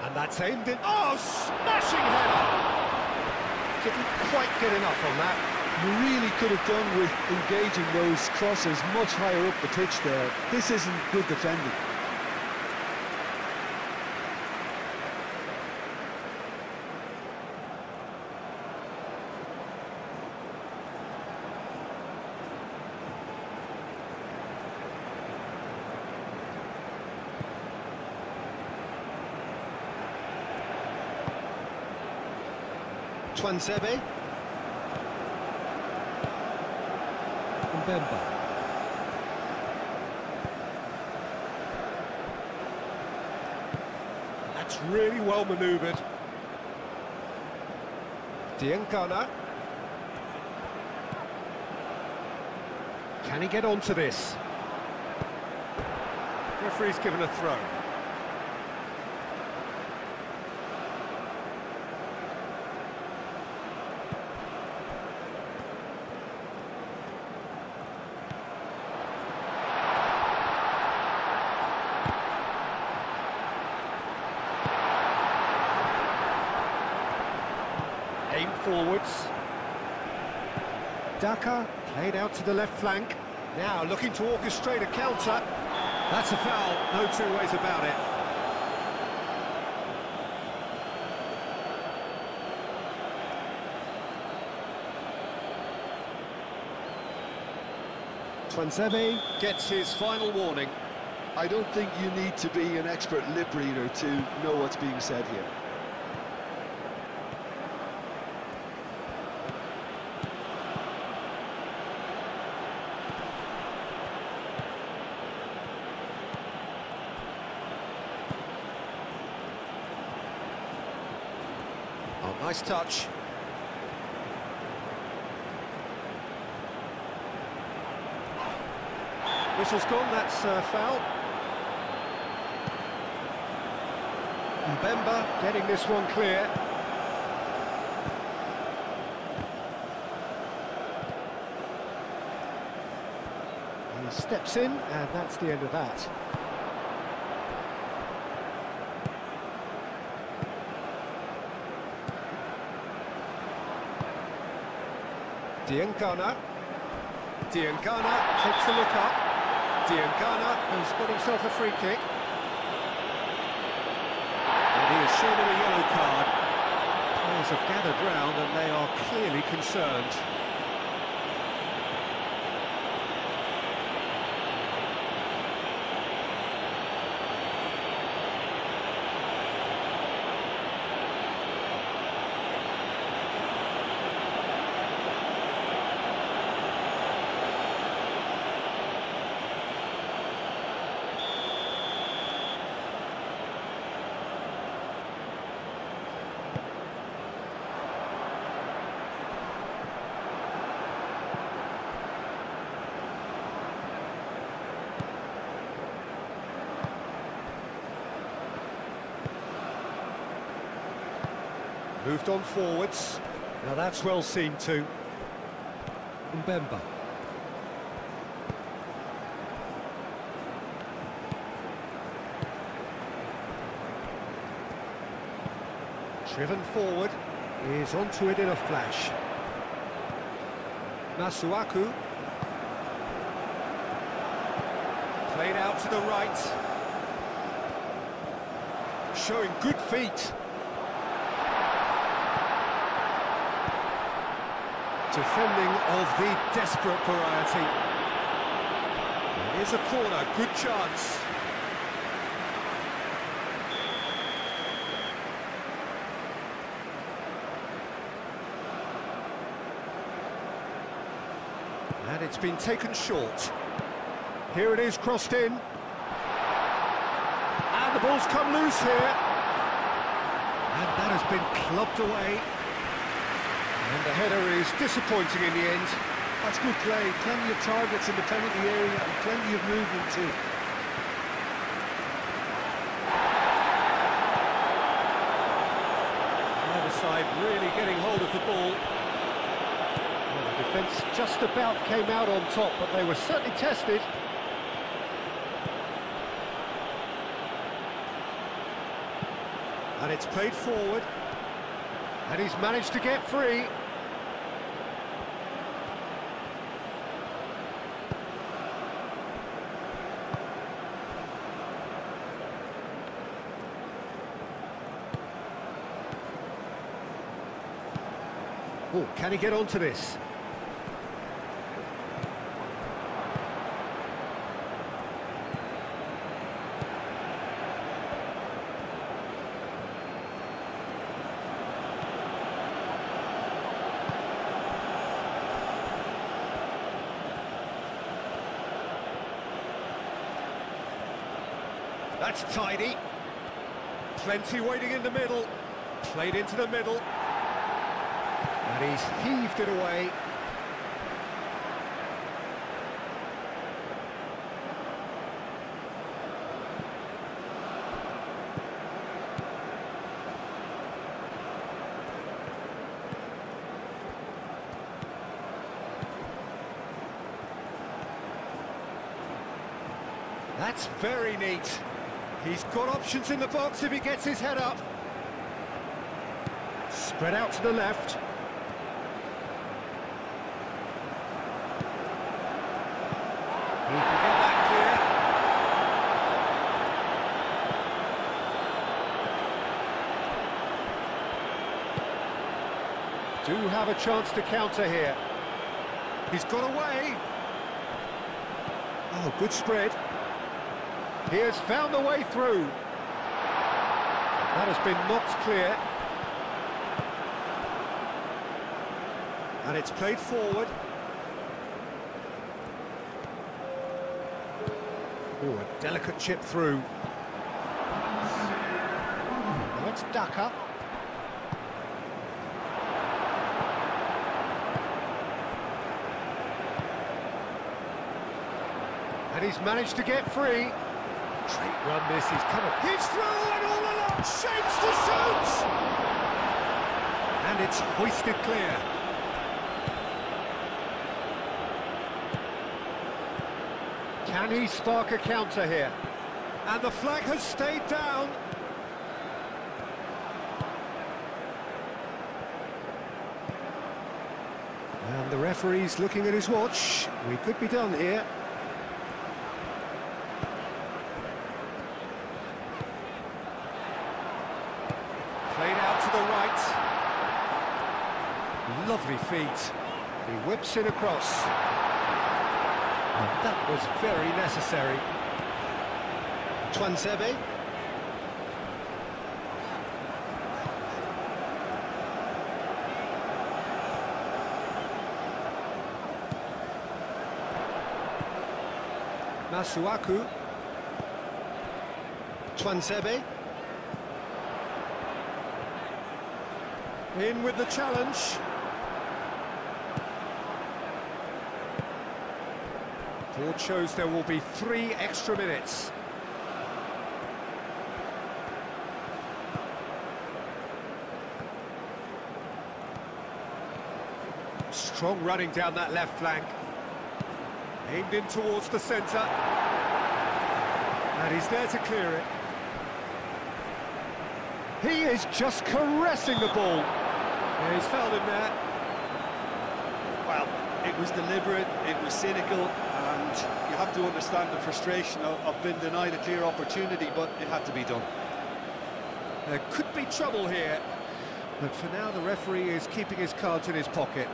And that's aimed in. Oh, smashing header! Didn't quite get enough on that. You really could have done with engaging those crosses much higher up the pitch there. This isn't good defending. Twansebe. Mbemba. That's really well manoeuvred. Diangana. Can he get onto this? Referee's given a throw. Aim forwards. Daka played out to the left flank. Now looking to orchestrate a counter. That's a foul, no two ways about it. Twansebe gets his final warning. I don't think you need to be an expert lip reader to know what's being said here. Oh, nice touch. Whistle's gone, that's a foul. Mbemba getting this one clear. He steps in, and that's the end of that. Diangana. Diangana takes a look up. Diangana has got himself a free kick. And he has shown him a yellow card. Players have gathered round and they are clearly concerned. Moved on forwards. Now that's well seen too. Mbemba. Driven forward. Is onto it in a flash. Masuaku. Played out to the right. Showing good feet. Defending of the desperate variety. Here's a corner, good chance. And it's been taken short. Here it is, crossed in. And the ball's come loose here. And that has been clubbed away. And the header is disappointing in the end. That's good play, plenty of targets in the penalty area and plenty of movement too. Either side really getting hold of the ball. Well, the defence just about came out on top, but they were certainly tested. And it's played forward. And he's managed to get free. Oh, can he get onto this? That's tidy. Plenty waiting in the middle. Played into the middle. And he's heaved it away. That's very neat. He's got options in the box if he gets his head up. Spread out to the left. He can get that clear. Do have a chance to counter here. He's got away. Oh, good spread. He has found the way through. That has been knocked clear. And it's played forward. Oh, a delicate chip through. Now it's Daka. And he's managed to get free. Great run this, he's coming. He's through and all along, shapes to shoot! And it's hoisted clear. Can he spark a counter here? And the flag has stayed down. And the referee's looking at his watch. We could be done here. Played out to the right. Lovely feet. He whips it across. And that was very necessary. Twansebe. Masuaku. Twansebe. In with the challenge. Board shows there will be 3 extra minutes. Strong running down that left flank. Aimed in towards the centre. And he's there to clear it. He is just caressing the ball. Yeah, he's fouled him there. Well, it was deliberate, it was cynical, and you have to understand the frustration of being denied a clear opportunity, but it had to be done. There could be trouble here, but for now the referee is keeping his cards in his pocket.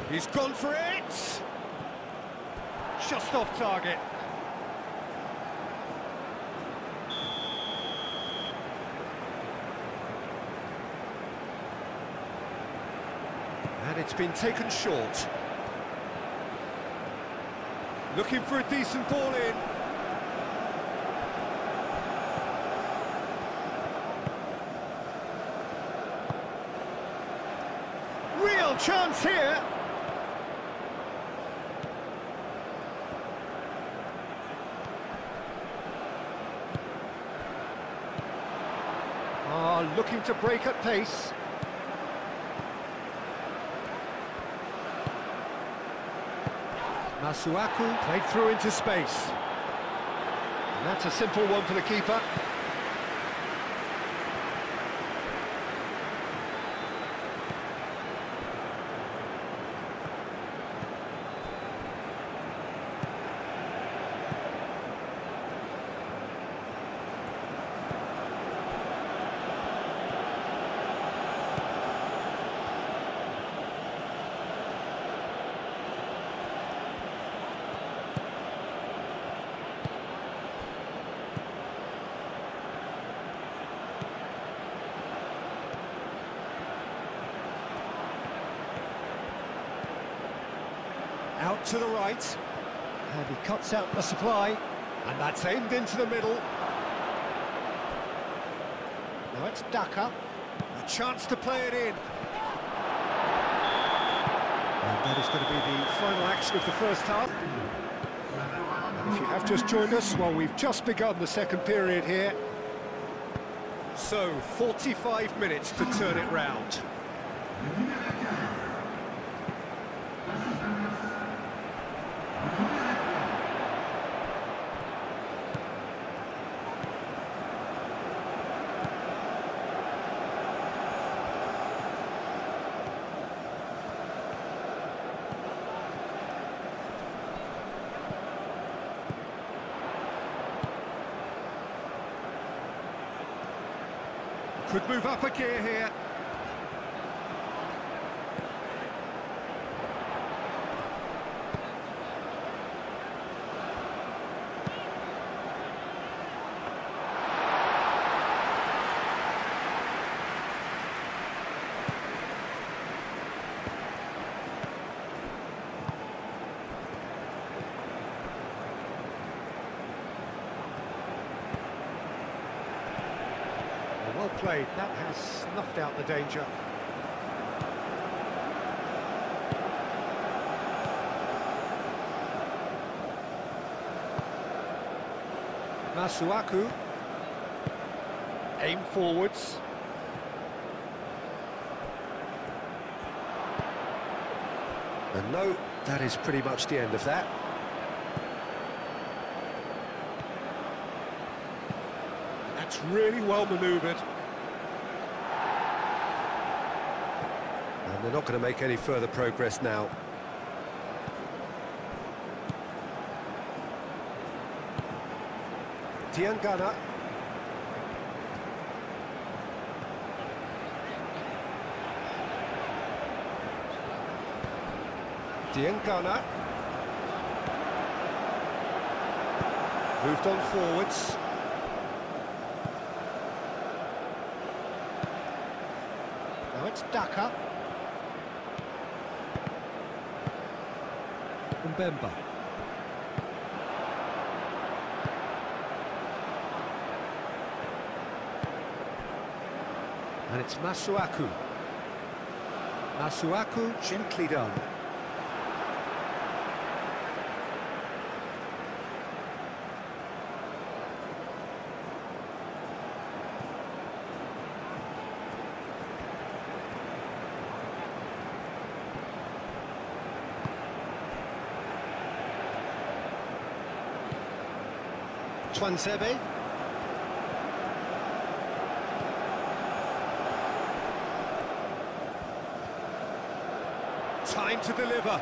He's gone for it! Just off target. And it's been taken short. Looking for a decent ball in. Real chance here. Looking to break at pace. Masuaku played through into space. And that's a simple one for the keeper. Out to the right, and he cuts out the supply, and that's aimed into the middle. Now it's Daka, a chance to play it in. And that is going to be the final action of the first half. And if you have just joined us, well, we've just begun the second period here. So, 45 minutes to turn it round. Could move up a gear here. Well played, that has snuffed out the danger. Masuaku, aim forwards. And no, that is pretty much the end of that. That's really well manoeuvred. And they're not going to make any further progress now. Diangana. Diangana. Moved on forwards. Now it's Daka. Mbemba. And it's Masuaku. Masuaku, gently done. Twansebe. Time to deliver.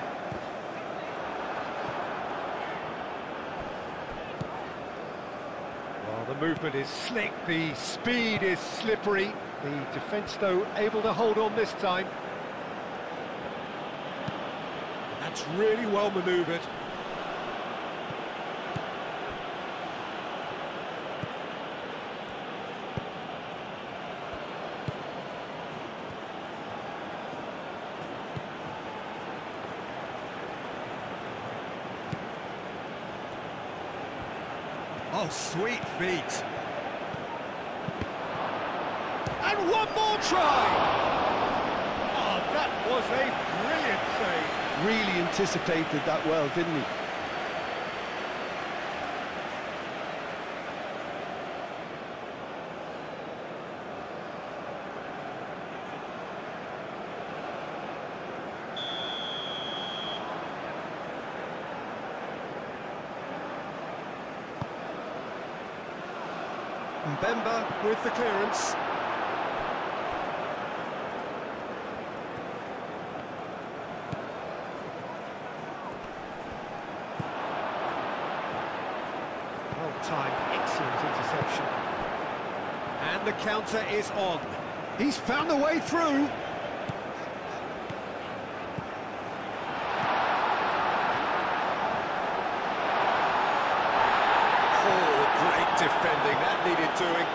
Well, the movement is slick, the speed is slippery. The defence, though, able to hold on this time. That's really well manoeuvred. Oh, sweet feet. And one more try! Oh, that was a brilliant save. Really anticipated that well, didn't he? Mbemba with the clearance. Well timed, excellent interception. And the counter is on. He's found a way through. Defending, that needed doing.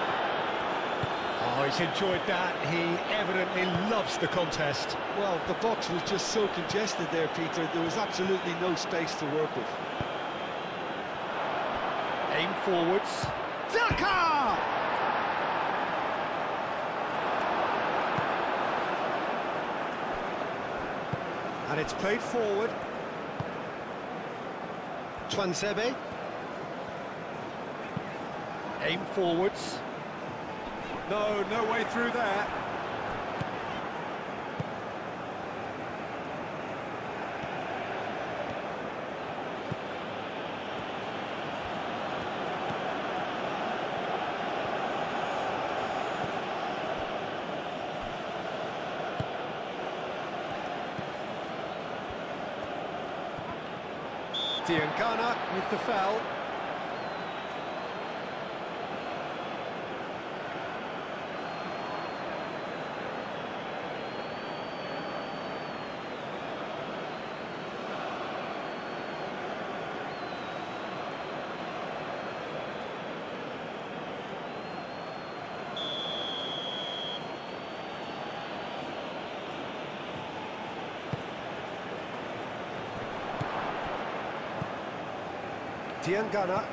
Oh, he's enjoyed that. He evidently loves the contest. Well, the box was just so congested there, Peter. There was absolutely no space to work with. Aim forwards. Daka! And it's played forward. Twansebe. Aim forwards. No way through there. Diangana with the foul. Diangana.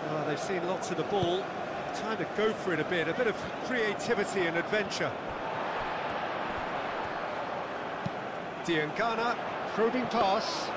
Oh, they've seen lots of the ball. Time to go for it a bit of creativity and adventure. Diangana, probing pass.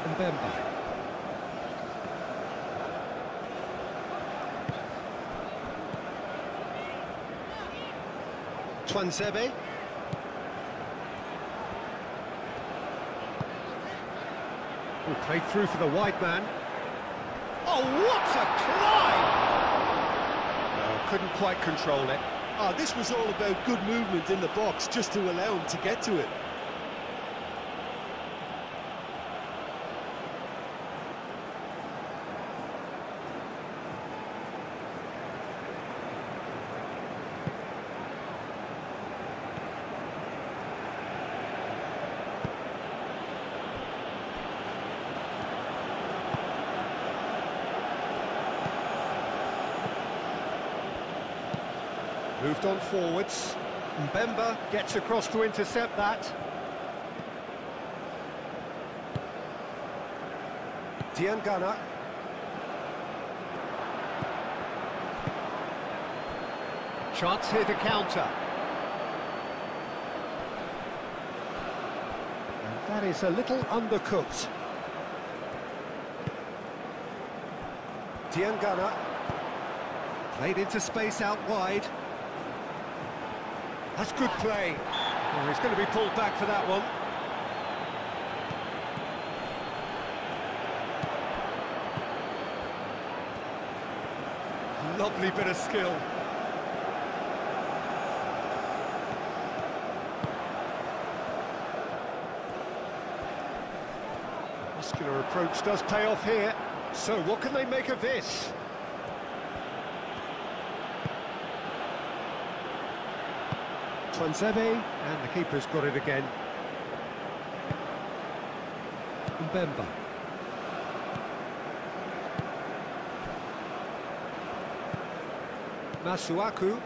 Mbemba. Twanzebe. Who played through for the wide man. Oh, what a climb! Couldn't quite control it. This was all about good movement in the box, just to allow him to get to it. Moved on forwards. Mbemba gets across to intercept that. Diangana. Chance here to counter. And that is a little undercooked. Diangana. Played into space out wide. That's good play. Oh, he's going to be pulled back for that one. Lovely bit of skill. Muscular approach does pay off here. So what can they make of this? Twanzebe, and the keeper's got it again. Mbemba. Masuaku.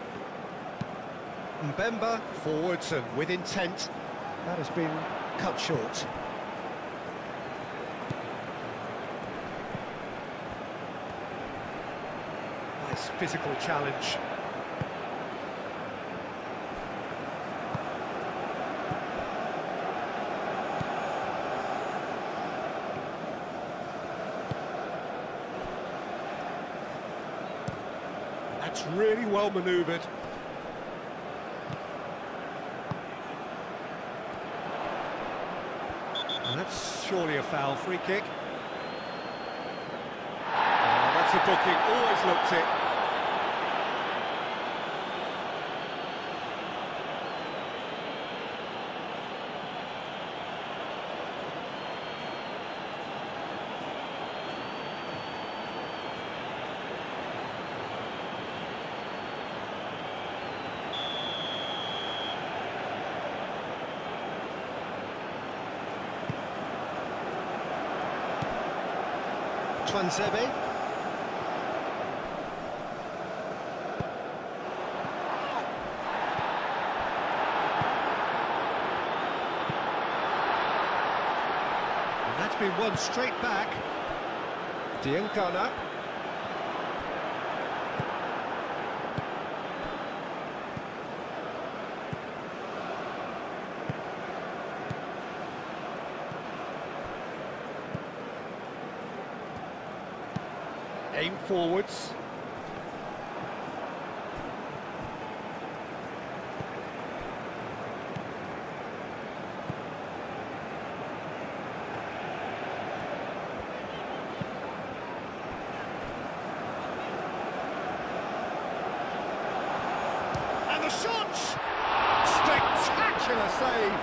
Mbemba, forwards and with intent. That has been cut short. Nice physical challenge. That's really well manoeuvred. And that's surely a foul. Free kick. Oh, that's a booking. Always looked it. Twanzebe. And that's been won straight back. Diangana. Aim forwards. And the shot! Spectacular save!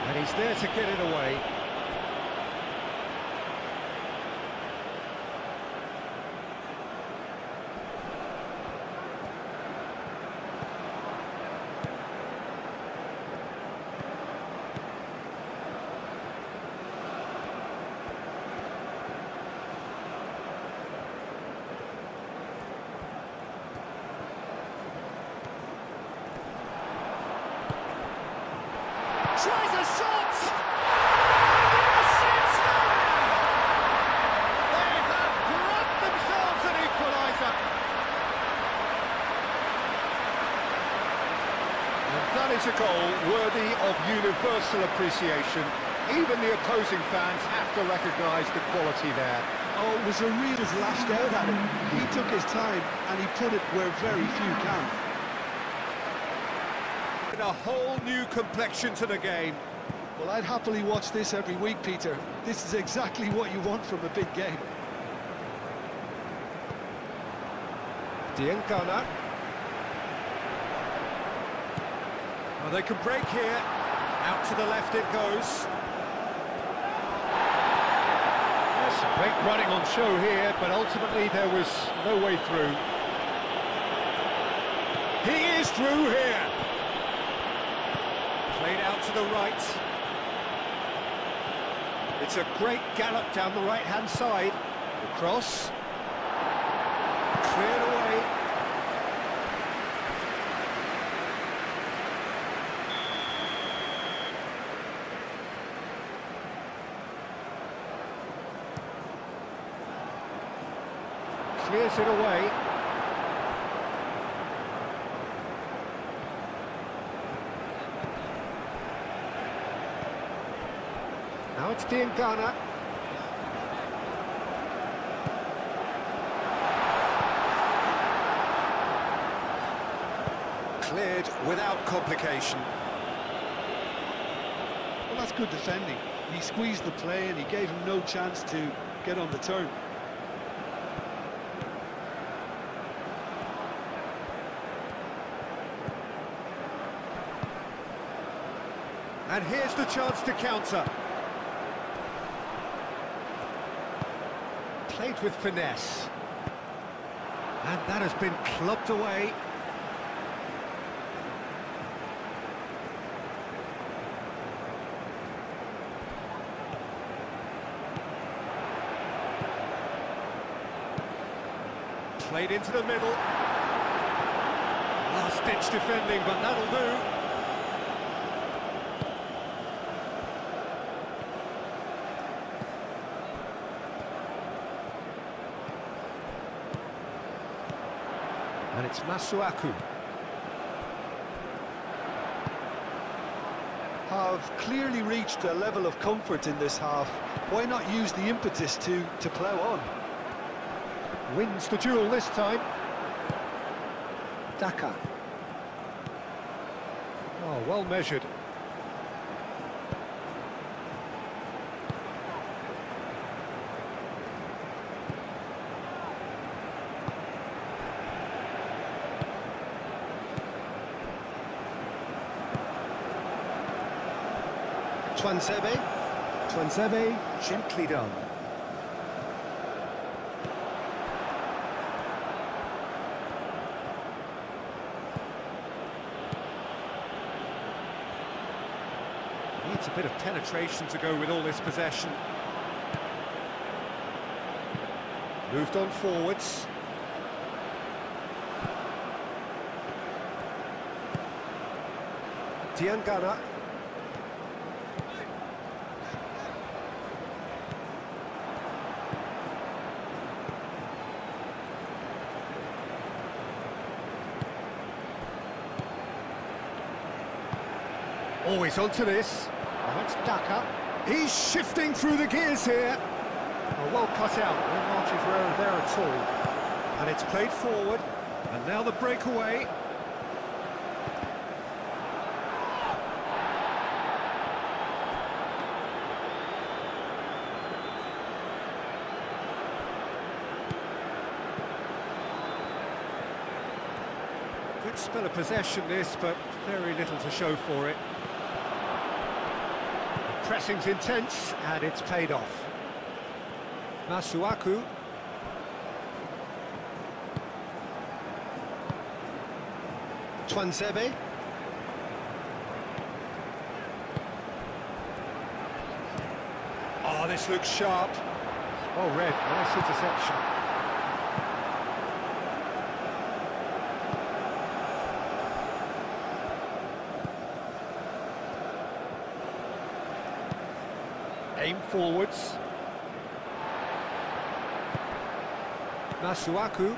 And he's there to get it away. Tries a shot! Yes, they have grabbed themselves an equaliser. And that is a goal worthy of universal appreciation. Even the opposing fans have to recognise the quality there. Oh, it was a real just lashed out at him. He took his time and he put it where very few can. And a whole new complexion to the game. Well, I'd happily watch this every week, Peter. This is exactly what you want from a big game. Diangana. Well, they can break here. Out to the left it goes. There's some great running on show here, but ultimately there was no way through. He is through here. Played out to the right. It's a great gallop down the right-hand side. The cross. Cleared away. Clears it away. Now it's Diangana. Cleared without complication. Well, that's good defending. He squeezed the play and he gave him no chance to get on the turn. And here's the chance to counter. Played with finesse. And that has been clubbed away. Played into the middle. Last-ditch defending, but that'll do. And it's Masuaku. Have clearly reached a level of comfort in this half. Why not use the impetus to plough on? Wins the duel this time. Daka. Oh, well measured. Tuanzebe, gently done. Needs a bit of penetration to go with all this possession. Moved on forwards. Diangana. Always onto this. Now it's Daka. He's shifting through the gears here. Oh, well cut out. No margin for error there at all. And it's played forward. And now the breakaway. Good spell of possession this, but very little to show for it. The pressing's intense, and it's paid off. Masuaku. Tuanzebe. Oh, this looks sharp. Oh, red, nice interception. Aim forwards. Masuaku.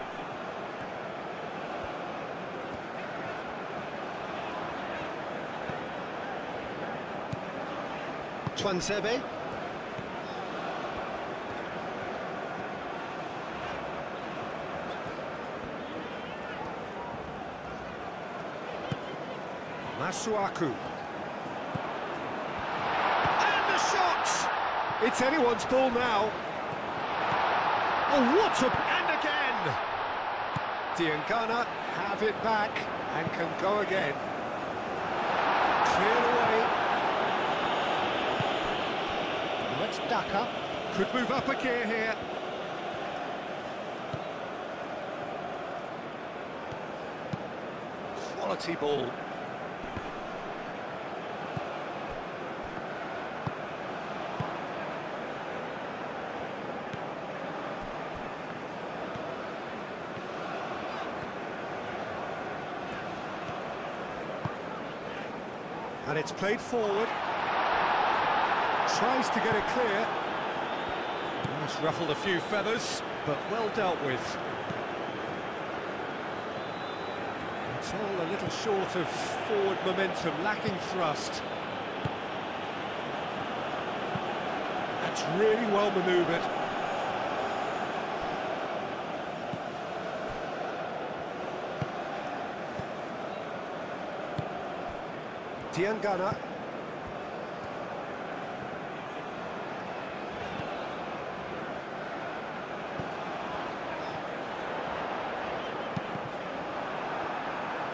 Twansebe. Masuaku. And the shot! It's anyone's ball now. Oh, what a... And again! Diangana have it back and can go again. Cleared away. Now it's Daka. Could move up a gear here. Quality ball. And it's played forward. Tries to get it clear. Well, it's ruffled a few feathers, but well dealt with. It's all a little short of forward momentum, lacking thrust. That's really well manoeuvred. Diangana.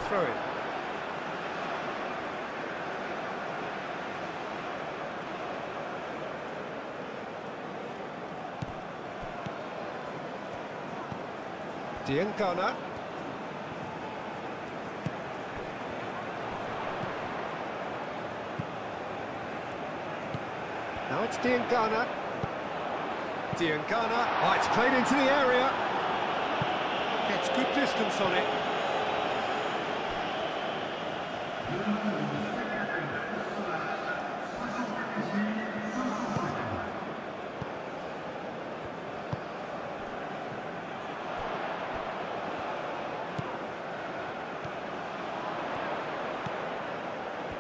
Throw it. Diangana. Now it's Diangana. Diangana. Oh, it's played into the area. Gets good distance on it.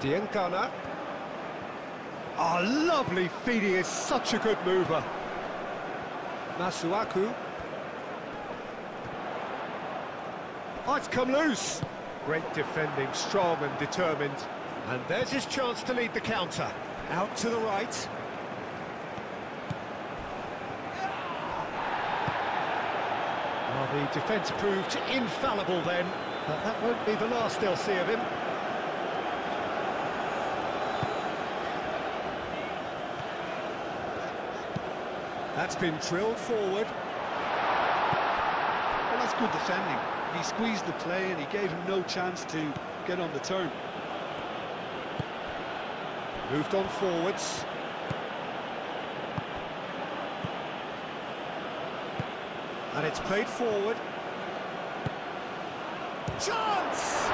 Diangana. Oh, lovely feed, he is such a good mover. Masuaku. Oh, it's come loose. Great defending, strong and determined. And there's his chance to lead the counter. Out to the right. Well, the defence proved infallible then, but that won't be the last they'll see of him. That's been drilled forward. Well, that's good defending. He squeezed the play and he gave him no chance to get on the turn. Moved on forwards. And it's played forward. Chance!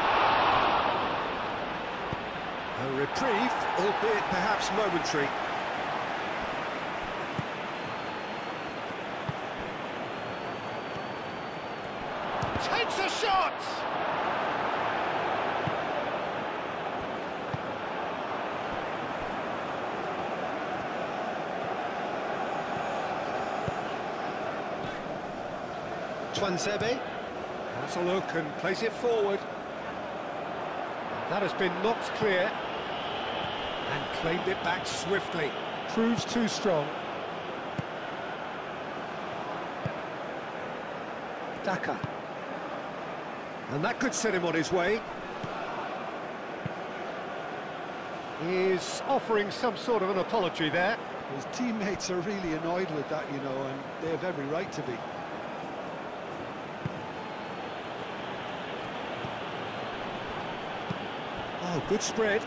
A reprieve, albeit perhaps momentary. Takes a shot! Twansebe. Has a look and plays it forward. That has been knocked clear. And claimed it back swiftly. Proves too strong. Daka. And that could set him on his way. He's offering some sort of an apology there. His teammates are really annoyed with that, you know, and they have every right to be. Oh, good spread.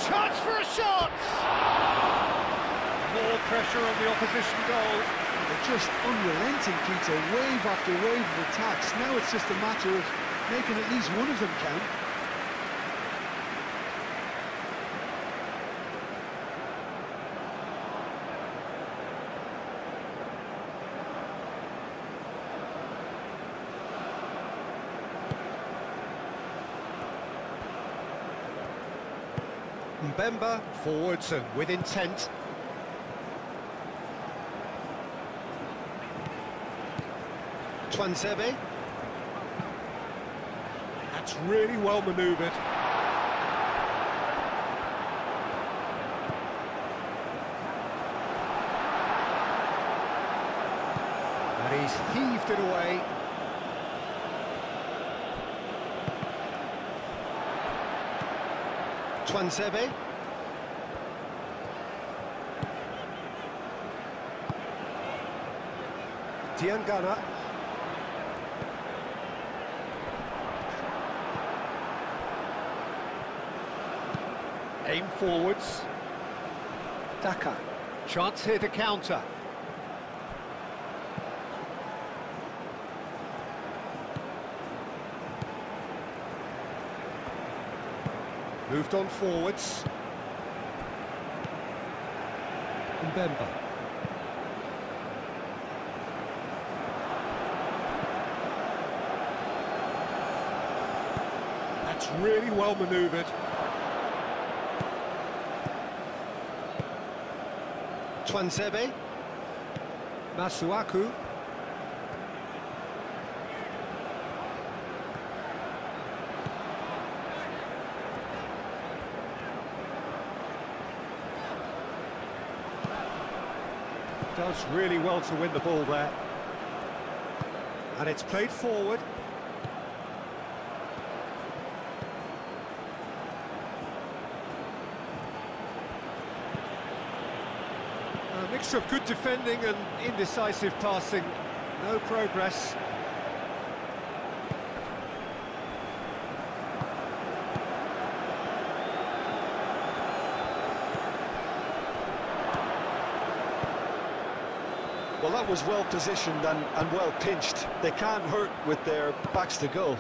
Chance for a shot! More pressure on the opposition goal. They're just unrelenting, Peter, wave after wave of attacks. Now it's just a matter of making at least one of them count. Mbemba, forwards and with intent. Twanzebe. That's really well manoeuvred. And he's heaved it away. Twanzebe. Diangana. Aim forwards. Daka. Chance here to counter. Moved on forwards. Mbemba. That's really well manoeuvred. Twanzebe. Masuaku. Does really well to win the ball there. And it's played forward. A mixture of good defending and indecisive passing. No progress. Well, that was well positioned and well pinched. They can't hurt with their backs to goal.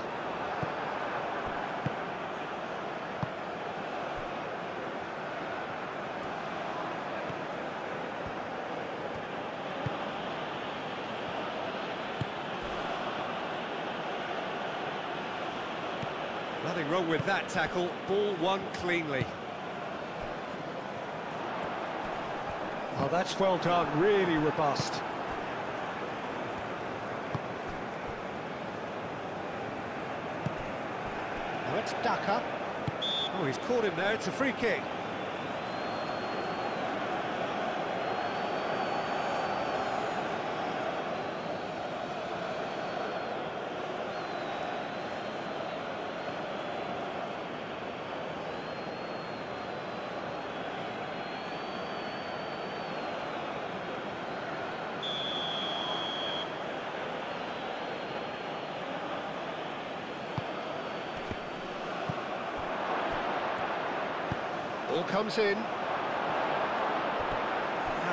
Nothing wrong with that tackle. Ball won cleanly. Oh, that's well done. Really robust. Now it's Daka. Oh, he's caught him there. It's a free kick. Ball comes in. Out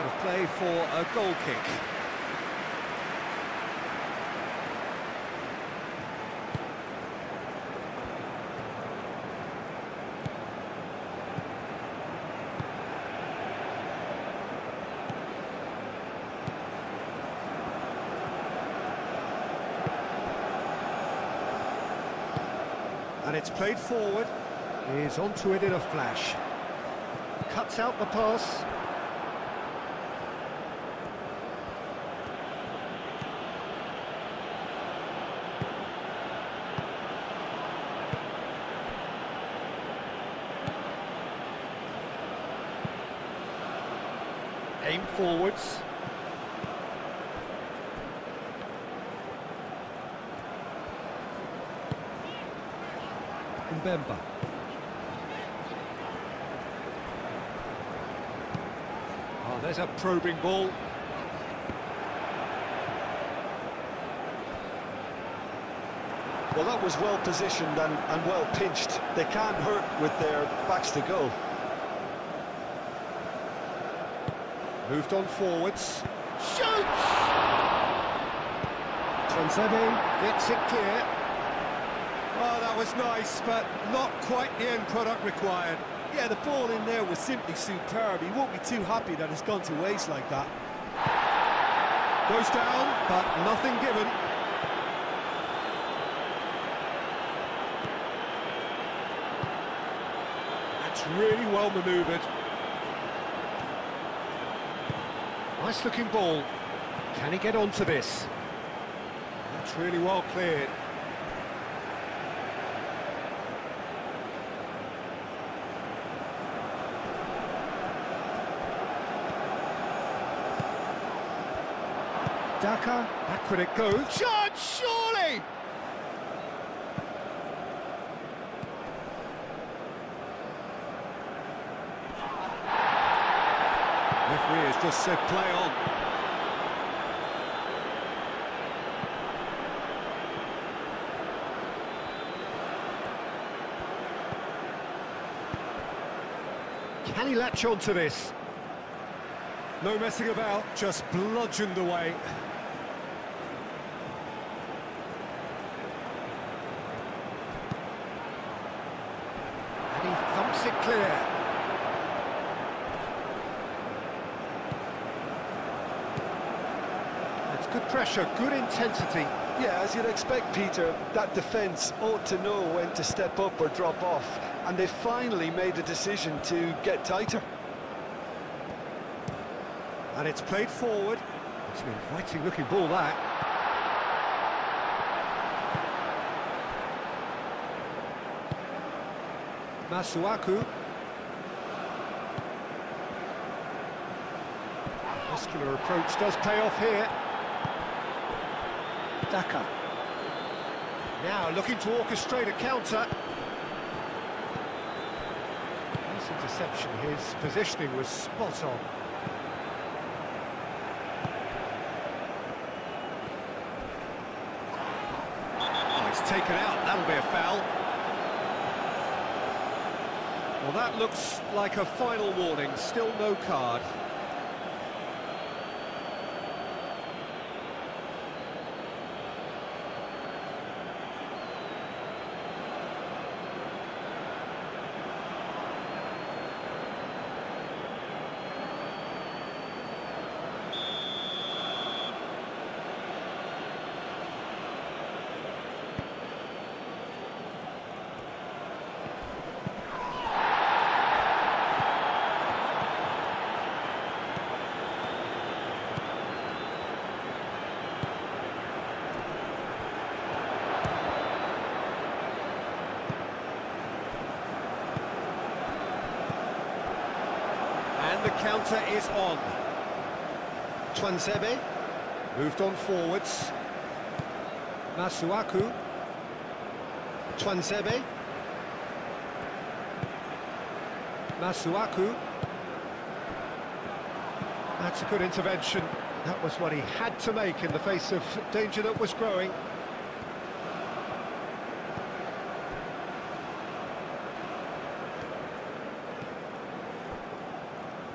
of play for a goal kick. And it's played forward. He's onto it in a flash. Cuts out the pass. Aim forwards. Mbemba. Oh, there's a probing ball. Well, that was well positioned and well pinched. They can't hurt with their backs to goal. Moved on forwards. Shoots! Twanzebe gets it clear. Oh, that was nice, but not quite the end product required. Yeah, the ball in there was simply superb. He won't be too happy that it's gone to waste like that. Goes down, but nothing given. That's really well manoeuvred. Nice looking ball. Can he get onto this? That's really well cleared. Daka, back could it go? Chance, surely! Referee has just said play on. Can he latch on to this? No messing about, just bludgeoned away. And he thumps it clear. That's good pressure, good intensity. Yeah, as you'd expect, Peter, that defence ought to know when to step up or drop off, and they finally made a decision to get tighter. And it's played forward. It's an inviting looking ball, that. Masuaku. Muscular approach does pay off here. Daka. Now looking to orchestrate a counter. Nice interception, his positioning was spot on. Oh, he's taken out, that'll be a foul. Well, that looks like a final warning, still no card. And the counter is on. Twansebe moved on forwards. Masuaku. Twansebe. Masuaku. That's a good intervention. That was what he had to make in the face of danger that was growing.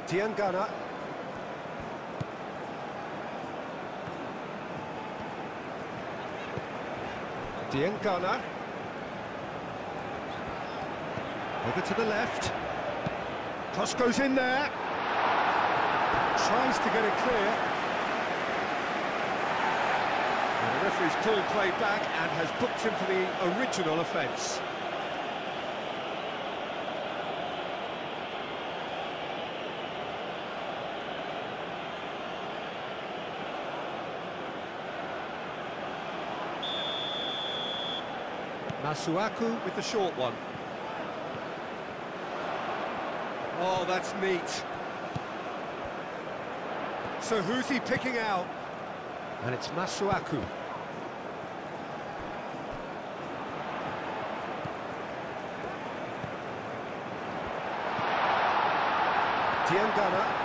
Diangana. Diangana. Over to the left. Cross goes in there. Tries to get it clear. And the referee's pulled play back and has booked him for the original offence. Masuaku with the short one. Oh, that's neat. So who's he picking out? And it's Masuaku. Diangana.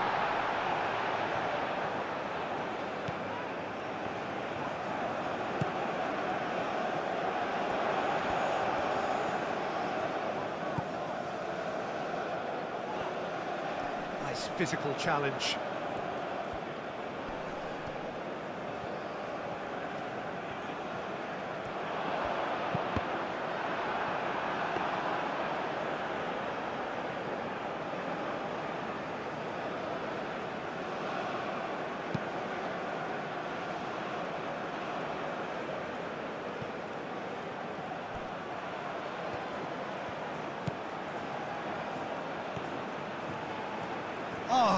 Nice physical challenge.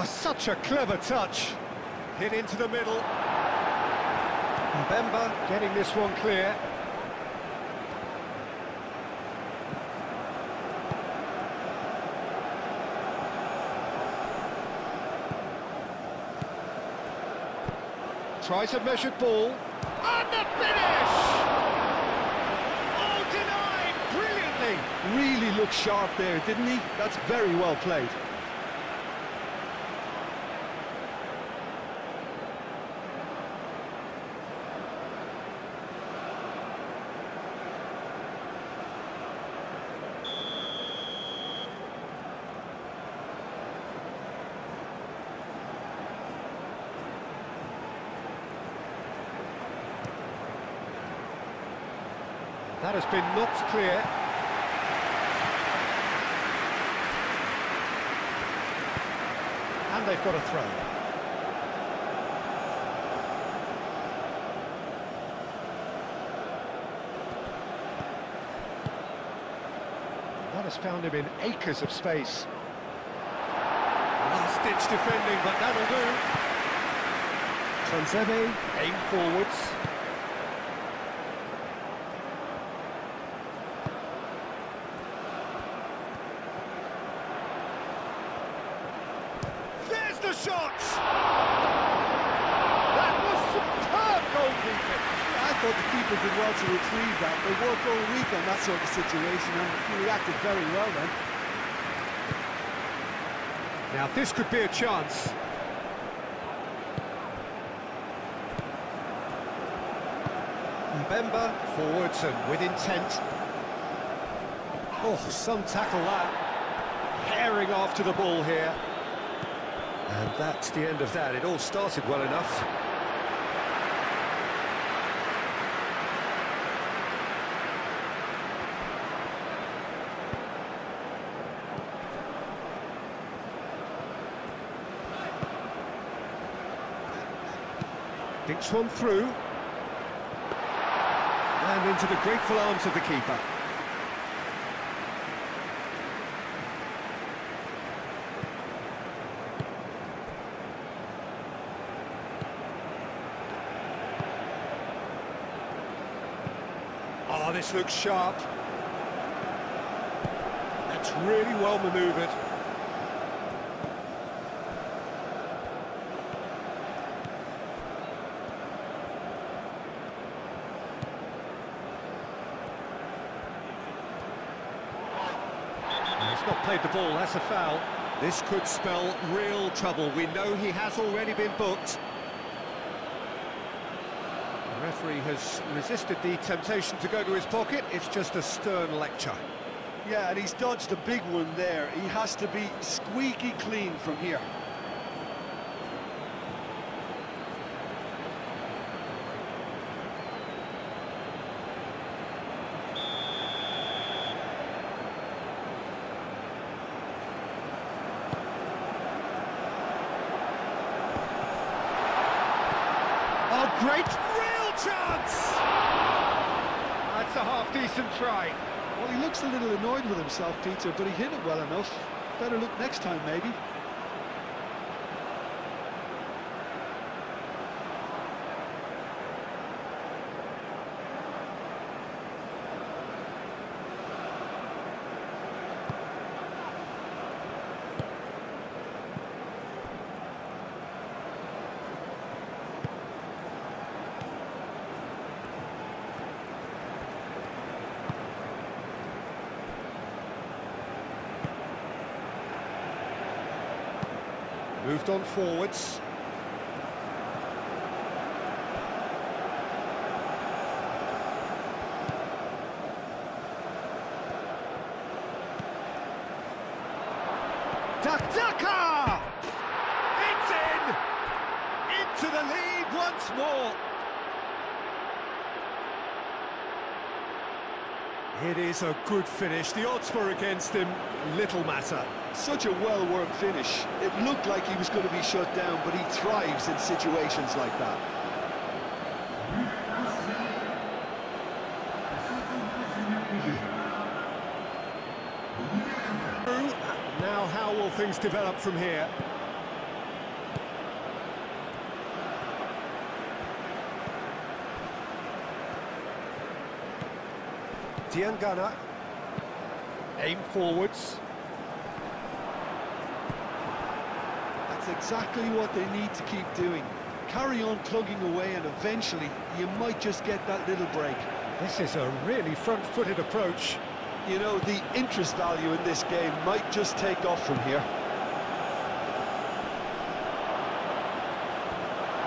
Oh, such a clever touch. Hit into the middle. Mbemba getting this one clear. Tries a measured ball. And the finish! Oh, denied brilliantly. Really looked sharp there, didn't he? That's very well played. That has been knocked clear. And they've got a throw. That has found him in acres of space. Last-ditch defending, but that'll do. Transebe, aim forwards. The shot! That was superb goalkeeping. I thought the keeper did well to retrieve that. They work all week on that sort of situation, and he reacted very well then. Now this could be a chance. Mbemba forwards and with intent. Oh, some tackle that. Herring after the ball here. And that's the end of that. It all started well enough. Dinks one through. And into the grateful arms of the keeper. Oh, this looks sharp. That's really well manoeuvred. He's not played the ball, that's a foul. This could spell real trouble. We know he has already been booked. The referee has resisted the temptation to go to his pocket. It's just a stern lecture. Yeah, and he's dodged a big one there. He has to be squeaky clean from here. Oh, great, real chance! That's a half-decent try. Well, he looks a little annoyed with himself, Peter, but he hit it well enough. Better look next time, maybe. Moved on forwards. Daka! It's in! Into the lead once more. It is a good finish. The odds were against him. Little matter. Such a well-worked finish. It looked like he was going to be shut down, but he thrives in situations like that. Now how will things develop from here? Diangana. Aim forwards. That's exactly what they need to keep doing. Carry on plugging away and eventually you might just get that little break. This is a really front-footed approach. You know, the interest value in this game might just take off from here.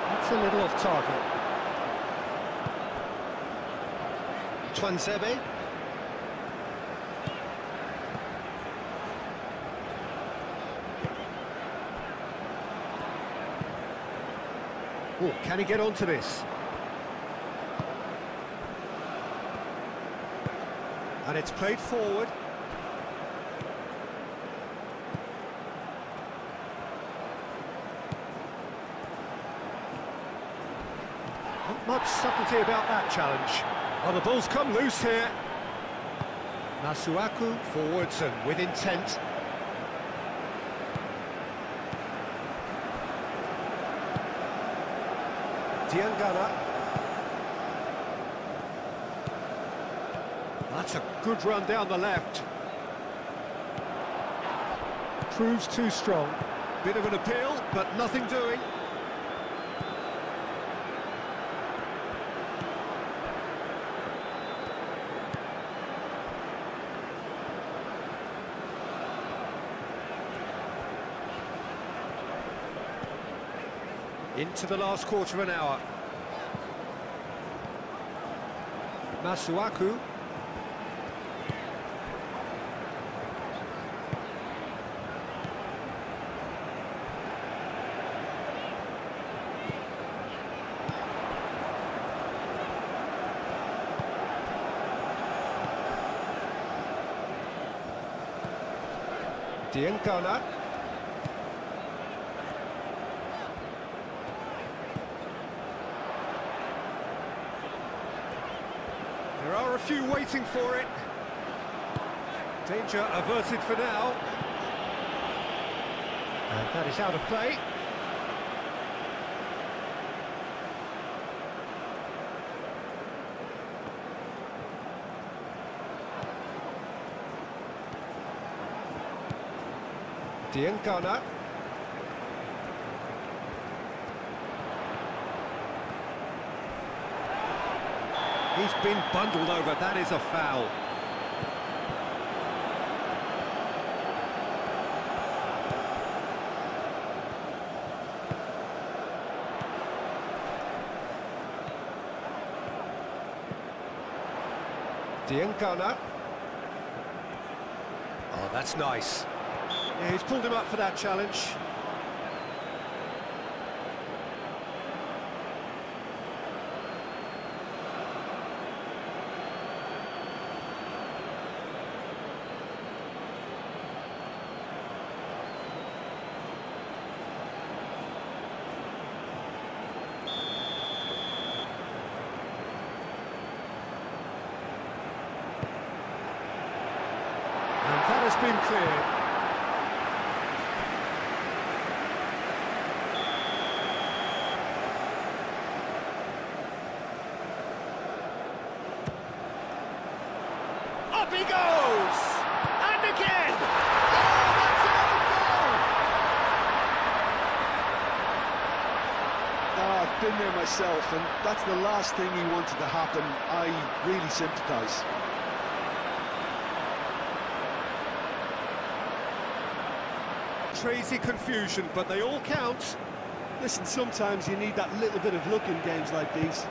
That's a little off target. Twansebe. Oh, can he get onto this? And it's played forward. Not much subtlety about that challenge. Oh, the ball's come loose here. Masuaku forwards and with intent. Diangana. That's a good run down the left. Proves too strong. Bit of an appeal, but nothing doing. Into the last quarter of an hour. Masuaku. Diangana. There are a few waiting for it. Danger averted for now. And that is out of play. Diangana. He's been bundled over, that is a foul. Diangana. Oh, that's nice. Yeah, he's pulled him up for that challenge. And that has been cleared. Up he goes! And again! Oh, that's an own goal! Oh, I've been there myself, and that's the last thing he wanted to happen. I really sympathise. Crazy confusion, but they all count. Listen, sometimes you need that little bit of luck in games like these.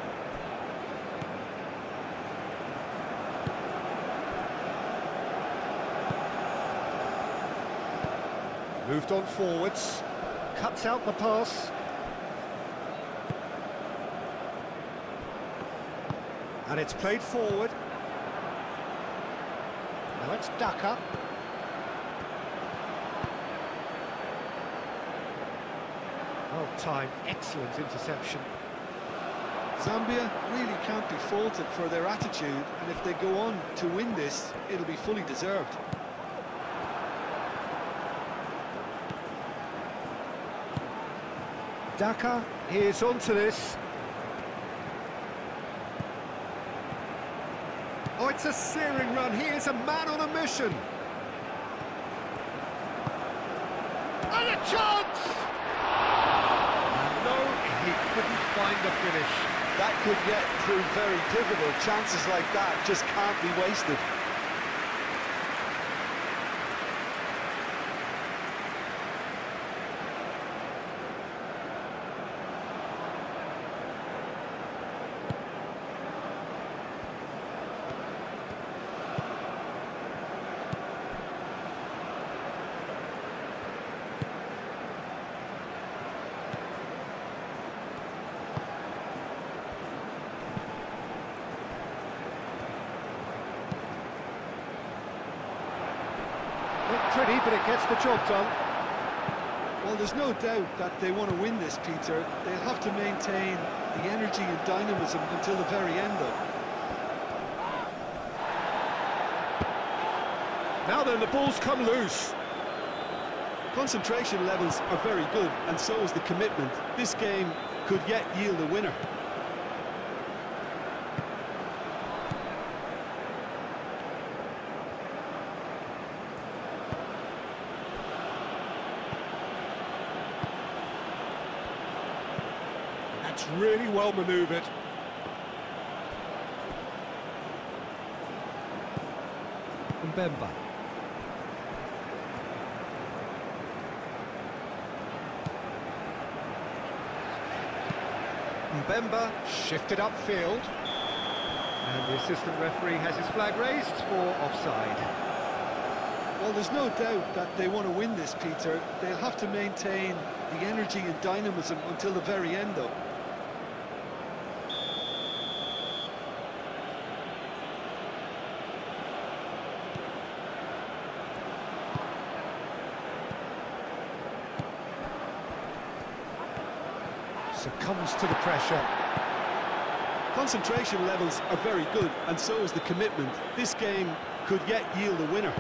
Moved on forwards, cuts out the pass. And it's played forward. Now it's Daka. Well timed, excellent interception. Zambia really can't be faulted for their attitude, and if they go on to win this, it'll be fully deserved. Daka is onto this. Oh, it's a searing run. He is a man on a mission. And a chance! No, he couldn't find the finish. That could yet prove very pivotal. Chances like that just can't be wasted. Not pretty, but it gets the job done. Well, there's no doubt that they want to win this, Peter. They'll have to maintain the energy and dynamism until the very end, though. Now then, the ball's come loose. Concentration levels are very good, and so is the commitment. This game could yet yield a winner. That's really well manoeuvred. Mbemba. Mbemba shifted upfield. And the assistant referee has his flag raised for offside. Well, there's no doubt that they want to win this, Peter. They'll have to maintain the energy and dynamism until the very end, though. Succumbs to the pressure. Concentration levels are very good, and so is the commitment. This game could yet yield a winner.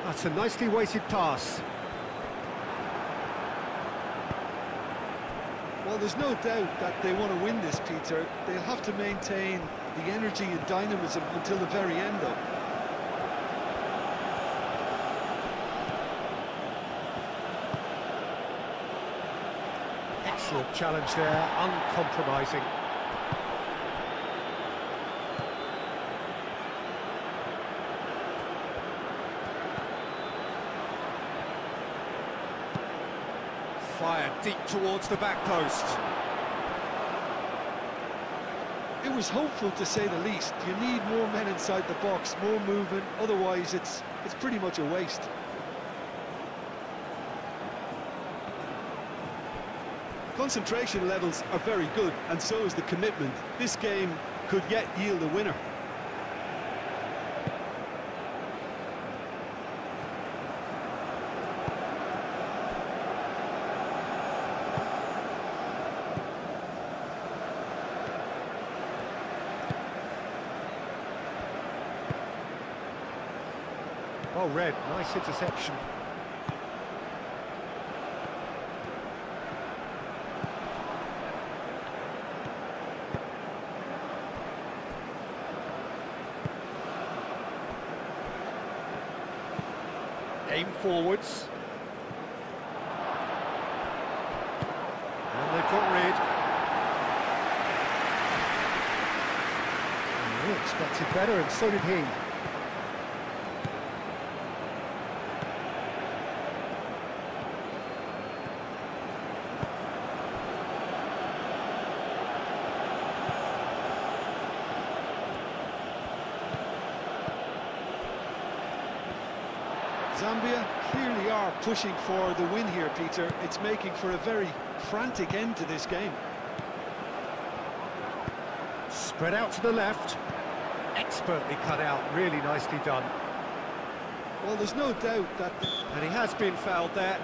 That's a nicely weighted pass. Well, there's no doubt that they want to win this, Peter. They'll have to maintain the energy and dynamism until the very end, though. Excellent challenge there, uncompromising. Fired deep towards the back post. It was hopeful, to say the least. You need more men inside the box, more movement, otherwise it's pretty much a waste. Concentration levels are very good, and so is the commitment. This game could yet yield a winner. Well read, nice interception. Aim forwards. And they've got rid. And he expected better, and so did he. Zambia clearly are pushing for the win here, Peter. It's making for a very frantic end to this game. Spread out to the left. Expertly cut out, really nicely done. Well, there's no doubt that... And he has been fouled there.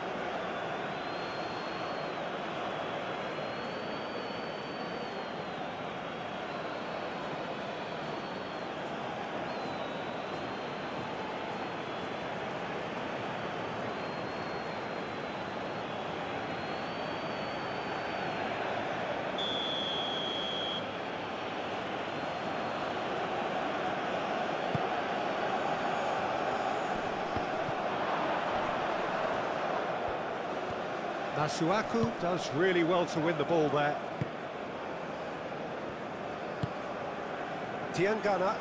Masuaku does really well to win the ball there. Tiangana.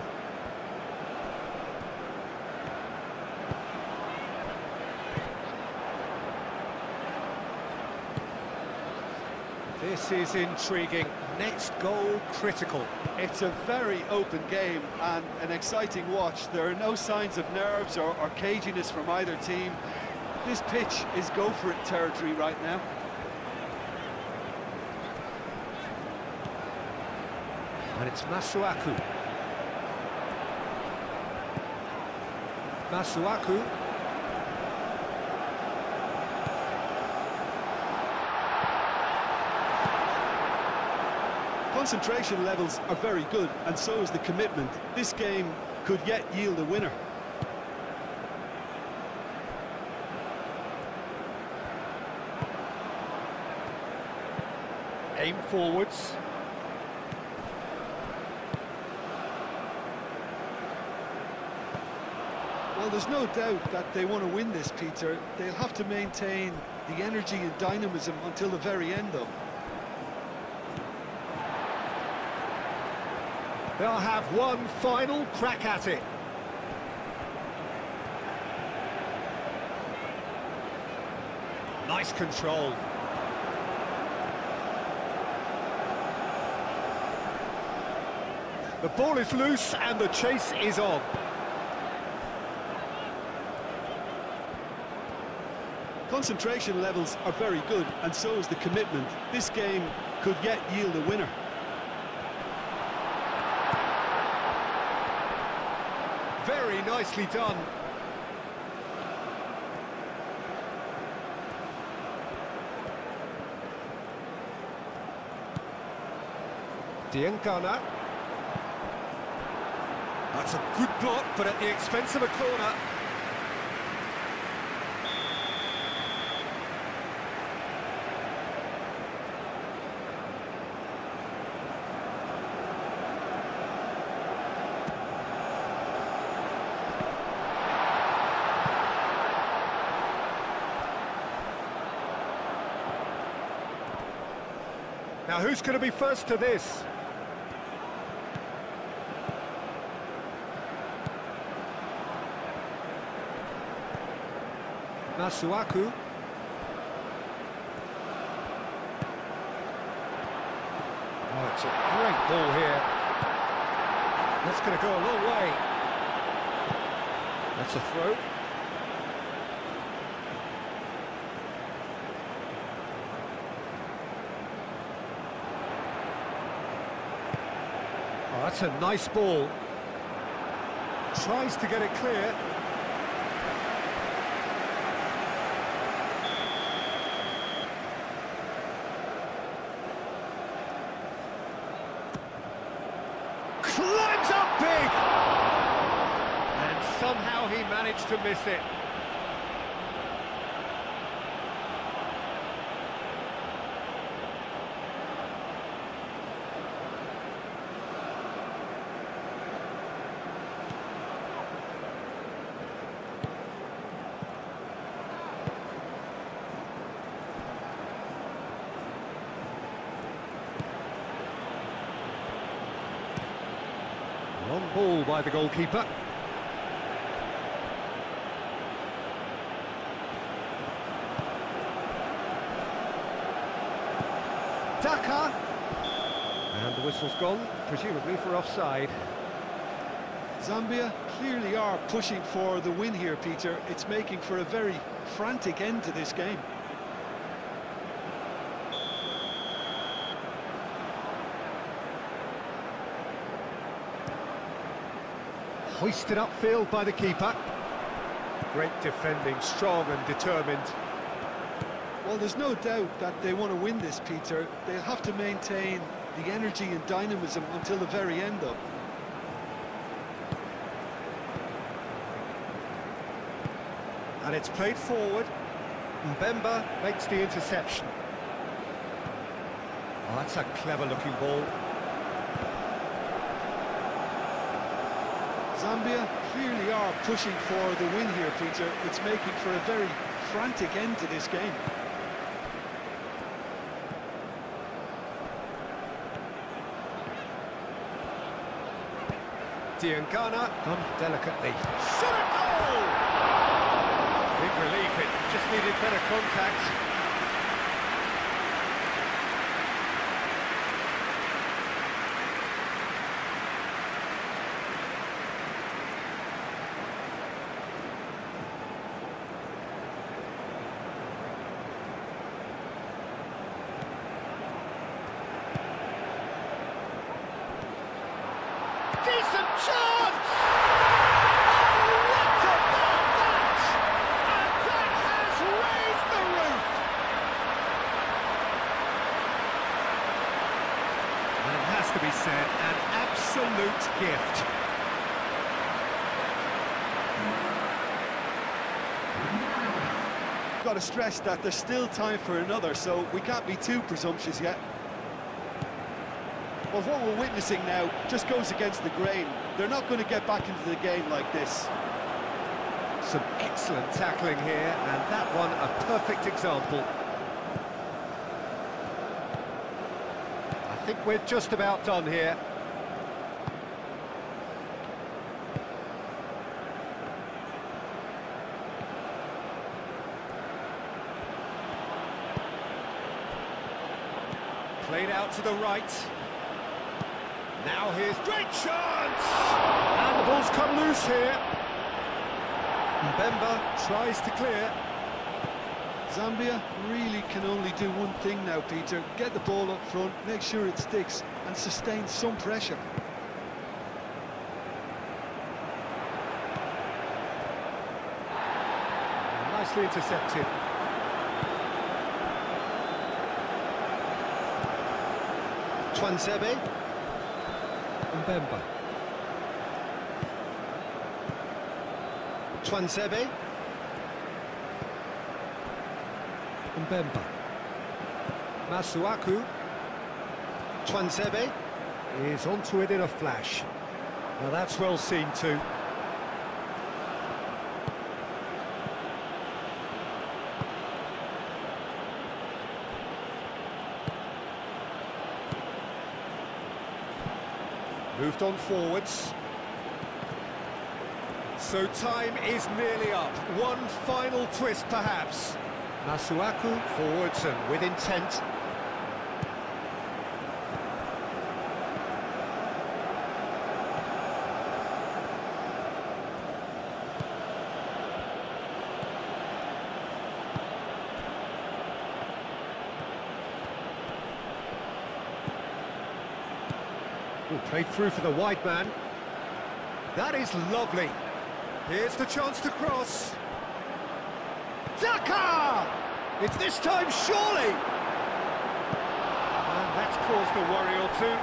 This is intriguing. Next goal critical. It's a very open game and an exciting watch. There are no signs of nerves or caginess from either team. This pitch is go-for-it territory right now. And it's Masuaku. Masuaku. Concentration levels are very good, and so is the commitment. This game could yet yield a winner. Aim forwards. Well, there's no doubt that they want to win this, Peter. They'll have to maintain the energy and dynamism until the very end, though. They'll have one final crack at it. Nice control. The ball is loose and the chase is on. Concentration levels are very good, and so is the commitment. This game could yet yield a winner. Very nicely done. Tiangana. That's a good block, but at the expense of a corner. Now, who's going to be first to this? Masuaku. Oh, it's a great ball here. That's going to go a long way. That's a throw. Oh, that's a nice ball. Tries to get it clear. Climbs up big! And somehow he managed to miss it. Long ball by the goalkeeper. Daka. And the whistle's gone, presumably for offside. Zambia clearly are pushing for the win here, Peter. It's making for a very frantic end to this game. Hoisted upfield by the keeper. Great defending, strong and determined. Well, there's no doubt that they want to win this, Peter. They'll have to maintain the energy and dynamism until the very end, though. And it's played forward. Mbemba makes the interception. Oh, that's a clever-looking ball. Zambia clearly are pushing for the win here, Peter. It's making for a very frantic end to this game. Diangana done delicately. Shot a goal! Big relief, it just needed better contact. Decent chance! Oh, what about that? And that has raised the roof! And it has to be said, an absolute gift. Got to stress that there's still time for another, so we can't be too presumptuous yet. Well, what we're witnessing now just goes against the grain. They're not going to get back into the game like this. Some excellent tackling here, and that one a perfect example. I think we're just about done here. Played out to the right. Now here's great chance! And the ball's come loose here. Mbemba tries to clear. Zambia really can only do one thing now, Peter. Get the ball up front, make sure it sticks, and sustain some pressure. Nicely intercepted. Twansebe. Mbemba. Twansebe. Mbemba. Masuaku. Twansebe is onto it in a flash. Now that's well seen too. Moved on forwards. So time is nearly up. One final twist perhaps. Masuaku forwards and with intent. Played through for the wide man. That is lovely. Here's the chance to cross. Daka! It's this time, surely! And that's caused a worry or two.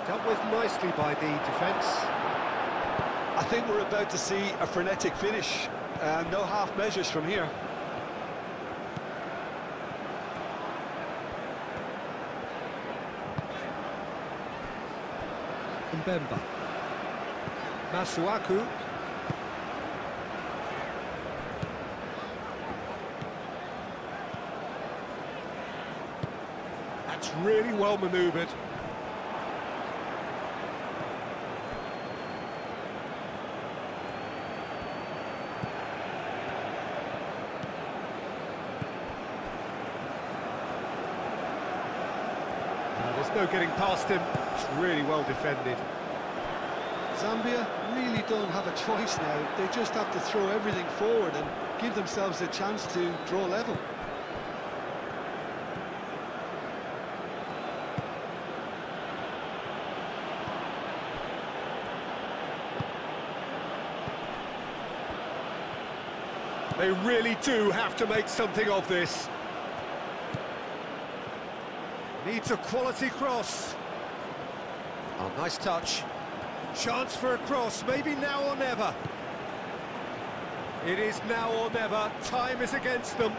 Dealt with nicely by the defence. I think we're about to see a frenetic finish. No half measures from here. Mbemba. Masuaku. That's really well manoeuvred. There's no getting past him. It's really well defended. Zambia really don't have a choice now. They just have to throw everything forward and give themselves a chance to draw level. They really do have to make something of this. Needs a quality cross. Oh, nice touch. Chance for a cross, maybe now or never. It is now or never. Time is against them.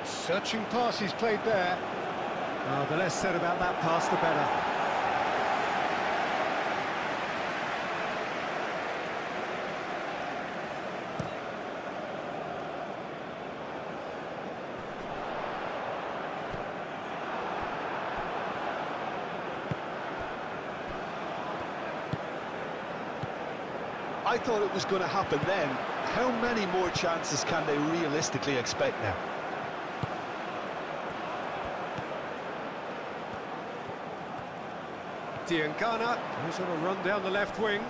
Searching pass he's played there. Oh, the less said about that pass, the better. I thought it was going to happen then. How many more chances can they realistically expect now? Diangana, who's on a run down the left wing.